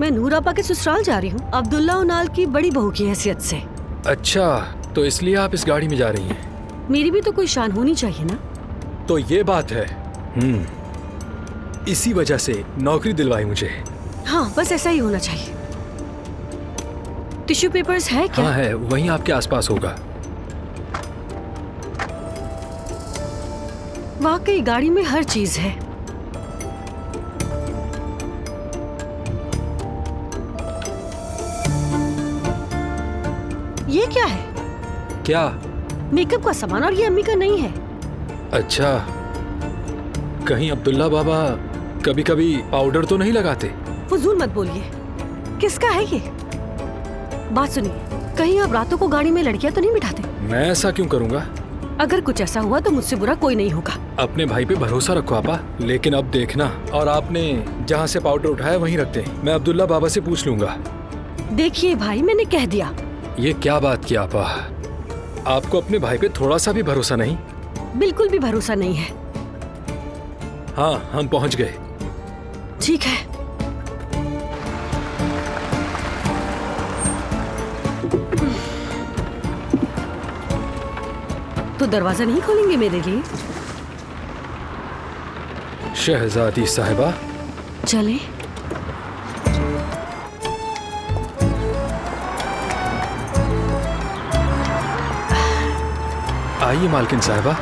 मैं नूर आपा के ससुराल जा रही हूँ, अब्दुल्ला उनाल की बड़ी बहू की हैसियत से। अच्छा, तो इसलिए आप इस गाड़ी में जा रही हैं? मेरी भी तो कोई शान होनी चाहिए ना। तो ये बात है। इसी वजह से नौकरी दिलवाई मुझे। हाँ, बस ऐसा ही होना चाहिए। टिश्यू पेपर्स है क्या? हाँ है, वहीं आपके आसपास होगा। वाकई गाड़ी में हर चीज है। ये क्या है? क्या? मेकअप का सामान, और ये अम्मी का नहीं है। अच्छा, कहीं अब्दुल्ला बाबा कभी कभी पाउडर तो नहीं लगाते? फजूल मत बोलिए। किसका है ये? बात सुनिए, कहीं आप रातों को गाड़ी में लड़कियां तो नहीं बिठाते? मैं ऐसा क्यों करूँगा? अगर कुछ ऐसा हुआ तो मुझसे बुरा कोई नहीं होगा। अपने भाई पे भरोसा रखो आपा, लेकिन अब देखना, और आपने जहाँ से पाउडर उठाया वहीं रखते हैं। मैं अब्दुल्ला बाबा से पूछ लूंगा। देखिए भाई, मैंने कह दिया। ये क्या बात की आपा? आपको अपने भाई पे थोड़ा सा भी भरोसा नहीं? बिल्कुल भी भरोसा नहीं है। हाँ, हम पहुँच गए। ठीक है। तो दरवाजा नहीं खोलेंगे मेरे लिए? शहजादी साहिबा, चले। आइए मालकिन साहिबा।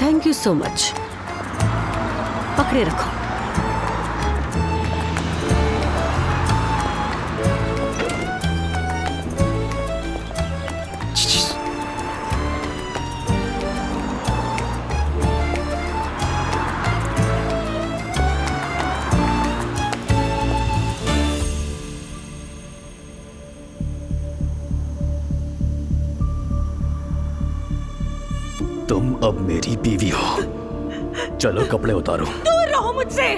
Thank you so much. पकड़े रखो। तुम अब मेरी बीवी हो। चलो कपड़े उतारो। दूर रहो मुझसे।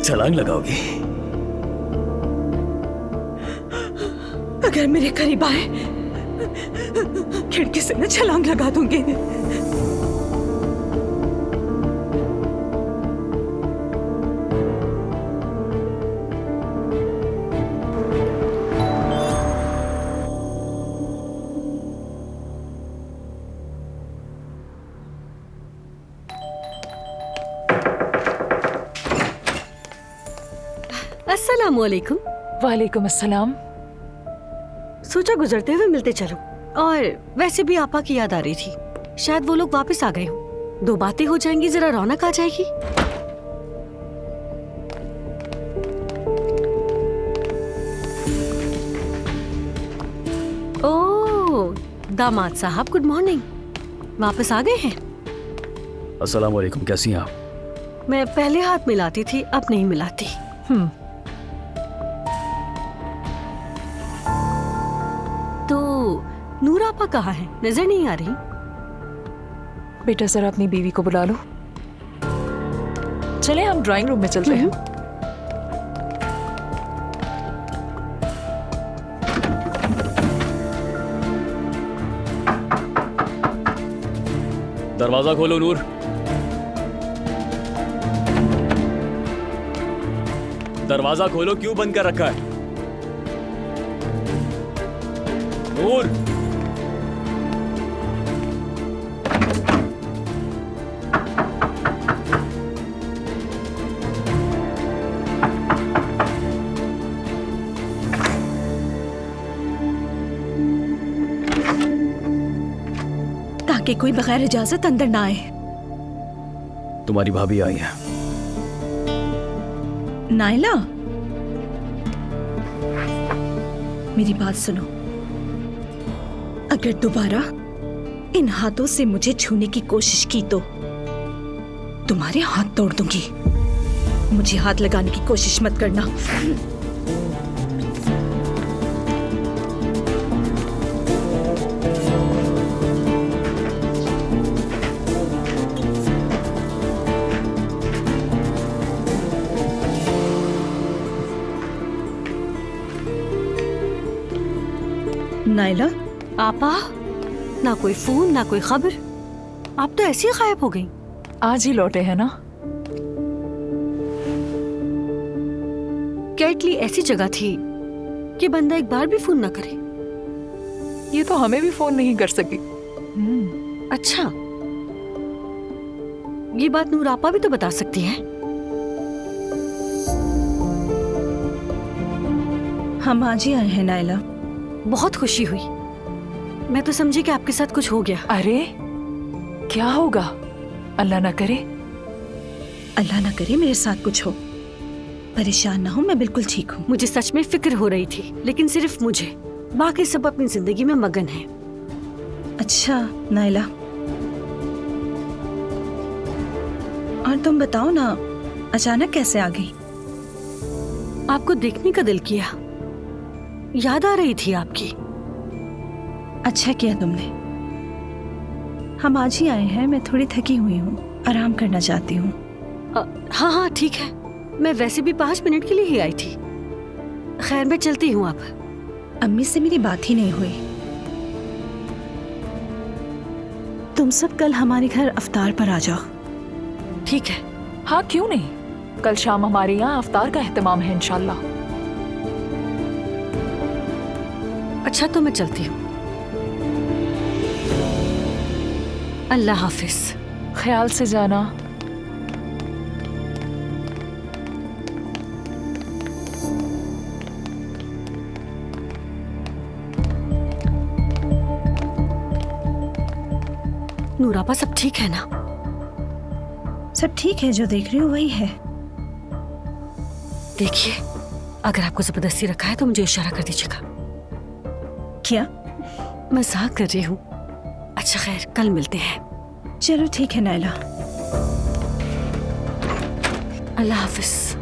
छलांग लगाओगी? अगर मेरे करीब आए, खिड़की से मैं छलांग लगा दूंगी। अस्सलामुअलैकुम। वालेकुम अस्सलाम। सोचा गुजरते हुए मिलते चलो, और वैसे भी आपा की याद आ रही थी। शायद वो लोग वापस आ गए हों, दो बातें हो जाएंगी, जरा रौनक आ जाएगी। ओह, दामाद साहब, गुड मॉर्निंग। वापस आ गए हैं? अस्सलाम वालेकुम, कैसी हैं आप? मैं पहले हाथ मिलाती थी, अब नहीं मिलाती। तो नूर आपा कहाँ है? नजर नहीं आ रही। बेटा जरा अपनी बीवी को बुला लो। चले हम ड्राइंग रूम में चलते हैं। दरवाजा खोलो नूर। दरवाजा खोलो, क्यों बंद कर रखा है? नूर, ताकि कोई बगैर इजाजत अंदर ना आए। तुम्हारी भाभी आई है। नायला, मेरी बात सुनो। अगर दोबारा इन हाथों से मुझे छूने की कोशिश की तो तुम्हारे हाथ तोड़ दूंगी। मुझे हाथ लगाने की कोशिश मत करना। नायला, आपा, ना कोई फोन ना कोई खबर, आप तो ऐसे ही गायब हो गई। आज ही लौटे हैं ना। क्या इटली ऐसी जगह थी कि बंदा एक बार भी फोन ना करे? ये तो हमें भी फोन नहीं कर सकी। अच्छा, ये बात नूर आपा भी तो बता सकती हैं। हम आज ही आए हैं नायला। बहुत खुशी हुई। मैं तो समझी कि आपके साथ कुछ हो गया। अरे क्या होगा? अल्लाह ना करे। अल्लाह ना करे मेरे साथ कुछ हो। परेशान ना हो, मैं बिल्कुल ठीक हूँ। मुझे सच में फिक्र हो रही थी, लेकिन सिर्फ मुझे, बाकी सब अपनी जिंदगी में मगन हैं। अच्छा नायला, और तुम बताओ ना, अचानक कैसे आ गई? आपको देखने का दिल किया, याद आ रही थी आपकी। अच्छा किया तुमने। हम आज ही आए हैं, मैं थोड़ी थकी हुई हूँ, आराम करना चाहती हूँ। हाँ हाँ ठीक है, मैं वैसे भी 5 मिनट के लिए ही आई थी। खैर मैं चलती हूँ अब। अम्मी से मेरी बात ही नहीं हुई। तुम सब कल हमारे घर अफ्तार पर आ जाओ। ठीक है। हाँ क्यों नहीं, कल शाम हमारे यहाँ अफ्तार का एहतमाम है इंशाल्लाह। अच्छा तो मैं चलती हूँ। अल्लाह हाफिज। ख्याल से जाना। नूरापा सब ठीक है ना? सब ठीक है, जो देख रही हो वही है। देखिए, अगर आपको जबरदस्ती रखा है तो मुझे इशारा कर दीजिएगा। क्या? मजाक कर रही हूँ। अच्छा खैर, कल मिलते हैं। चलो ठीक है नायला। अल्लाह हाफिज।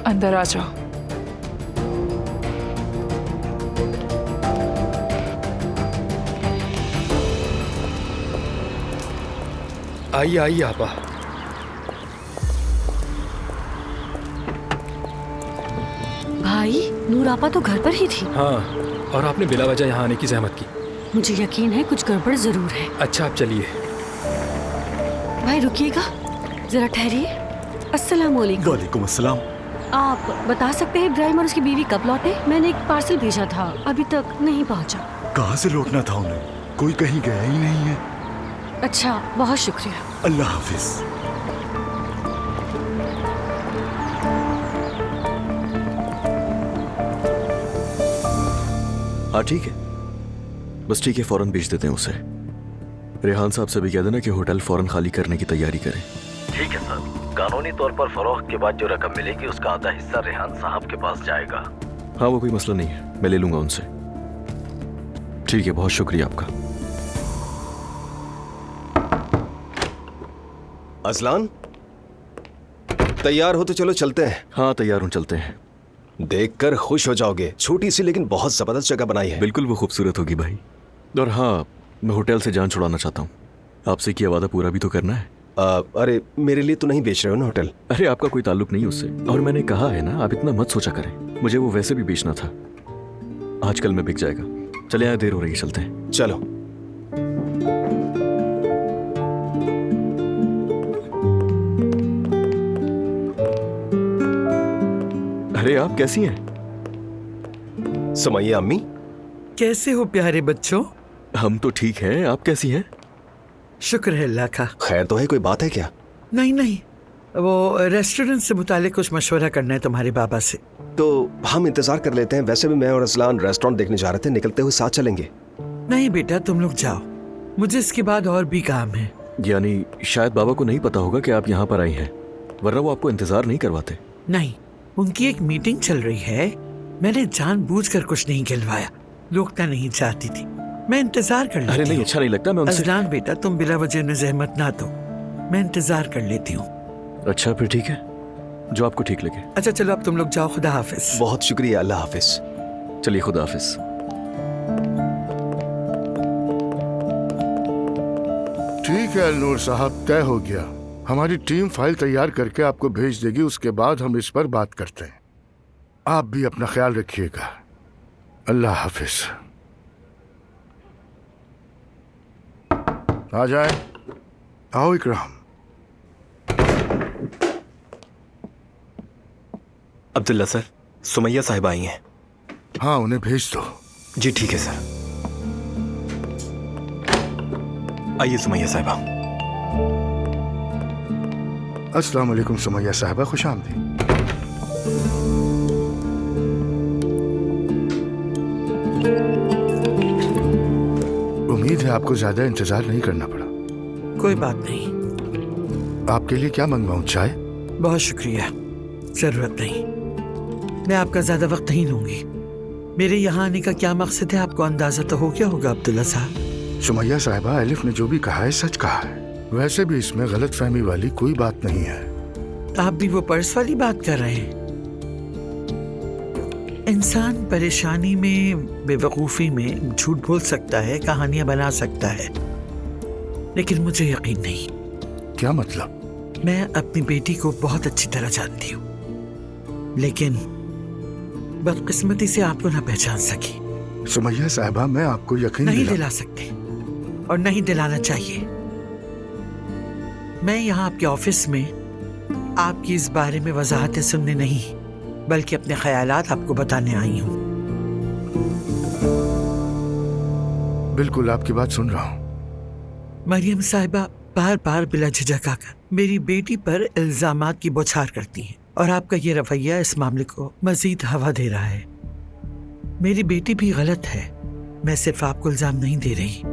अंदर आ जाओ। आइए आइए आपा। भाई, नूर आपा तो घर पर ही थी। हाँ, और आपने बिला वजह यहाँ आने की जहमत की। मुझे यकीन है कुछ गड़बड़ जरूर है। अच्छा आप चलिए। भाई रुकिएगा, जरा ठहरिए। अस्सलाम वालेकुम। वालेकुम अस्सलाम। आप बता सकते हैं इब्राहिम और उसकी बीवी कब लौटे? मैंने एक पार्सल भेजा था, अभी तक नहीं पहुंचा। कहाँ से लौटना था उन्हें? कोई कहीं गया ही नहीं है। अच्छा, बहुत शुक्रिया। अल्लाह हाफिज। हाँ ठीक है, बस ठीक है, फौरन भेज देते हैं उसे। रेहान साहब से भी कह देना कि होटल फौरन खाली करने की तैयारी करें। ठीक है सर। कानूनी तौर पर फरोख्त के बाद जो रकम मिलेगी उसका आधा हिस्सा रेहान साहब के पास जाएगा। हाँ वो कोई मसला नहीं है, मैं ले लूंगा उनसे। ठीक है, बहुत शुक्रिया आपका। असलान, तैयार हो तो चलो चलते हैं। हाँ तैयार हूँ, चलते हैं। देखकर खुश हो जाओगे, छोटी सी लेकिन बहुत जबरदस्त जगह बनाई है। बिल्कुल वो खूबसूरत होगी भाई। और हाँ, मैं होटल से जान छुड़ाना चाहता हूँ। आपसे किया वादा पूरा भी तो करना है। अरे मेरे लिए तो नहीं बेच रहे हो ना होटल? अरे आपका कोई ताल्लुक नहीं उससे, और मैंने कहा है ना, आप इतना मत सोचा करें। मुझे वो वैसे भी बेचना था, आजकल में बिक जाएगा। चले यहाँ, देर हो रही है, चलते हैं। चलो। अरे आप कैसी हैं? सुमैया अम्मी, कैसे हो प्यारे बच्चों? हम तो ठीक हैं, आप कैसी हैं? शुक्र है अल्लाह का। खैर तो है, कोई बात है क्या? नहीं नहीं, वो रेस्टोरेंट से मुतालिक कुछ मशवरा करना है तुम्हारे बाबा से। तो हम इंतजार कर लेते हैं। वैसे भी मैं और असलान रेस्टोरेंट देखने जा रहे थे, निकलते हुए साथ चलेंगे। नहीं बेटा, तुम लोग जाओ, मुझे इसके बाद और भी काम है। यानी शायद बाबा को नहीं पता होगा कि आप यहाँ पर आई हैं, वरना वो आपको इंतजार नहीं करवाते। नहीं, उनकी एक मीटिंग चल रही है, मैंने जानबूझकर कुछ नहीं गिलवाया, रोकना नहीं चाहती थी, मैं इंतजार कर लेती हूँ। अरे नहीं, अच्छा नहीं लगता। मैं उनसे अजलान बेटा, तुम बिला वजह में जहमत ना दो, मैं इंतजार कर लेती हूँ। अच्छा फिर ठीक है, जो आपको ठीक लगे। अच्छा चलो, अब तुम लोग जाओ, खुदा हाफिज। बहुत शुक्रिया, अल्लाह हाफिज। चलिए, खुदा हाफिज। ठीक है अलनूर साहब, तय हो गया। हमारी टीम फाइल तैयार करके आपको भेज देगी, उसके बाद हम इस पर बात करते हैं। आप भी अपना ख्याल रखिएगा। अल्लाह हाफिज। आ जाए। आओ इकराम। अब्दुल्ला सर, सुमैया साहिबा आई हैं। हाँ, उन्हें भेज दो। जी ठीक है सर। आइए सुमैया साहिबा। अस्सलाम वालेकुम सुमैया साहिबा, खुश आमदीद। उम्मीद है आपको ज्यादा इंतजार नहीं करना पड़ा। कोई बात नहीं। आपके लिए क्या मंगवाऊं? चाय? बहुत शुक्रिया, जरूरत नहीं, मैं आपका ज्यादा वक्त नहीं लूंगी। मेरे यहाँ आने का क्या मकसद है, आपको अंदाजा तो हो गया होगा अब्दुल्ला साहब। सुमैया साहिबा, एलिफ ने जो भी कहा है सच कहा है। वैसे भी इसमें गलत फहमी वाली कोई बात नहीं है। आप भी वो पर्स वाली बात कर रहे हैं? इंसान परेशानी में, बेवकूफ़ी में झूठ बोल सकता है, कहानियां बना सकता है, लेकिन मुझे यकीन नहीं। क्या मतलब? मैं अपनी बेटी को बहुत अच्छी तरह जानती हूँ, लेकिन बदकिस्मती से आपको ना पहचान सकी। सुमैया साहिबा, मैं आपको यकीन नहीं दिला सकते और नहीं दिलाना चाहिए। मैं यहाँ आपके ऑफिस में आपकी इस बारे में वजाहतें सुनने नहीं, बल्कि अपने ख्यालात आपको बताने आई हूँ। बिल्कुल आपकी बात सुन रहा हूँ। मरियम साहिबा बार बार बिला झिझक आकर मेरी बेटी पर इल्जामात की बौछार करती हैं, और आपका ये रवैया इस मामले को मजीद हवा दे रहा है। मेरी बेटी भी गलत है, मैं सिर्फ आपको इल्जाम नहीं दे रही।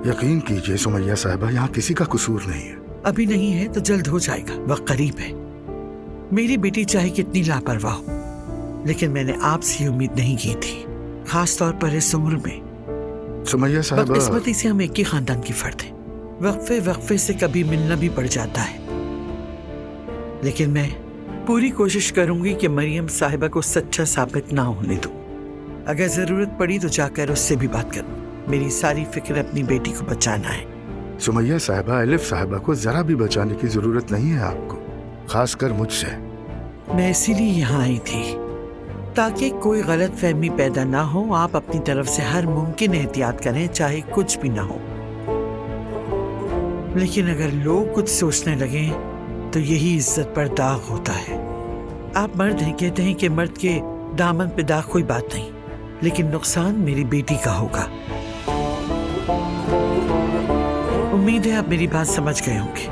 यकीन कीजिए सुमैया साहिबा, यहाँ किसी का कसूर नहीं है। अभी नहीं है तो जल्द हो जाएगा, वक्त करीब है। मेरी बेटी चाहे कितनी लापरवाह हो, लेकिन मैंने आपसे ये उम्मीद नहीं की थी, खास तौर पर इस उम्र में। सुमैया साहिबा, बदकिस्मती से हम एक ही खानदान की फर्द हैं, वक्फे वक्फे से कभी मिलना भी पड़ जाता है, लेकिन मैं पूरी कोशिश करूंगी कि मरियम साहिबा को सच्चा साबित ना होने दूं। अगर जरूरत पड़ी तो जाकर उससे भी बात करूं। मेरी सारी फिक्र अपनी बेटी को बचाना है। सुमैया साहिबा, एलिफ साहिबा को जरा भी बचाने की जरूरत नहीं है आपको, खासकर मुझसे। मैं इसीलिए यहाँ आई थी ताकि कोई गलत फहमी पैदा ना हो। आप अपनी तरफ से हर मुमकिन एहतियात करें, चाहे कुछ भी ना हो, लेकिन अगर लोग कुछ सोचने लगे तो यही इज्जत पर दाग होता है। आप मर्द हैं, कहते हैं कि मर्द के दामन पे दाग कोई बात नहीं, लेकिन नुकसान मेरी बेटी का होगा। उम्मीद है आप मेरी बात समझ गए होंगे।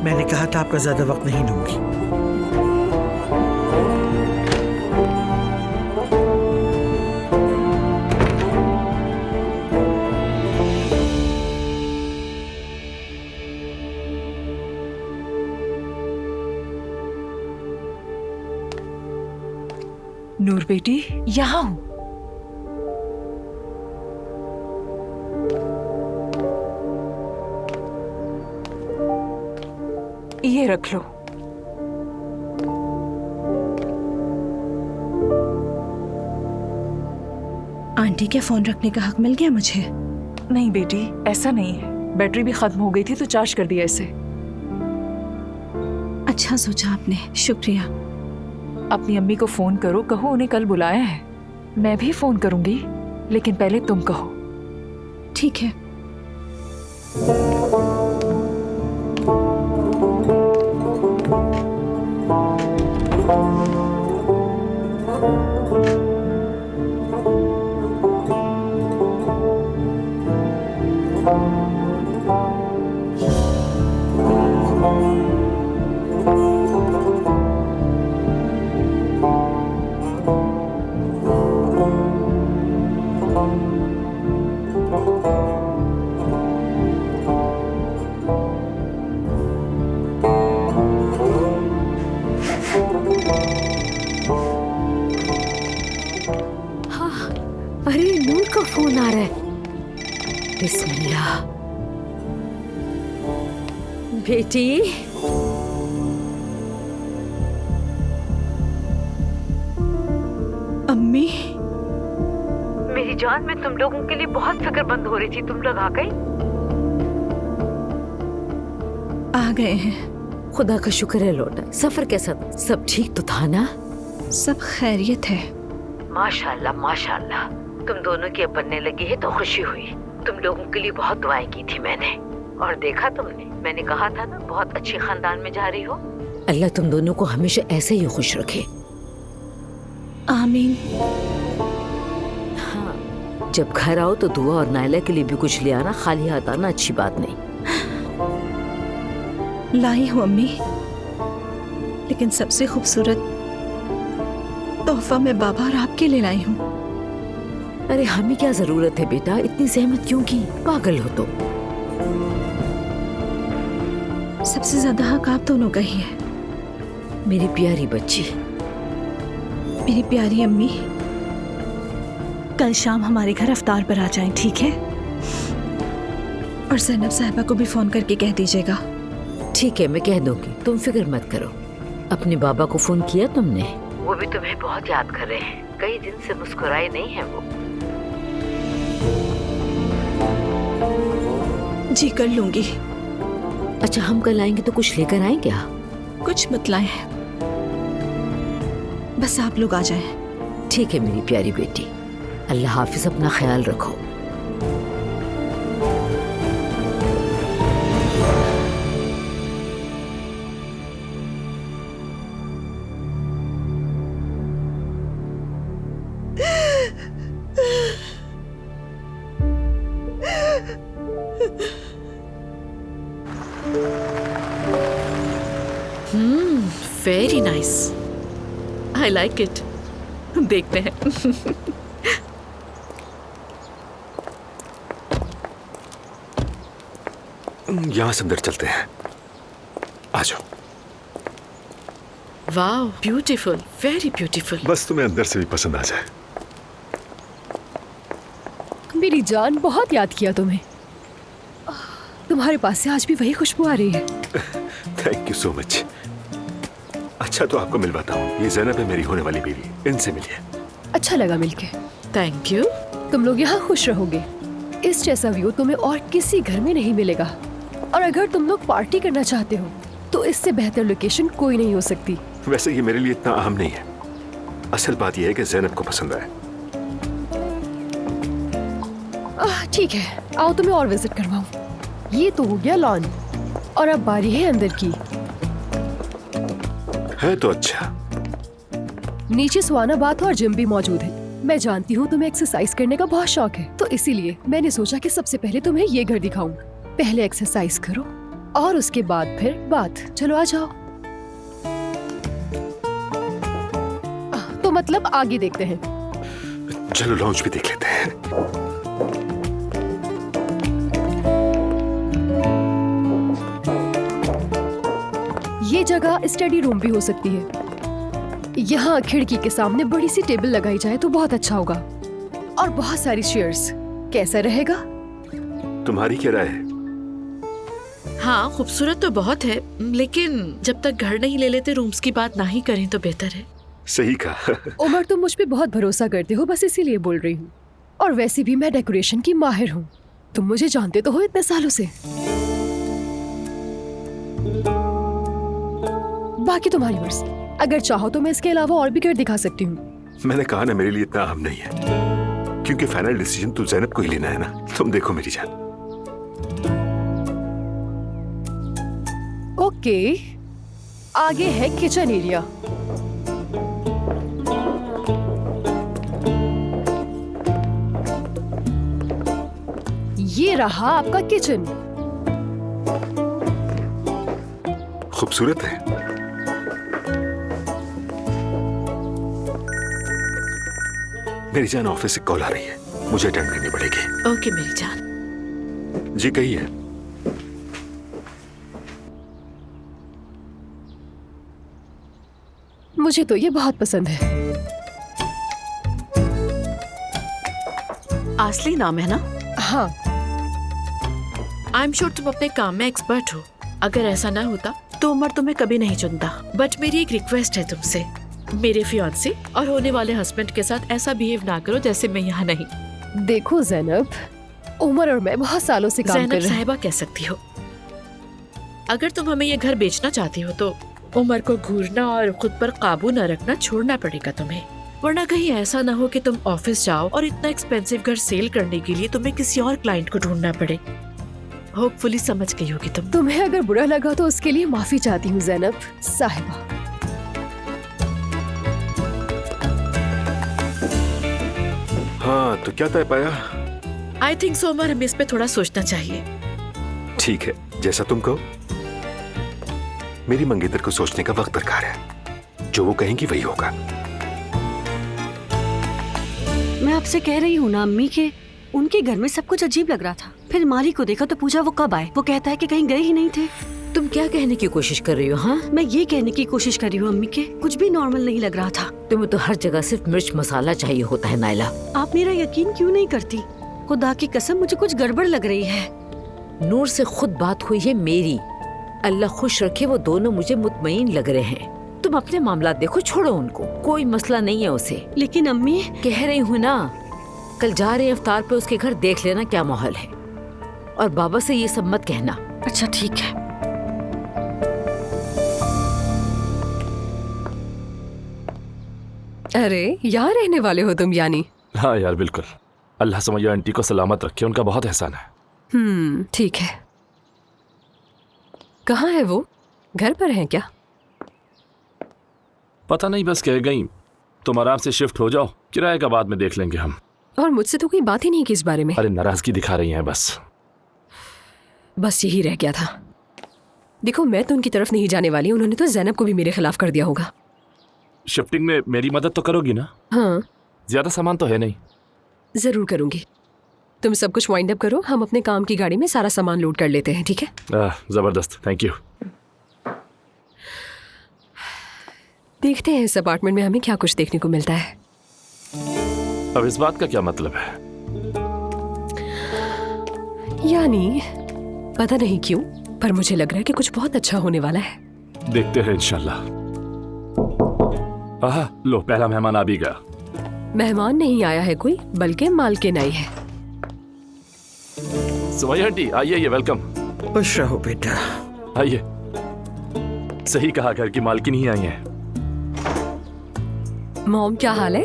मैंने कहा था आपका ज्यादा वक्त नहीं लूंगी। नूर बेटी, यहाँ हूँ। ये रख लो। आंटी के फोन रखने का हक मिल गया मुझे? नहीं बेटी, ऐसा नहीं है, बैटरी भी खत्म हो गई थी तो चार्ज कर दिया इसे। अच्छा सोचा आपने, शुक्रिया। अपनी अम्मी को फोन करो, कहो उन्हें कल बुलाया है। मैं भी फोन करूंगी, लेकिन पहले तुम कहो। ठीक है। हाँ, अरे नूर का फोन आ रहा है। बिस्मिल्लाह। बेटी, अम्मी, मेरी जान, मैं तुम लोगों के लिए बहुत फिक्रमंद हो रही थी। तुम लोग आ गए? आ गए हैं। खुदा का शुक्र है लौटा। सफर कैसा था? सब ठीक तो था ना? सब खैरियत है। माशाल्लाह माशाल्लाह। तुम दोनों की अब बनने लगी है तो खुशी हुई। तुम लोगों के लिए बहुत दुआएं की थी मैंने, और देखा तुमने, मैंने कहा था ना बहुत अच्छे खानदान में जा रही हो। अल्लाह तुम दोनों को हमेशा ऐसे ही खुश रखे। आमीन। हाँ, जब घर आओ तो दुआ और नायला के लिए भी कुछ ले आना, खाली हाथ आना अच्छी बात नहीं। लाई हूँ अम्मी, लेकिन सबसे खूबसूरत तोहफा मैं बाबा और आपके लिए लाई हूँ। अरे हमें क्या जरूरत है बेटा, इतनी जहमत क्यों की? पागल हो तो। सबसे ज्यादा हक आप दोनों का ही है। मेरी प्यारी बच्ची, मेरी प्यारी अम्मी, कल शाम हमारे घर अफ्तार पर आ जाएं, ठीक है? और ज़ैनब साहिबा को भी फोन करके कह दीजिएगा। ठीक है, मैं कह दूंगी, तुम फिक्र मत करो। अपने बाबा को फोन किया तुमने? वो भी तुम्हें बहुत याद कर रहे हैं। कई दिन से मुस्कुराए नहीं हैं वो। जी कर लूंगी। अच्छा, हम कल आएंगे तो कुछ लेकर आए क्या? कुछ मत लाएं, बस आप लोग आ जाएं। ठीक है मेरी प्यारी बेटी, अल्लाह हाफिज, अपना ख्याल रखो। Very nice, I like it. देखते हैं। यहाँ से अंदर चलते हैं, आ जाओ। वाह, ब्यूटीफुल, वेरी ब्यूटीफुल। बस तुम्हें अंदर से भी पसंद आ जाए। मेरी जान, बहुत याद किया तुम्हें। तुम्हारे पास से आज भी वही खुशबू आ रही है। Thank you so much. अच्छा तो आपको मिलवाता हूँ, ये ज़ैनब है मेरी होने वाली बीवी, इनसे मिलिए। अच्छा लगा मिलके। Thank you. तुम लोग यहाँ खुश रहोगे। इस जैसा व्यू तुम्हें और किसी घर में नहीं मिलेगा। और अगर तुम लोग पार्टी करना चाहते हो तो इससे बेहतर लोकेशन कोई नहीं हो सकती। वैसे ये मेरे लिए इतना अहम नहीं है, असल बात यह है कि ज़ैनब को पसंद आए। ठीक है, आओ तुम्हें और विजिट करवाऊं। ये तो हो गया लॉन, और अब बारी है अंदर की। है तो अच्छा। नीचे सुहाना बाथ और जिम भी मौजूद है। मैं जानती हूँ तुम्हें एक्सरसाइज करने का बहुत शौक है, तो इसीलिए मैंने सोचा कि सबसे पहले तुम्हें ये घर दिखाऊं। पहले एक्सरसाइज करो और उसके बाद फिर बात। चलो आ जाओ। तो मतलब आगे देखते हैं। चलो लॉन्च भी देख लेते हैं। ये जगह स्टडी रूम भी हो सकती है। यहाँ खिड़की के सामने बड़ी सी टेबल लगाई जाए तो बहुत अच्छा होगा, और बहुत सारी चेयर्स। कैसा रहेगा? तुम्हारी क्या राय है? हाँ, खूबसूरत तो बहुत है, लेकिन जब तक घर नहीं ले लेते रूम्स की बात ना ही करें तो बेहतर है। सही कहा। उमर, तुम मुझ पे बहुत भरोसा करते हो, बस इसीलिए बोल रही हूँ। और वैसे भी मैं डेकोरेशन की माहिर हूँ। तुम मुझे जानते तो हो इतने सालों से। बाकी तुम्हारी मर्जी, अगर चाहो तो मैं इसके अलावा और भी घर दिखा सकती हूँ। मैंने कहा ना, मेरे लिए इतना अहम नहीं है, क्योंकि फाइनल डिसीजन तो ज़ैनब को ही लेना है ना। तुम देखो मेरी जान। ओके, आगे है किचन एरिया। ये रहा आपका किचन। खूबसूरत है। मेरी जान, ऑफिस से कॉल आ रही है, मुझे अटेंड करनी पड़ेगी। ओके मेरी जान। जी कहिए। मुझे तो ये बहुत पसंद है। आसली नाम है ना? हाँ। आई एम श्योर तुम अपने काम में एक्सपर्ट हो। अगर ऐसा ना होता तो उमर तुम्हें कभी नहीं चुनता। बट मेरी एक रिक्वेस्ट है तुमसे, मेरे फियांसे और होने वाले हस्बैंड के साथ ऐसा बिहेव ना करो जैसे मैं यहाँ नहीं। देखो जैनब, उमर और मैं बहुत सालों से काम कर ज़ैनब रहे हैं। साहिबा कह सकती हो। अगर तुम हमें ये घर बेचना चाहती हो तो उमर को घूरना और खुद पर काबू न रखना छोड़ना पड़ेगा तुम्हें, वरना कहीं ऐसा ना हो कि तुम ऑफिस जाओ और इतना एक्सपेंसिव घर सेल करने के लिए तुम्हें किसी और क्लाइंट को ढूंढना पड़े। होपफुली समझ गई होगी तुम। तुम्हें अगर बुरा लगा तो उसके लिए माफी चाहती हूँ जैनब साहिबा। हाँ, तो क्या तय पाया? आई थिंक सो उमर, हमें इस पे थोड़ा सोचना चाहिए। ठीक है, जैसा तुम कहो। मेरी मंगेतर को सोचने का वक्त दरकार है। जो वो कहेंगी वही होगा। मैं आपसे कह रही हूँ ना अम्मी के उनके घर में सब कुछ अजीब लग रहा था। फिर माली को देखा तो पूछा वो कब आए। वो कहता है कि कहीं गए ही नहीं थे। तुम क्या कहने की कोशिश कर रही हो? हाँ, मैं ये कहने की कोशिश कर रही हूँ अम्मी के कुछ भी नॉर्मल नहीं लग रहा था। तुम्हें तो हर जगह सिर्फ मिर्च मसाला चाहिए होता है नाइला। आप मेरा यकीन क्यों नहीं करती? खुदा की कसम मुझे कुछ गड़बड़ लग रही है। नूर से खुद बात हुई है मेरी। अल्लाह खुश रखे, वो दोनों मुझे मुतमईन लग रहे हैं। तुम अपने मामला देखो, छोड़ो उनको, कोई मसला नहीं है उसे। लेकिन अम्मी, कह रही हूँ ना, कल जा रहे इफ्तार पे उसके घर देख लेना क्या माहौल है, और बाबा से ये सब मत कहना। अच्छा ठीक है। अरे यहाँ रहने वाले हो तुम यानी? हाँ यार बिल्कुल। अल्लाह सुमैया आंटी को सलामत रखे, उनका बहुत एहसान है। ठीक है। कहाँ है वो? घर पर है क्या? पता नहीं, बस कह गई तुम आराम से शिफ्ट हो जाओ, किराए का बाद में देख लेंगे हम। और मुझसे तो कोई बात ही नहीं की इस बारे में। अरे नाराजगी दिखा रही हैं बस यही रह गया था। देखो मैं तो उनकी तरफ नहीं जाने वाली, उन्होंने तो ज़ैनब को भी मेरे खिलाफ कर दिया होगा। शिफ्टिंग में मेरी मदद तो करोगी ना? हाँ, ज्यादा सामान तो है नहीं। जरूर करूंगी। तुम सब कुछ वाइंड अप करो, हम अपने काम की गाड़ी में सारा सामान लोड कर लेते हैं, ठीक है? जबरदस्त, थैंक यू। देखते हैं इस अपार्टमेंट में हमें क्या कुछ देखने को मिलता है। अब इस बात का क्या मतलब है? यानी पता नहीं क्यों, पर मुझे लग रहा है कि कुछ बहुत अच्छा होने वाला है। देखते हैं इंशाल्लाह। लो, पहला मेहमान आ भी गया। मेहमान नहीं आया है कोई, बल्कि मालकिन आई है। सुमैया आंटी आइए, वेलकम। खुश रहो बेटा। आइए। सही कहा, घर की मालकिन ही आई है। मॉम क्या हाल है?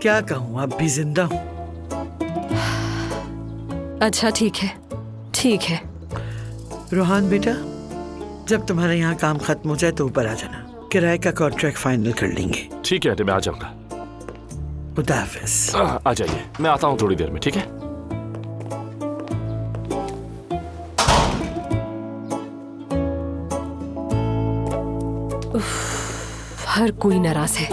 क्या कहूँ, अब भी जिंदा हूँ। अच्छा ठीक है, ठीक है। रोहान बेटा, जब तुम्हारे यहाँ काम खत्म हो जाए तो ऊपर आ जाना, किराए का कॉन्ट्रैक्ट फाइनल कर लेंगे। ठीक है आंटी, मैं आ जाऊंगा। खुदा हाफिज। आ जाइए, मैं आता हूँ थोड़ी देर में, ठीक है? हर कोई नाराज है।